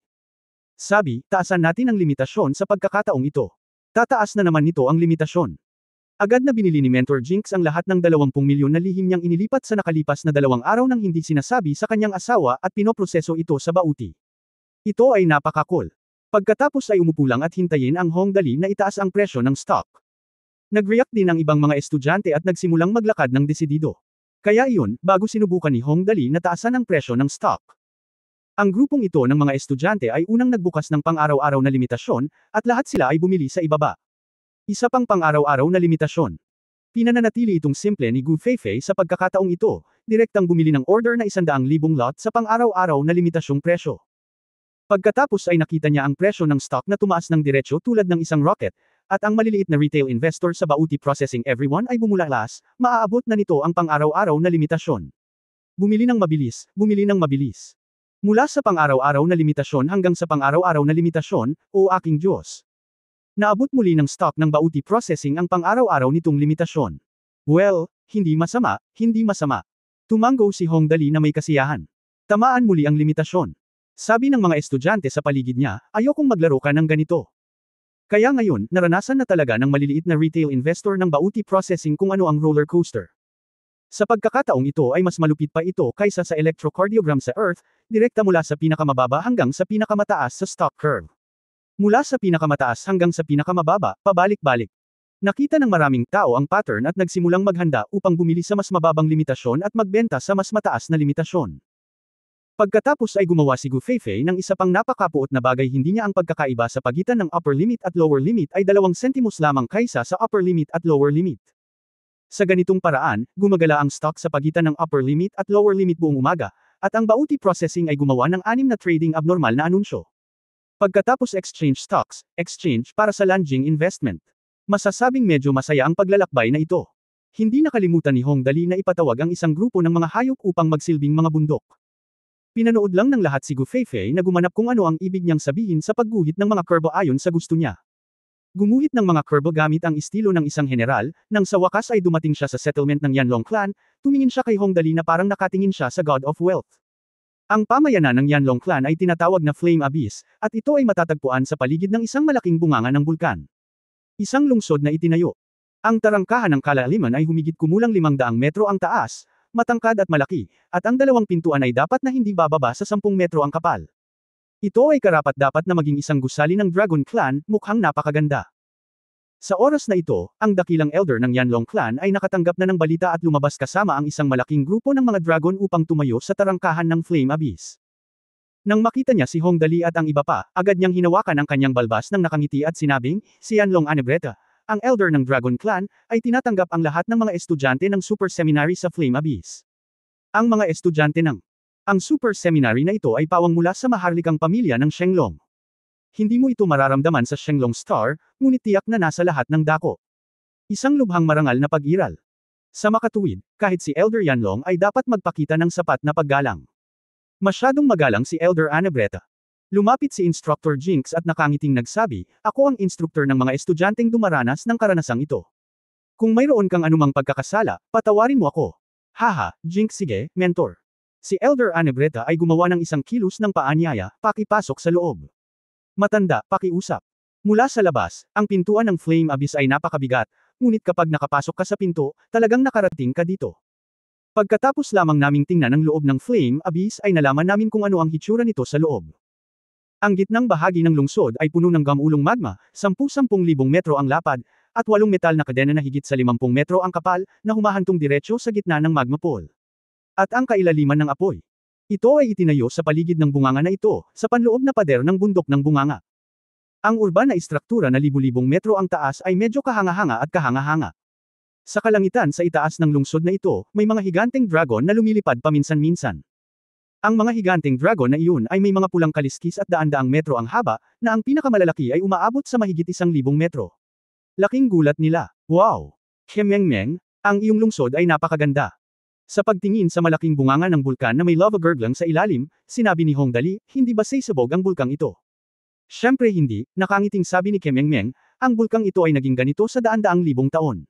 Sabi, taasan natin ang limitasyon sa pagkakataong ito. Tataas na naman nito ang limitasyon. Agad na binili ni Mentor Jinx ang lahat ng 20 milyon na lihim niyang inilipat sa nakalipas na 2 araw nang hindi sinasabi sa kanyang asawa at pinoproseso ito sa Bauti. Ito ay napaka-cool. Pagkatapos ay umupo lang at hintayin ang Hong Dali na itaas ang presyo ng stock. Nag-react din ang ibang mga estudyante at nagsimulang maglakad ng desidido. Kaya iyon, bago sinubukan ni Hong Dali na taasan ang presyo ng stock. Ang grupong ito ng mga estudyante ay unang nagbukas ng pang-araw-araw na limitasyon, at lahat sila ay bumili sa ibaba. Isa pang pang-araw-araw na limitasyon. Pinananatili itong simple ni Gu Feifei sa pagkakataong ito, direktang bumili ng order na 100,000 lot sa pang-araw-araw na limitasyong presyo. Pagkatapos ay nakita niya ang presyo ng stock na tumaas ng diretsyo tulad ng isang rocket, at ang maliliit na retail investor sa Bauti Processing everyone ay bumulalas, maaabot na nito ang pang-araw-araw na limitasyon. Bumili ng mabilis, bumili ng mabilis. Mula sa pang-araw-araw na limitasyon hanggang sa pang-araw-araw na limitasyon, o aking Diyos. Naabot muli ng stock ng Bauti Processing ang pang-araw-araw nitong limitasyon. Well, hindi masama, hindi masama. Tumango si Hong Dali na may kasiyahan. Tamaan muli ang limitasyon. Sabi ng mga estudyante sa paligid niya, ayokong maglaro ka ng ganito. Kaya ngayon, naranasan na talaga ng maliliit na retail investor ng Bauti Processing kung ano ang roller coaster. Sa pagkakataong ito ay mas malupit pa ito kaysa sa electrocardiogram sa Earth, direkta mula sa pinakamababa hanggang sa pinakamataas sa stock curve. Mula sa pinakamataas hanggang sa pinakamababa, pabalik-balik. Nakita ng maraming tao ang pattern at nagsimulang maghanda upang bumili sa mas mababang limitasyon at magbenta sa mas mataas na limitasyon. Pagkatapos ay gumawa si Gu Feifei ng isa pang napakapuot na bagay, hindi niya ang pagkakaiba sa pagitan ng upper limit at lower limit ay 2 sentimos lamang kaysa sa upper limit at lower limit. Sa ganitong paraan, gumagala ang stock sa pagitan ng upper limit at lower limit buong umaga, at ang Bauti Processing ay gumawa ng 6 na trading abnormal na anunsyo. Pagkatapos exchange stocks, exchange para sa Lanjing investment. Masasabing medyo masaya ang paglalakbay na ito. Hindi nakalimutan ni Hong Dali na ipatawag ang isang grupo ng mga hayop upang magsilbing mga bundok. Pinanood lang ng lahat si Gu Feifei na gumanap kung ano ang ibig niyang sabihin sa pagguhit ng mga kurbo ayon sa gusto niya. Gumuhit ng mga kurbo gamit ang estilo ng isang general, nang sa wakas ay dumating siya sa settlement ng Yanlong Clan, tumingin siya kay Hong Dali na parang nakatingin siya sa God of Wealth. Ang pamayanan ng Yanlong Clan ay tinatawag na Flame Abyss, at ito ay matatagpuan sa paligid ng isang malaking bunganga ng bulkan. Isang lungsod na itinayo. Ang tarangkahan ng kalaliman ay humigit kumulang 500 metro ang taas, matangkad at malaki, at ang 2 pintuan ay dapat na hindi bababa sa 10 metro ang kapal. Ito ay karapat-dapat na maging isang gusali ng Dragon Clan, mukhang napakaganda. Sa oras na ito, ang dakilang elder ng Yanlong Clan ay nakatanggap na ng balita at lumabas kasama ang isang malaking grupo ng mga dragon upang tumayo sa tarangkahan ng Flame Abyss. Nang makita niya si Hong Dali at ang iba pa, agad niyang hinawakan ang kanyang balbas ng nakangiti at sinabing, si Yanlong Anebreta, ang elder ng Dragon Clan, ay tinatanggap ang lahat ng mga estudyante ng Super Seminary sa Flame Abyss. Ang mga estudyante ng ang Super Seminary na ito ay pawang mula sa maharlikang pamilya ng Shenglong. Hindi mo ito mararamdaman sa Shenglong Star, ngunit tiyak na nasa lahat ng dako. Isang lubhang marangal na pag-iral. Sa makatuwid, kahit si Elder Yanlong ay dapat magpakita ng sapat na paggalang. Masyadong magalang si Elder Anebreta. Lumapit si Instructor Jinx at nakangiting nagsabi, ako ang instruktor ng mga estudyanteng dumaranas ng karanasang ito. Kung mayroon kang anumang pagkakasala, patawarin mo ako. Haha, Jinx, sige, mentor. Si Elder Anebreta ay gumawa ng isang kilos ng paanyaya, pakipasok sa loob. Matanda, pakiusap. Mula sa labas, ang pintuan ng Flame Abyss ay napakabigat, ngunit kapag nakapasok ka sa pinto, talagang nakarating ka dito. Pagkatapos lamang naming tingnan ang loob ng Flame Abyss ay nalaman namin kung ano ang hitsura nito sa loob. Ang gitnang bahagi ng lungsod ay puno ng gamulong magma, 10,000 metro ang lapad, at 8 metal na kadena na higit sa 50 metro ang kapal, na humahantong diretsyo sa gitna ng magma pool. At ang kailaliman ng apoy. Ito ay itinayo sa paligid ng bunganga na ito, sa panloob na pader ng bundok ng bunganga. Ang urban na istruktura na libu-libong metro ang taas ay medyo kahanga-hanga at kahanga-hanga. Sa kalangitan sa itaas ng lungsod na ito, may mga higanteng dragon na lumilipad paminsan-minsan. Ang mga higanteng dragon na iyon ay may mga pulang kaliskis at daan-daang metro ang haba, na ang pinakamalalaki ay umaabot sa mahigit 1,000 metro. Laking gulat nila. Wow! Kemengmeng, ang iyong lungsod ay napakaganda. Sa pagtingin sa malaking bunganga ng bulkan na may lava gurgling sa ilalim, sinabi ni Hong Dali, hindi ba sisabog ang bulkang ito? Siyempre hindi, nakangiting sabi ni Kemengmeng, ang bulkang ito ay naging ganito sa daan-daang libong taon.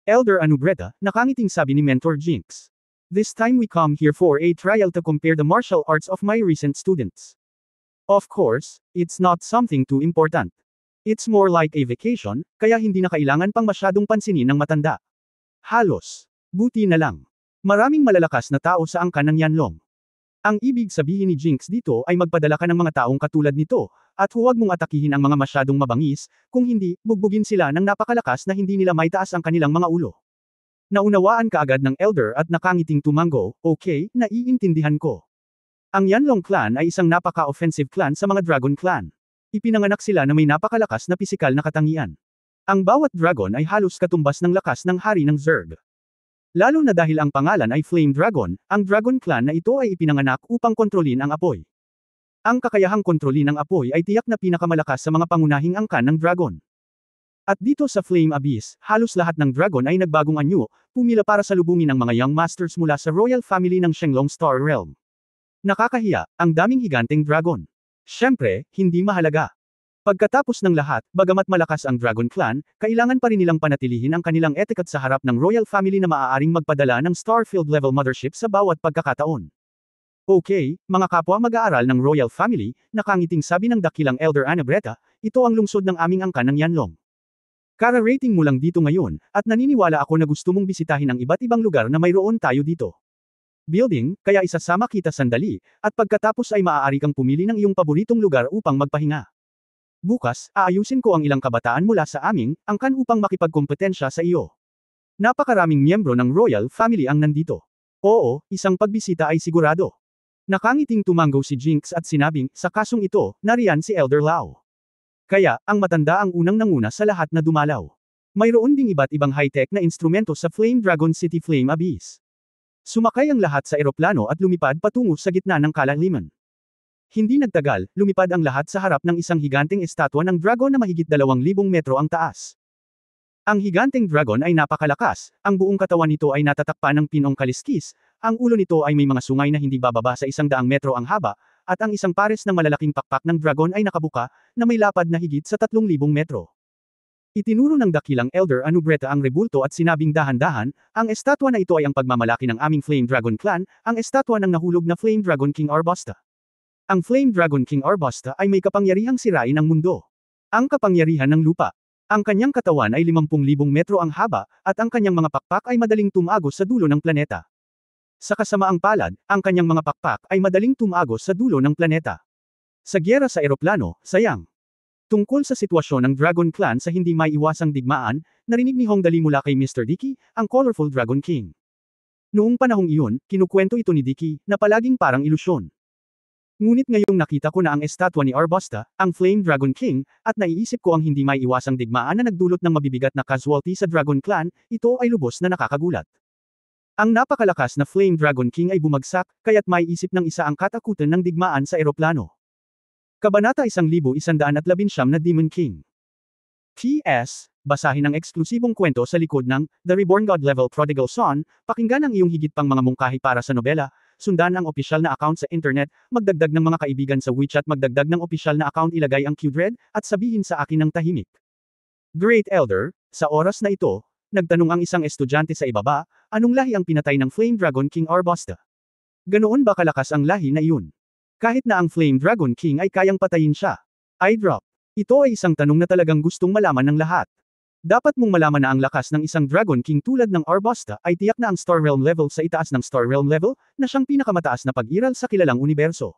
Elder Anubreta, nakangiting sabi ni Mentor Jinx. This time we come here for a trial to compare the martial arts of my recent students. Of course, it's not something too important. It's more like a vacation, kaya hindi na kailangan pang masyadong pansinin ng matanda. Halos. Buti na lang. Maraming malalakas na tao sa angkan ng Yanlong. Ang ibig sabihin ni Jinx dito ay magpadala ka ng mga taong katulad nito, at huwag mong atakihin ang mga masyadong mabangis, kung hindi, bugbugin sila ng napakalakas na hindi nila maitaas ang kanilang mga ulo. Naunawaan kaagad ng elder at nakangiting tumango, okay, naiintindihan ko. Ang Yanlong Clan ay isang napaka-offensive clan sa mga Dragon Clan. Ipinanganak sila na may napakalakas na pisikal na katangian. Ang bawat dragon ay halos katumbas ng lakas ng hari ng Zerg. Lalo na dahil ang pangalan ay Flame Dragon, ang Dragon Clan na ito ay ipinanganak upang kontrolin ang apoy. Ang kakayahang kontrolin ang apoy ay tiyak na pinakamalakas sa mga pangunahing angkan ng dragon. At dito sa Flame Abyss, halos lahat ng dragon ay nagbagong anyo, pumila para salubungin ang mga young masters mula sa royal family ng Shenglong Star Realm. Nakakahiya, ang daming higanteng dragon. Siyempre, hindi mahalaga. Pagkatapos ng lahat, bagamat malakas ang Dragon Clan, kailangan pa rin nilang panatilihin ang kanilang etiquette sa harap ng royal family na maaaring magpadala ng Starfield level mothership sa bawat pagkakataon. Okay, mga kapwa mag-aaral ng royal family, nakangiting sabi ng dakilang Elder Anabreta, ito ang lungsod ng aming angkan ng Yanlong. Kara-rating mo lang dito ngayon, at naniniwala ako na gusto mong bisitahin ang iba't ibang lugar na mayroon tayo dito. Building, kaya isasama kita sandali, at pagkatapos ay maaari kang pumili ng iyong paboritong lugar upang magpahinga. Bukas, aayusin ko ang ilang kabataan mula sa aming angkan upang makipagkompetensya sa iyo. Napakaraming miyembro ng royal family ang nandito. Oo, isang pagbisita ay sigurado. Nakangiting tumango si Jinx at sinabing, sa kasong ito, nariyan si Elder Lau. Kaya, ang matanda ang unang nanguna sa lahat na dumalaw. Mayroon ding iba't ibang high-tech na instrumento sa Flame Dragon City Flame Abyss. Sumakay ang lahat sa eroplano at lumipad patungo sa gitna ng kalaliman. Hindi nagtagal, lumipad ang lahat sa harap ng isang higanteng estatwa ng dragon na mahigit 2,000 metro ang taas. Ang higanteng dragon ay napakalakas, ang buong katawan nito ay natatakpan ng pinong kaliskis, ang ulo nito ay may mga sungay na hindi bababa sa 100 metro ang haba, at ang isang pares ng malalaking pakpak ng dragon ay nakabuka, na may lapad na higit sa 3,000 metro. Itinuro ng dakilang Elder Anabreta ang rebulto at sinabing dahan-dahan, ang estatwa na ito ay ang pagmamalaki ng aming Flame Dragon Clan, ang estatwa ng nahulog na Flame Dragon King Arbosta. Ang Flame Dragon King Arbosta ay may kapangyarihang sirain ang mundo. Ang kapangyarihan ng lupa. Ang kanyang katawan ay 50,000 metro ang haba, at ang kanyang mga pakpak ay madaling tumagos sa dulo ng planeta. Sa kasamaang palad, ang kanyang mga pakpak ay madaling tumagos sa dulo ng planeta. Sa gyera sa eroplano, sayang. Tungkol sa sitwasyon ng Dragon Clan sa hindi maiiwasang digmaan, narinig ni Hong Dali mula kay Mr. Dicky, ang Colorful Dragon King. Noong panahong iyon, kinukwento ito ni Dicky, na palaging parang ilusyon. Ngunit ngayong nakita ko na ang estatwa ni Arbosta, ang Flame Dragon King, at naiisip ko ang hindi maiiwasang digmaan na nagdulot ng mabibigat na casualty sa Dragon Clan, ito ay lubos na nakakagulat. Ang napakalakas na Flame Dragon King ay bumagsak, kaya't maiisip ng isa ang katakutan ng digmaan sa eroplano. Kabanata 1119 na Demon King. P.S. Basahin ang eksklusibong kwento sa likod ng The Reborn God Level Prodigal Son, pakinggan ang iyong higit pang mga mungkahi para sa nobela, sundan ang opisyal na account sa internet, magdagdag ng mga kaibigan sa WeChat, magdagdag ng opisyal na account, ilagay ang Q-Dread, at sabihin sa akin ng tahimik. Great Elder, sa oras na ito, nagtanong ang isang estudyante sa ibaba, anong lahi ang pinatay ng Flame Dragon King Arbosta? Ganoon ba kalakas ang lahi na iyon? Kahit na ang Flame Dragon King ay kayang patayin siya. Eye drop. Ito ay isang tanong na talagang gustong malaman ng lahat. Dapat mong malaman na ang lakas ng isang Dragon King tulad ng Arbosta ay tiyak na ang Star Realm level sa itaas ng Star Realm level, na siyang pinakamataas na pag-iral sa kilalang universo.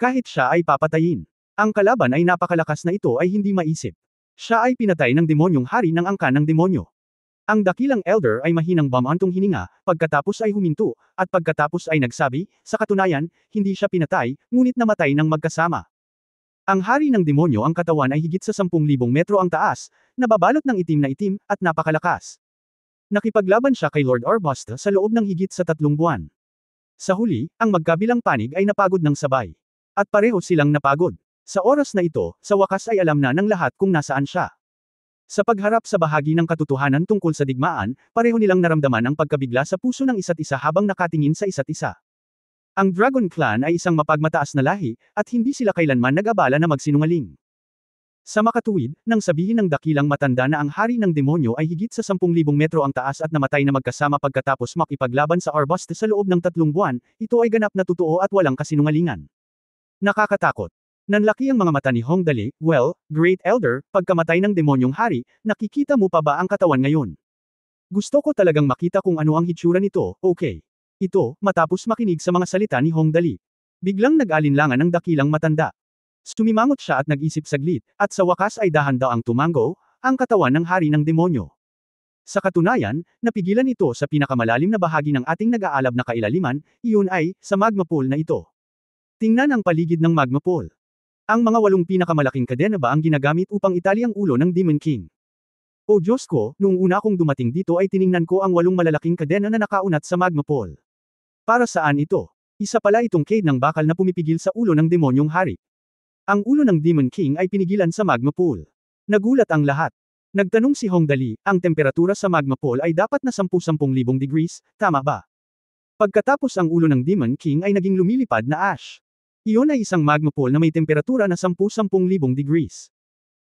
Kahit siya ay papatayin. Ang kalaban ay napakalakas na ito ay hindi maisip. Siya ay pinatay ng demonyong hari ng angkan ng demonyo. Ang dakilang elder ay mahinang bumantong hininga, pagkatapos ay huminto, at pagkatapos ay nagsabi, sa katunayan, hindi siya pinatay, ngunit namatay ng magkasama. Ang hari ng demonyo ang katawan ay higit sa 10,000 metro ang taas, nababalot ng itim na itim, at napakalakas. Nakipaglaban siya kay Lord Arbosta sa loob ng higit sa 3 buwan. Sa huli, ang magkabilang panig ay napagod ng sabay. At pareho silang napagod. Sa oras na ito, sa wakas ay alam na ng lahat kung nasaan siya. Sa pagharap sa bahagi ng katotohanan tungkol sa digmaan, pareho nilang naramdaman ang pagkabigla sa puso ng isa't isa habang nakatingin sa isa't isa. Ang Dragon Clan ay isang mapagmataas na lahi, at hindi sila kailanman nag-abala na magsinungaling. Sa makatuwid, nang sabihin ng dakilang matanda na ang hari ng demonyo ay higit sa 10,000 metro ang taas at namatay na magkasama pagkatapos makipaglaban sa Arbosta sa loob ng 3 buwan, ito ay ganap na totoo at walang kasinungalingan. Nakakatakot. Nanlaki ang mga mata ni Hong Dali, well, Great Elder, pagkamatay ng demonyong hari, nakikita mo pa ba ang katawan ngayon? Gusto ko talagang makita kung ano ang hitsura nito, okay. Ito, matapos makinig sa mga salita ni Hong Dali. Biglang nag-alinlangan ang dakilang matanda. Sumimangot siya at nag-isip saglit, at sa wakas ay dahan-daang tumango, ang katawan ng hari ng demonyo. Sa katunayan, napigilan ito sa pinakamalalim na bahagi ng ating nag-aalab na kailaliman, iyon ay, sa magma pool na ito. Tingnan ang paligid ng magma pool. Ang mga 8 pinakamalaking kadena ba ang ginagamit upang itali ang ulo ng Demon King? O Diyos ko, noong una akong dumating dito ay tiningnan ko ang 8 malalaking kadena na nakaunat sa magma pool. Para saan ito? Isa pala itong cave ng bakal na pumipigil sa ulo ng demonyong hari. Ang ulo ng Demon King ay pinigilan sa magma pool. Nagulat ang lahat. Nagtanong si Hong Dali, ang temperatura sa magma pool ay dapat na 10,000 degrees, tama ba? Pagkatapos ang ulo ng Demon King ay naging lumilipad na ash. Iyon ay isang magma pool na may temperatura na 10,000 degrees.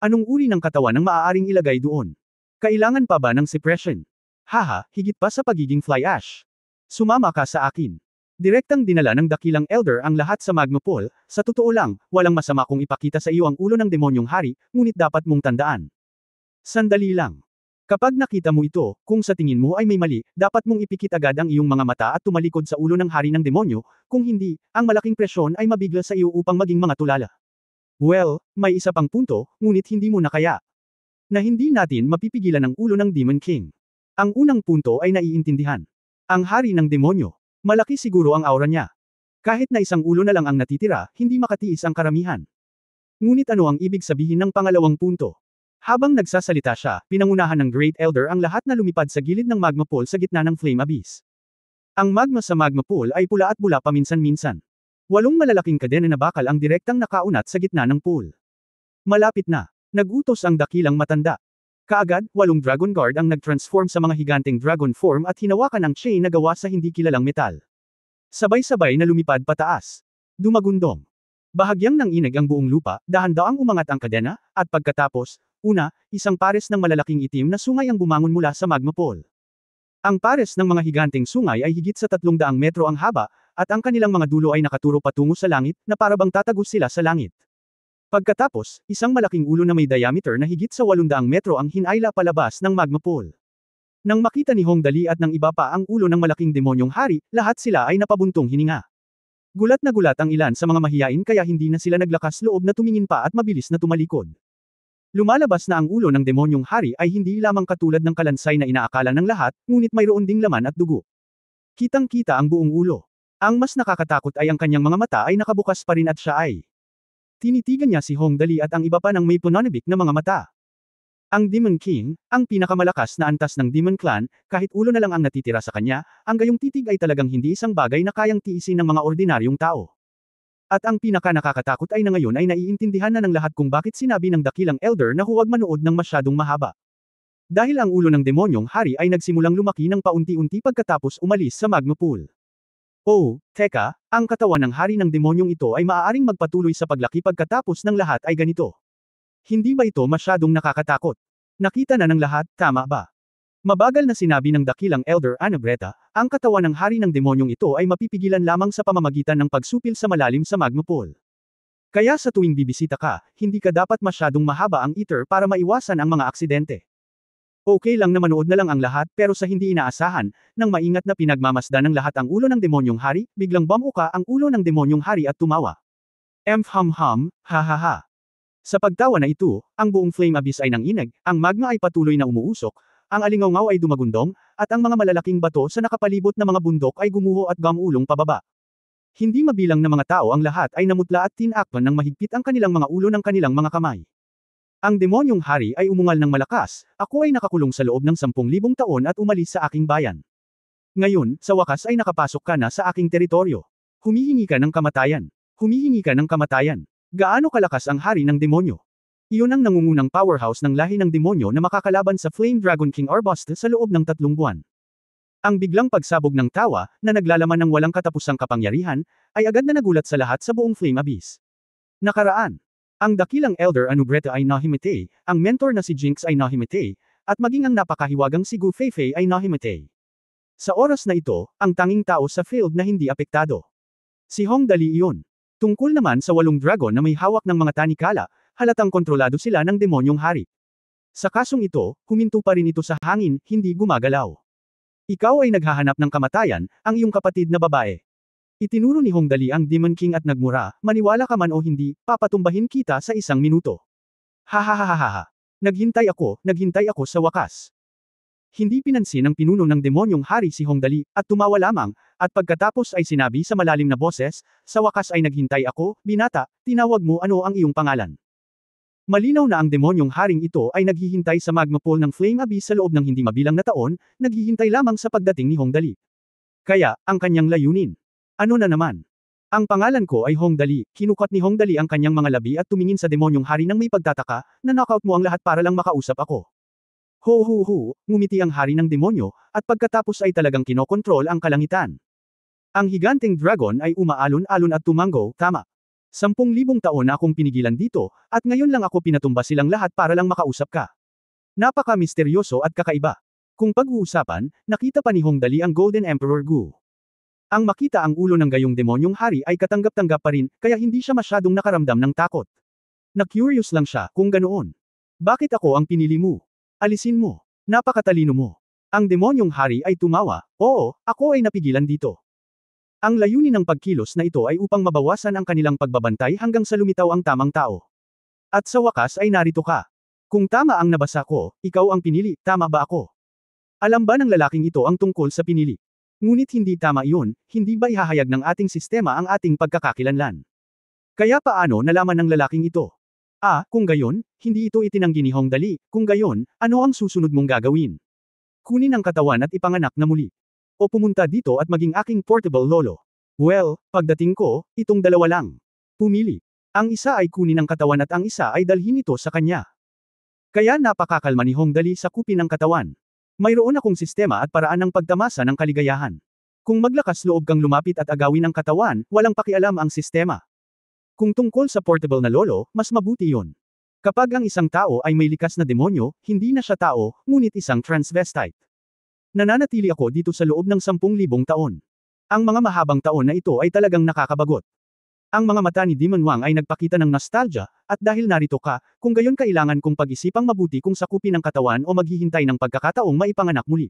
Anong uri ng katawan ang maaaring ilagay doon? Kailangan pa ba ng suppression? Haha, higit pa sa pagiging fly ash. Sumama ka sa akin. Direktang dinala ng dakilang elder ang lahat sa magma pool. Sa totoo lang, walang masama kung ipakita sa iyo ang ulo ng demonyong hari, ngunit dapat mong tandaan. Sandali lang. Kapag nakita mo ito, kung sa tingin mo ay may mali, dapat mong ipikit agad ang iyong mga mata at tumalikod sa ulo ng hari ng demonyo, kung hindi, ang malaking presyon ay mabigla sa iyo upang maging mga tulala. Well, may isa pang punto, ngunit hindi mo na kaya. Na hindi natin mapipigilan ang ulo ng Demon King. Ang unang punto ay naiintindihan. Ang hari ng demonyo. Malaki siguro ang aura niya. Kahit na isang ulo na lang ang natitira, hindi makatiis ang karamihan. Ngunit ano ang ibig sabihin ng pangalawang punto? Habang nagsasalita siya, pinangunahan ng Great Elder ang lahat na lumipad sa gilid ng magma pool sa gitna ng Flame Abyss. Ang magma sa magma pool ay pula at bula paminsan-minsan. 8 malalaking kadena na bakal ang direktang nakaunat sa gitna ng pool. Malapit na. Nagutos ang dakilang matanda. Kaagad, 8 Dragon Guard ang nag-transform sa mga higanteng dragon form at hinawakan ang chain na gawa sa hindi kilalang metal. Sabay-sabay na lumipad pataas. Dumagundong. Bahagyang nanginig ang buong lupa, dahan-daang umangat ang kadena, at pagkatapos, una, isang pares ng malalaking itim na sungay ang bumangon mula sa magma pool. Ang pares ng mga higanteng sungay ay higit sa 300 metro ang haba, at ang kanilang mga dulo ay nakaturo patungo sa langit, na parabang tatagos sila sa langit. Pagkatapos, isang malaking ulo na may diameter na higit sa 800 metro ang hinayla palabas ng magma pool. Nang makita ni Hong Dali at ng iba pa ang ulo ng malaking demonyong hari, lahat sila ay napabuntong hininga. Gulat na gulat ang ilan sa mga mahiyain kaya hindi na sila naglakas loob na tumingin pa at mabilis na tumalikod. Lumalabas na ang ulo ng demonyong hari ay hindi lamang katulad ng kalansay na inaakala ng lahat, ngunit mayroon ding laman at dugo. Kitang-kita ang buong ulo. Ang mas nakakatakot ay ang kanyang mga mata ay nakabukas pa rin at siya ay tinitigan niya si Hong Dali at ang iba pa ng may punanibik na mga mata. Ang Demon King, ang pinakamalakas na antas ng Demon Clan, kahit ulo na lang ang natitira sa kanya, ang gayong titig ay talagang hindi isang bagay na kayang tiisin ng mga ordinaryong tao. At ang pinaka-nakakatakot ay na ngayon ay naiintindihan na ng lahat kung bakit sinabi ng dakilang elder na huwag manood ng masyadong mahaba. Dahil ang ulo ng demonyong hari ay nagsimulang lumaki ng paunti-unti pagkatapos umalis sa magma pool. Oh, teka, ang katawan ng hari ng demonyong ito ay maaaring magpatuloy sa paglaki pagkatapos ng lahat ay ganito. Hindi ba ito masyadong nakakatakot? Nakita na ng lahat, tama ba? Mabagal na sinabi ng dakilang elder Anabreta, ang katawan ng hari ng demonyong ito ay mapipigilan lamang sa pamamagitan ng pagsupil sa malalim sa magma pool. Kaya sa tuwing bibisita ka, hindi ka dapat masyadong mahaba ang ether para maiwasan ang mga aksidente. Okay lang na manood na lang ang lahat pero sa hindi inaasahan, nang maingat na pinagmamasdan ng lahat ang ulo ng demonyong hari, biglang bumuka ang ulo ng demonyong hari at tumawa. Ham, ha ha ha. Sa pagtawa na ito, ang buong Flame Abyss ay nanginig, ang magma ay patuloy na umuusok, ang alingawngaw ay dumagundong, at ang mga malalaking bato sa nakapalibot na mga bundok ay gumuho at gumulong pababa. Hindi mabilang na mga tao ang lahat ay namutla at tinakpan ng mahigpit ang kanilang mga ulo ng kanilang mga kamay. Ang demonyong hari ay umungal ng malakas, ako ay nakakulong sa loob ng 10,000 taon at umalis sa aking bayan. Ngayon, sa wakas ay nakapasok ka na sa aking teritoryo. Humihingi ka ng kamatayan. Humihingi ka ng kamatayan. Gaano kalakas ang hari ng demonyo? Iyon ang nangungunang powerhouse ng lahi ng demonyo na makakalaban sa Flame Dragon King Arbust sa loob ng 3 buwan. Ang biglang pagsabog ng tawa, na naglalaman ng walang katapusang kapangyarihan, ay agad na nagulat sa lahat sa buong Flame Abyss. Nakaraan. Ang dakilang elder Anubreta ay nahimatay, ang mentor na si Jinx ay nahimatay, at maging ang napakahiwagang si Gu Feifei ay nahimatay. Sa oras na ito, ang tanging tao sa field na hindi apektado. Si Hong Dali iyon. Tungkol naman sa 8 dragon na may hawak ng mga tanikala, halatang kontrolado sila ng demonyong hari. Sa kasong ito, huminto pa rin ito sa hangin, hindi gumagalaw. Ikaw ay naghahanap ng kamatayan, ang iyong kapatid na babae. Itinuro ni Hong Dali ang Demon King at nagmura, maniwala ka man o hindi, papatumbahin kita sa 1 minuto. Hahaha. Naghintay ako sa wakas. Hindi pinansin ng pinuno ng demonyong hari si Hong Dali, at tumawa lamang, at pagkatapos ay sinabi sa malalim na boses, sa wakas ay naghintay ako, binata, tinawag mo ano ang iyong pangalan. Malinaw na ang demonyong haring ito ay naghihintay sa magma pool ng Flame Abyss sa loob ng hindi mabilang na taon, naghihintay lamang sa pagdating ni Hong Dali. Kaya, ang kanyang layunin. Ano na naman? Ang pangalan ko ay Hong Dali, kinukat ni Hong Dali ang kanyang mga labi at tumingin sa demonyong hari nang may pagtataka, na knockout mo ang lahat para lang makausap ako. Ho, ngumiti ang hari ng demonyo, at pagkatapos ay talagang kinokontrol ang kalangitan. Ang higanteng dragon ay umaalon-alon at tumango, tama. 10,000 taon na akong pinigilan dito, at ngayon lang ako pinatumba silang lahat para lang makausap ka. Napaka-misteryoso at kakaiba. Kung pag-uusapan, nakita pa ni Hongdali ang Golden Emperor Gu. Ang makita ang ulo ng gayong demonyong hari ay katanggap-tanggap pa rin, kaya hindi siya masyadong nakaramdam ng takot. Na-curious lang siya kung ganoon. Bakit ako ang pinili mo? Alisin mo. Napakatalino mo. Ang demonyong hari ay tumawa, oo, ako ay napigilan dito. Ang layunin ng pagkilos na ito ay upang mabawasan ang kanilang pagbabantay hanggang sa lumitaw ang tamang tao. At sa wakas ay narito ka. Kung tama ang nabasa ko, ikaw ang pinili, tama ba ako? Alam ba ng lalaking ito ang tungkol sa pinili? Ngunit hindi tama iyon, hindi ba ihahayag ng ating sistema ang ating pagkakakilanlan? Kaya paano nalaman ng lalaking ito? Kung gayon, hindi ito itinanggi ni Hongdali, kung gayon, ano ang susunod mong gagawin? Kunin ang katawan at ipanganak na muli. O pumunta dito at maging aking portable lolo. Well, pagdating ko, itong dalawa lang. Pumili. Ang isa ay kunin ang katawan at ang isa ay dalhin ito sa kanya. Kaya napakakalma ni Hongdali sa kupin ng katawan. Mayroon akong sistema at paraan ng pagtamasa ng kaligayahan. Kung maglakas loob kang lumapit at agawin ang katawan, walang pakialam ang sistema. Kung tungkol sa portable na lolo, mas mabuti yon. Kapag ang isang tao ay may likas na demonyo, hindi na siya tao, ngunit isang transvestite. Nananatili ako dito sa loob ng 10,000 taon. Ang mga mahabang taon na ito ay talagang nakakabagot. Ang mga mata ni Demon Wang ay nagpakita ng nostalgia, at dahil narito ka, kung gayon kailangan kong pag-isipang mabuti kung sakupin ang katawan o maghihintay ng pagkakataong maipanganak muli.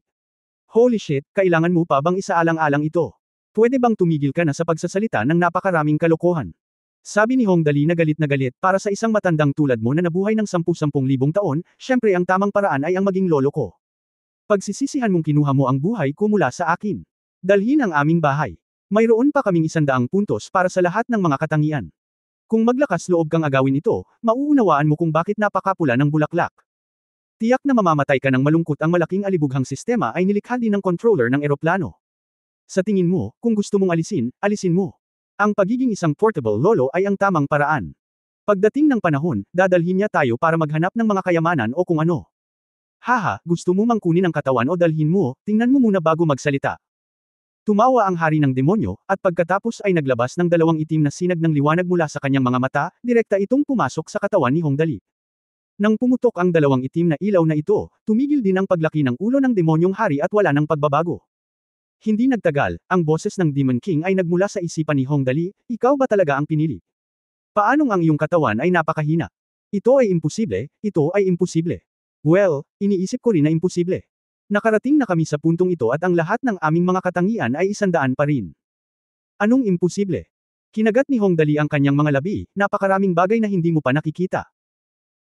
Holy shit, kailangan mo pa bang isaalang-alang ito? Pwede bang tumigil ka na sa pagsasalita ng napakaraming kalokohan? Sabi ni Hongdali na galit para sa isang matandang tulad mo na nabuhay ng 10,000 taon, syempre ang tamang paraan ay ang maging lolo ko. Pagsisisihan mong kinuha mo ang buhay ko mula sa akin. Dalhin ang aming bahay. Mayroon pa kaming 100 puntos para sa lahat ng mga katangian. Kung maglakas loob kang agawin ito, mauunawaan mo kung bakit napakapula ng bulaklak. Tiyak na mamamatay ka ng malungkot. Ang malaking alibughang sistema ay nilikha din ng controller ng eroplano. Sa tingin mo, kung gusto mong alisin mo. Ang pagiging isang portable lolo ay ang tamang paraan. Pagdating ng panahon, dadalhin niya tayo para maghanap ng mga kayamanan o kung ano. Haha, gusto mo mang kunin ang katawan o dalhin mo, tingnan mo muna bago magsalita. Tumawa ang hari ng demonyo, at pagkatapos ay naglabas ng 2 itim na sinag ng liwanag mula sa kanyang mga mata, direkta itong pumasok sa katawan ni Hongdali. Nang pumutok ang 2 itim na ilaw na ito, tumigil din ang paglaki ng ulo ng demonyong hari at wala ng pagbabago. Hindi nagtagal, ang boses ng Demon King ay nagmula sa isipan ni Hongdali, ikaw ba talaga ang pinili? Paanong ang iyong katawan ay napakahina? Ito ay imposible, ito ay imposible. Well, iniisip ko rin na imposible. Nakarating na kami sa puntong ito at ang lahat ng aming mga katangian ay 100 pa rin. Anong imposible? Kinagat ni Hongdali ang kanyang mga labi, napakaraming bagay na hindi mo pa nakikita.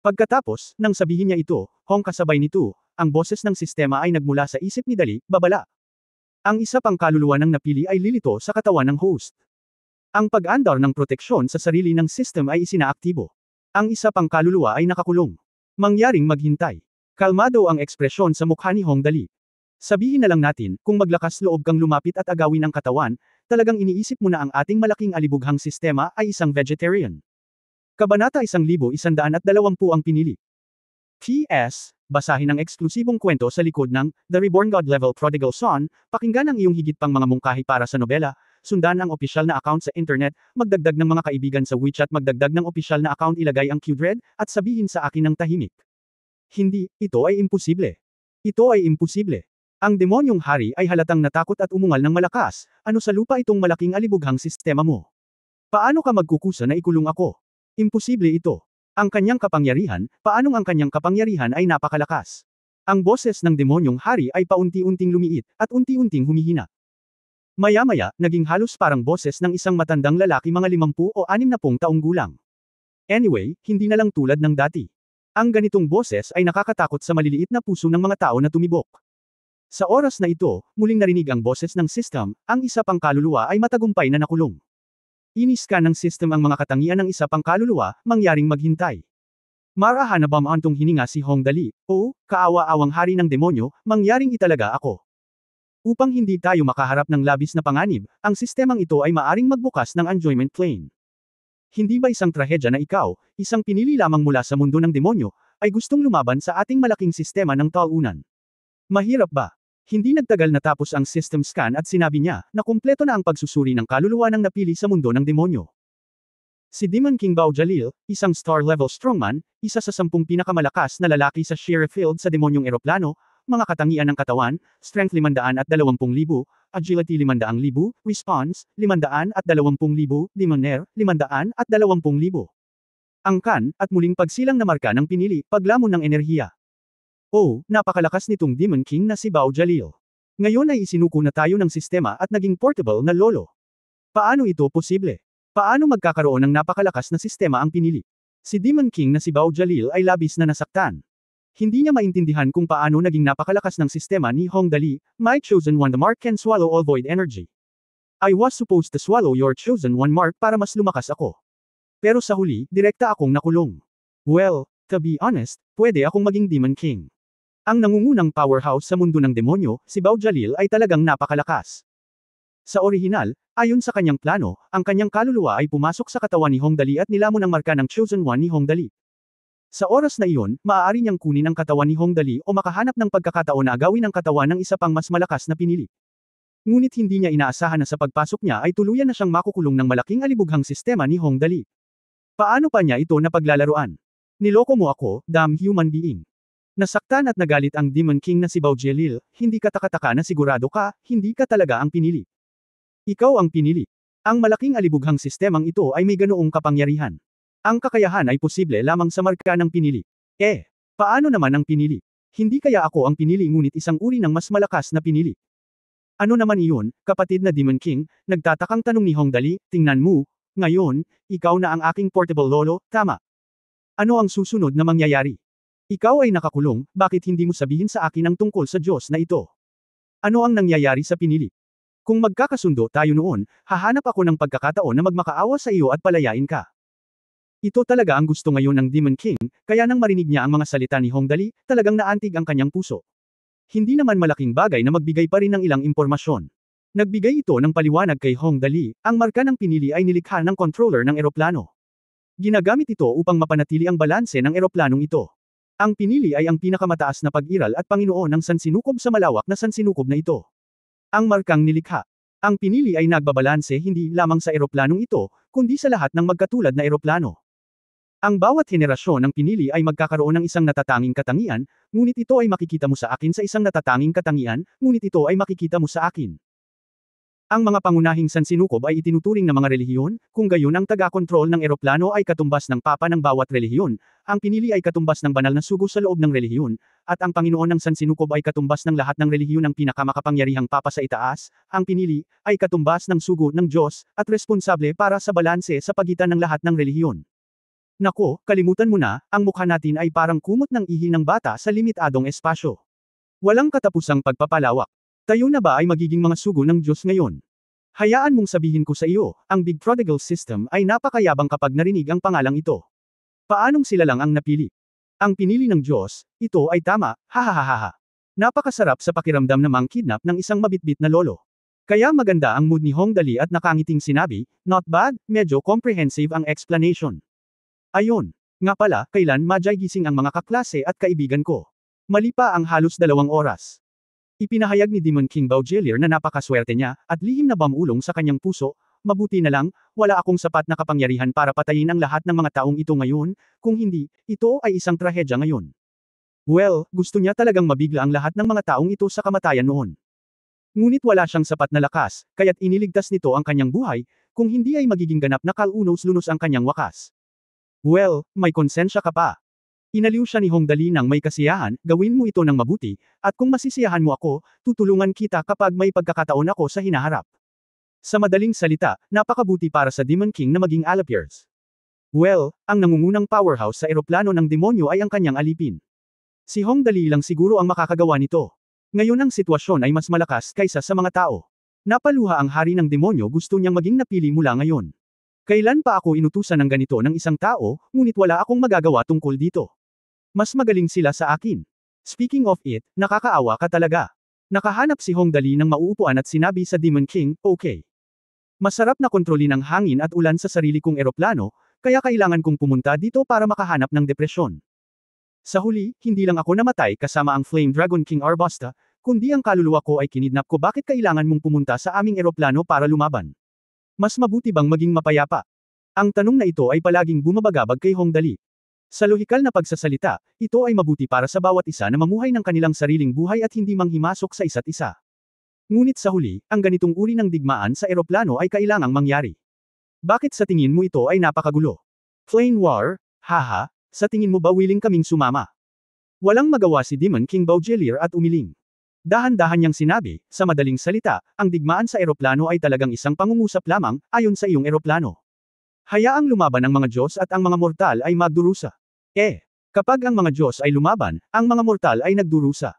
Pagkatapos, nang sabihin niya ito, Hong kasabay nito, ang boses ng sistema ay nagmula sa isip ni Dali, babala. Ang isa pang kaluluwa ng napili ay lilito sa katawan ng host. Ang pag-andar ng proteksyon sa sarili ng system ay isinaaktibo. Ang isa pang kaluluwa ay nakakulong. Mangyaring maghintay. Kalmado ang ekspresyon sa mukha ni Hongdali. Sabihin na lang natin, kung maglakas loob kang lumapit at agawin ang katawan, talagang iniisip mo na ang ating malaking alibughang sistema ay isang vegetarian. Kabanata 1120 ang pinili. P.S. Basahin ang eksklusibong kwento sa likod ng The Reborn God Level Prodigal Son, pakinggan ang iyong higit pang mga mungkahi para sa nobela, sundan ang opisyal na account sa internet, magdagdag ng mga kaibigan sa WeChat, magdagdag ng opisyal na account, ilagay ang Qdred, at sabihin sa akin ng tahimik. Hindi, ito ay imposible. Ito ay imposible. Ang demonyong hari ay halatang natakot at umungal ng malakas, ano sa lupa itong malaking alibughang sistema mo? Paano ka magkukusa na ikulong ako? Imposible ito. Ang kanyang kapangyarihan, paanong ang kanyang kapangyarihan ay napakalakas? Ang boses ng demonyong hari ay paunti-unting lumiit, at unti-unting humihina. Maya-maya, naging halos parang boses ng isang matandang lalaki mga 50 o 60 taong gulang. Anyway, hindi na lang tulad ng dati. Ang ganitong boses ay nakakatakot sa maliliit na puso ng mga tao na tumibok. Sa oras na ito, muling narinig ang boses ng system, ang isa pang kaluluwa ay matagumpay na nakulong. Iniskan ng system ang mga katangian ng isa pang kaluluwa, mangyaring maghintay. Marahan na bamantong hininga si Hongdali, o, kaawa-awang hari ng demonyo, mangyaring italaga ako. Upang hindi tayo makaharap ng labis na panganib, ang sistemang ito ay maaring magbukas ng enjoyment plane. Hindi ba isang trahedya na ikaw, isang pinili lamang mula sa mundo ng demonyo, ay gustong lumaban sa ating malaking sistema ng talunan? Mahirap ba? Hindi nagtagal natapos ang system scan at sinabi niya na kumpleto na ang pagsusuri ng kaluluwa ng napili sa mundo ng demonyo. Si Demon King Bao Jalil, isang star-level strongman, isa sa 10 pinakamalakas na lalaki sa Shire Field sa demonyong eroplano, mga katangian ng katawan, strength 520,000, agility 500,000, response 520,000, demonair 520,000. Angkan, at muling pagsilang na marka ng pinili, paglamon ng enerhiya. Oh, napakalakas nitong Demon King na si Bao Jalil. Ngayon ay isinuko na tayo ng sistema at naging portable na lolo. Paano ito posible? Paano magkakaroon ng napakalakas na sistema ang pinili? Si Demon King na si Bao Jalil ay labis na nasaktan. Hindi niya maintindihan kung paano naging napakalakas ng sistema ni Hong Dali. My chosen one, the mark can swallow all void energy. I was supposed to swallow your chosen one, mark, para mas lumakas ako. Pero sa huli, direkta akong nakulong. Well, to be honest, pwede akong maging Demon King. Ang nangungunang powerhouse sa mundo ng demonyo, si Bao Jalil ay talagang napakalakas. Sa orihinal, ayon sa kanyang plano, ang kanyang kaluluwa ay pumasok sa katawan ni Hong Dali at nilamon ang marka ng chosen one ni Hong Dali. Sa oras na iyon, maaari niyang kunin ang katawan ni Hong Dali o makahanap ng pagkakataon na agawin ang katawan ng isa pang mas malakas na pinili. Ngunit hindi niya inaasahan na sa pagpasok niya ay tuluyan na siyang makukulong ng malaking alibughang sistema ni Hong Dali. Paano pa niya ito napaglalaruan? Niloko mo ako, damn human being. Nasaktan at nagalit ang Demon King na si Bao Jalil, hindi ka taka-taka na sigurado ka, hindi ka talaga ang pinili. Ikaw ang pinili. Ang malaking alibughang sistemang ito ay may ganoong kapangyarihan. Ang kakayahan ay posible lamang sa marka ng pinili. Paano naman ang pinili? Hindi kaya ako ang pinili ngunit isang uri ng mas malakas na pinili. Ano naman iyon, kapatid na Demon King, nagtatakang tanong ni Hong Dali, tingnan mo, ngayon, ikaw na ang aking portable lolo, tama. Ano ang susunod na mangyayari? Ikaw ay nakakulong, bakit hindi mo sabihin sa akin ang tungkol sa Diyos na ito? Ano ang nangyayari sa pinili? Kung magkakasundo tayo noon, hahanap ako ng pagkakataon na magmakaawa sa iyo at palayain ka. Ito talaga ang gusto ngayon ng Demon King, kaya nang marinig niya ang mga salita ni Hong Dali, talagang naantig ang kanyang puso. Hindi naman malaking bagay na magbigay pa rin ng ilang impormasyon. Nagbigay ito ng paliwanag kay Hong Dali, ang marka ng pinili ay nilikha ng controller ng eroplano. Ginagamit ito upang mapanatili ang balanse ng eroplanong ito. Ang pinili ay ang pinakamataas na pag-iral at Panginoon ng sansinukob sa malawak na sansinukob na ito. Ang markang nilikha. Ang pinili ay nagbabalanse hindi lamang sa eroplanong ito, kundi sa lahat ng magkatulad na eroplano. Ang bawat henerasyon ng pinili ay magkakaroon ng isang natatanging katangian, ngunit ito ay makikita mo sa akin sa isang natatanging katangian, ngunit ito ay makikita mo sa akin. Ang mga pangunahing sansinukob ay itinuturing na mga relihiyon, kung gayon ang taga-kontrol ng eroplano ay katumbas ng papa ng bawat relihiyon, ang pinili ay katumbas ng banal na sugo sa loob ng relihiyon, at ang Panginoon ng sansinukob ay katumbas ng lahat ng relihiyon ng pinakamakapangyarihang papa sa itaas, ang pinili ay katumbas ng sugo ng Diyos, at responsable para sa balanse sa pagitan ng lahat ng relihiyon. Nako, kalimutan mo na, ang mukha natin ay parang kumot ng ihi ng bata sa limitadong espasyo. Walang katapusang pagpapalawak. Tayo na ba ay magiging mga sugo ng Diyos ngayon? Hayaan mong sabihin ko sa iyo, ang Big Prodigal System ay napakayabang kapag narinig ang pangalang ito. Paanong sila lang ang napili? Ang pinili ng Diyos, ito ay tama, hahaha. Napakasarap sa pakiramdam na mang-kidnap ng isang mabitbit na lolo. Kaya maganda ang mood ni Hong Dali at nakangiting sinabi, not bad, medyo comprehensive ang explanation. Ayon. Nga pala, kailan madyay gising ang mga kaklase at kaibigan ko? Mali pa ang halos 2 oras. Ipinahayag ni Demon King Bao Jalil na napakaswerte niya, at lihim na bamulong sa kanyang puso, mabuti na lang, wala akong sapat na kapangyarihan para patayin ang lahat ng mga taong ito ngayon, kung hindi, ito ay isang trahedya ngayon. Well, gusto niya talagang mabigla ang lahat ng mga taong ito sa kamatayan noon. Ngunit wala siyang sapat na lakas, kaya't iniligtas nito ang kanyang buhay, kung hindi ay magiging ganap na kalunos-lunos ang kanyang wakas. Well, may konsensya ka pa. Inaliw siya ni Hong Dali ng may kasiyahan, gawin mo ito ng mabuti, at kung masisiyahan mo ako, tutulungan kita kapag may pagkakataon ako sa hinaharap. Sa madaling salita, napakabuti para sa Demon King na maging Alapiers. Well, ang nangungunang powerhouse sa eroplano ng demonyo ay ang kanyang alipin. Si Hong Dali lang siguro ang makakagawa nito. Ngayon ang sitwasyon ay mas malakas kaysa sa mga tao. Napaluha ang hari ng demonyo, gusto niyang maging napili mula ngayon. Kailan pa ako inutusan ng ganito ng isang tao, ngunit wala akong magagawa tungkol dito. Mas magaling sila sa akin. Speaking of it, nakakaawa ka talaga. Nakahanap si Hong Dali ng mauupuan at sinabi sa Demon King, okay. Masarap na kontrolin ang hangin at ulan sa sarili kong eroplano, kaya kailangan kong pumunta dito para makahanap ng depresyon. Sa huli, hindi lang ako namatay kasama ang Flame Dragon King Arbosta, Kundi ang kaluluwa ko ay kinidnap ko, bakit kailangan mong pumunta sa aming eroplano para lumaban? Mas mabuti bang maging mapayapa? Ang tanong na ito ay palaging bumabagabag kay Hongdali. Sa lohikal na pagsasalita, ito ay mabuti para sa bawat isa na mamuhay ng kanilang sariling buhay at hindi manghimasok sa isa't isa. Ngunit sa huli, ang ganitong uri ng digmaan sa eroplano ay kailangang mangyari. Bakit sa tingin mo ito ay napakagulo? Plain war, haha, sa tingin mo ba willing kaming sumama? Walang magawa si Demon King Baudelaire at umiling. Dahan-dahan niyang sinabi, sa madaling salita, ang digmaan sa eroplano ay talagang isang pangungusap lamang, ayon sa iyong eroplano. Hayaang lumaban ang mga Diyos at ang mga mortal ay magdurusa. Kapag ang mga Diyos ay lumaban, ang mga mortal ay nagdurusa.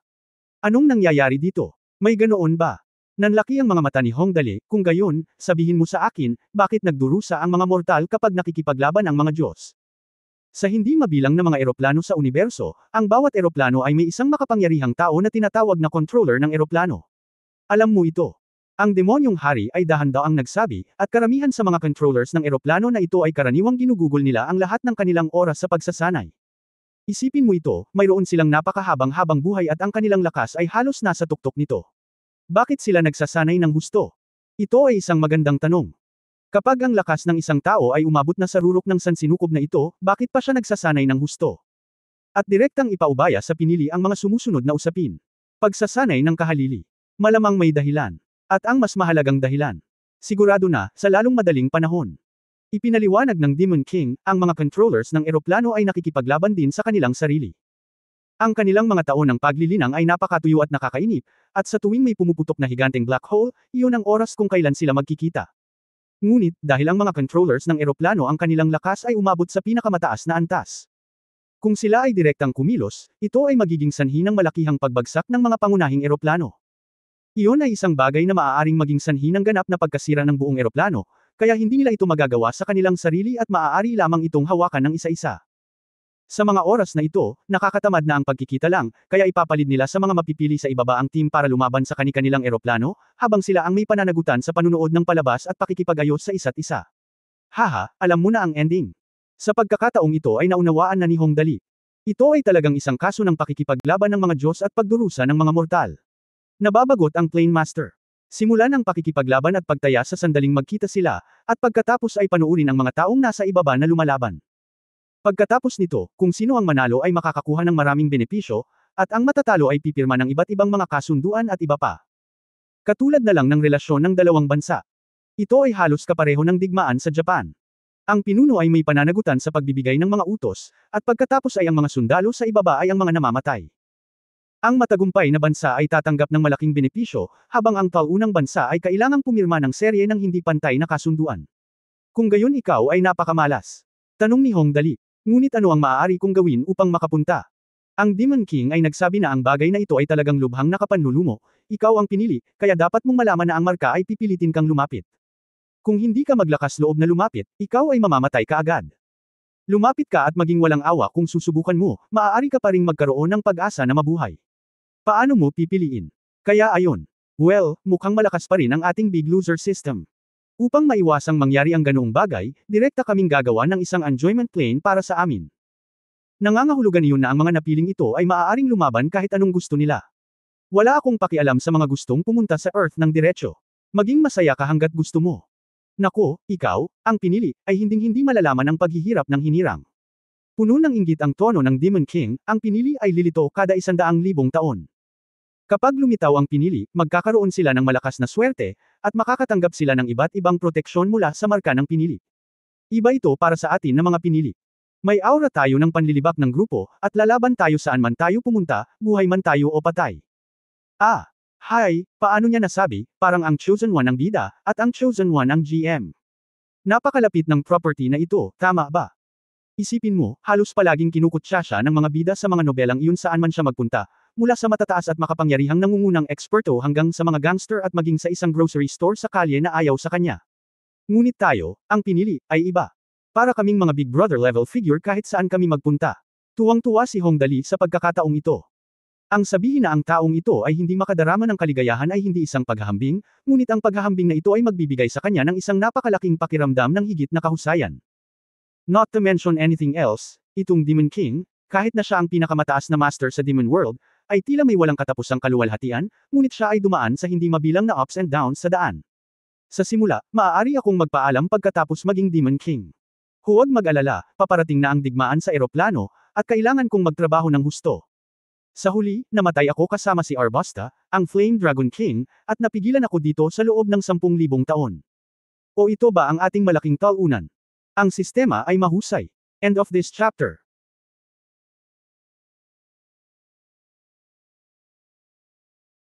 Anong nangyayari dito? May ganoon ba? Nanlaki ang mga mata ni Hongdali, kung gayon, sabihin mo sa akin, bakit nagdurusa ang mga mortal kapag nakikipaglaban ang mga Diyos? Sa hindi mabilang na mga eroplano sa universo, ang bawat eroplano ay may isang makapangyarihang tao na tinatawag na controller ng eroplano. Alam mo ito. Ang demonyong hari ay dahan-daang nagsabi, at karamihan sa mga controllers ng eroplano na ito ay karaniwang ginugugol nila ang lahat ng kanilang oras sa pagsasanay. Isipin mo ito, mayroon silang napakahabang-habang buhay at ang kanilang lakas ay halos nasa tuktok nito. Bakit sila nagsasanay ng husto? Ito ay isang magandang tanong. Kapag ang lakas ng isang tao ay umabot na sa rurok ng sansinukob na ito, bakit pa siya nagsasanay ng husto? At direktang ipaubaya sa pinili ang mga sumusunod na usapin. Pagsasanay ng kahalili. Malamang may dahilan. At ang mas mahalagang dahilan. Sigurado na, sa lalong madaling panahon. Ipinaliwanag ng Demon King, ang mga controllers ng eroplano ay nakikipaglaban din sa kanilang sarili. Ang kanilang mga taon ng paglilinang ay napakatuyo at nakakainip, at sa tuwing may pumuputok na higanteng black hole, iyon ang oras kung kailan sila magkikita. Ngunit, dahil ang mga controllers ng eroplano ang kanilang lakas ay umabot sa pinakamataas na antas. Kung sila ay direktang kumilos, ito ay magiging sanhi ng malakihang pagbagsak ng mga pangunahing eroplano. Iyon ay isang bagay na maaaring maging sanhi ng ganap na pagkasira ng buong eroplano, kaya hindi nila ito magagawa sa kanilang sarili at maaari lamang itong hawakan ng isa-isa. Sa mga oras na ito, nakakatamad na ang pagkikita lang, kaya ipapalid nila sa mga mapipili sa ibaba ang team para lumaban sa kani-kanilang eroplano, habang sila ang may pananagutan sa panunood ng palabas at pakikipag-ayos sa isa't isa. Haha, alam mo na ang ending. Sa pagkakataong ito ay naunawaan na ni Hongdali. Ito ay talagang isang kaso ng pakikipaglaban ng mga Diyos at pagdurusa ng mga mortal. Nababagot ang Plane Master. Simulan ang pakikipaglaban at pagtaya sa sandaling magkita sila, at pagkatapos ay panuurin ang mga taong nasa ibaba na lumalaban. Pagkatapos nito, kung sino ang manalo ay makakakuha ng maraming benepisyo, at ang matatalo ay pipirma ng iba't ibang mga kasunduan at iba pa. Katulad na lang ng relasyon ng dalawang bansa. Ito ay halos kapareho ng digmaan sa Japan. Ang pinuno ay may pananagutan sa pagbibigay ng mga utos, at pagkatapos ay ang mga sundalo sa ibaba ay ang mga namamatay. Ang matagumpay na bansa ay tatanggap ng malaking benepisyo, habang ang taunang bansa ay kailangang pumirma ng serye ng hindi pantay na kasunduan. Kung gayon ikaw ay napakamalas. Tanong ni Hongdali. Ngunit ano ang maaari kong gawin upang makapunta? Ang Demon King ay nagsabi na ang bagay na ito ay talagang lubhang nakapanlulumo, ikaw ang pinili, kaya dapat mong malaman na ang marka ay pipilitin kang lumapit. Kung hindi ka maglakas loob na lumapit, ikaw ay mamamatay ka agad. Lumapit ka at maging walang awa kung susubukan mo, maaari ka pa ring magkaroon ng pag-asa na mabuhay. Paano mo pipiliin? Kaya ayon. Well, mukhang malakas pa rin ang ating big loser system. Upang maiwasang mangyari ang ganoong bagay, direkta kaming gagawa ng isang enjoyment plane para sa amin. Nangangahulugan iyon na ang mga napiling ito ay maaaring lumaban kahit anong gusto nila. Wala akong pakialam sa mga gustong pumunta sa Earth ng diretsyo. Maging masaya ka hanggat gusto mo. Nako, ikaw, ang pinili, ay hinding-hindi malalaman ang paghihirap ng hinirang. Puno ng inggit ang tono ng Demon King, ang pinili ay lilito kada 100,000 taon. Kapag lumitaw ang pinili, magkakaroon sila ng malakas na swerte, at makakatanggap sila ng iba't ibang proteksyon mula sa marka ng pinili. Iba ito para sa atin na mga pinili. May aura tayo ng panlilibak ng grupo, at lalaban tayo saan man tayo pumunta, buhay man tayo o patay. Hi, paano niya nasabi, parang ang Chosen One ang bida, at ang Chosen One ang GM. Napakalapit ng property na ito, tama ba? Isipin mo, halos palaging kinukutsa siya ng mga bida sa mga nobelang iyon saan man siya magpunta, mula sa matataas at makapangyarihang nangungunang eksperto hanggang sa mga gangster at maging sa isang grocery store sa kalye na ayaw sa kanya. Ngunit tayo, ang pinili, ay iba. Para kaming mga Big Brother level figure kahit saan kami magpunta. Tuwang-tuwa si Hongdali sa pagkakataong ito. Ang sabihin na ang taong ito ay hindi makadarama ng kaligayahan ay hindi isang paghahambing, ngunit ang paghahambing na ito ay magbibigay sa kanya ng isang napakalaking pakiramdam ng higit na kahusayan. Not to mention anything else, itong Demon King, kahit na siya ang pinakamataas na master sa Demon World, ay tila may walang katapusang kaluwalhatian, ngunit siya ay dumaan sa hindi mabilang na ups and downs sa daan. Sa simula, maaari akong magpaalam pagkatapos maging Demon King. Huwag mag-alala, paparating na ang digmaan sa eroplano, at kailangan kong magtrabaho ng husto. Sa huli, namatay ako kasama si Arbusta, ang Flame Dragon King, at napigilan ako dito sa loob ng 10,000 taon. O ito ba ang ating malaking talunan? Ang sistema ay mahusay. End of this chapter.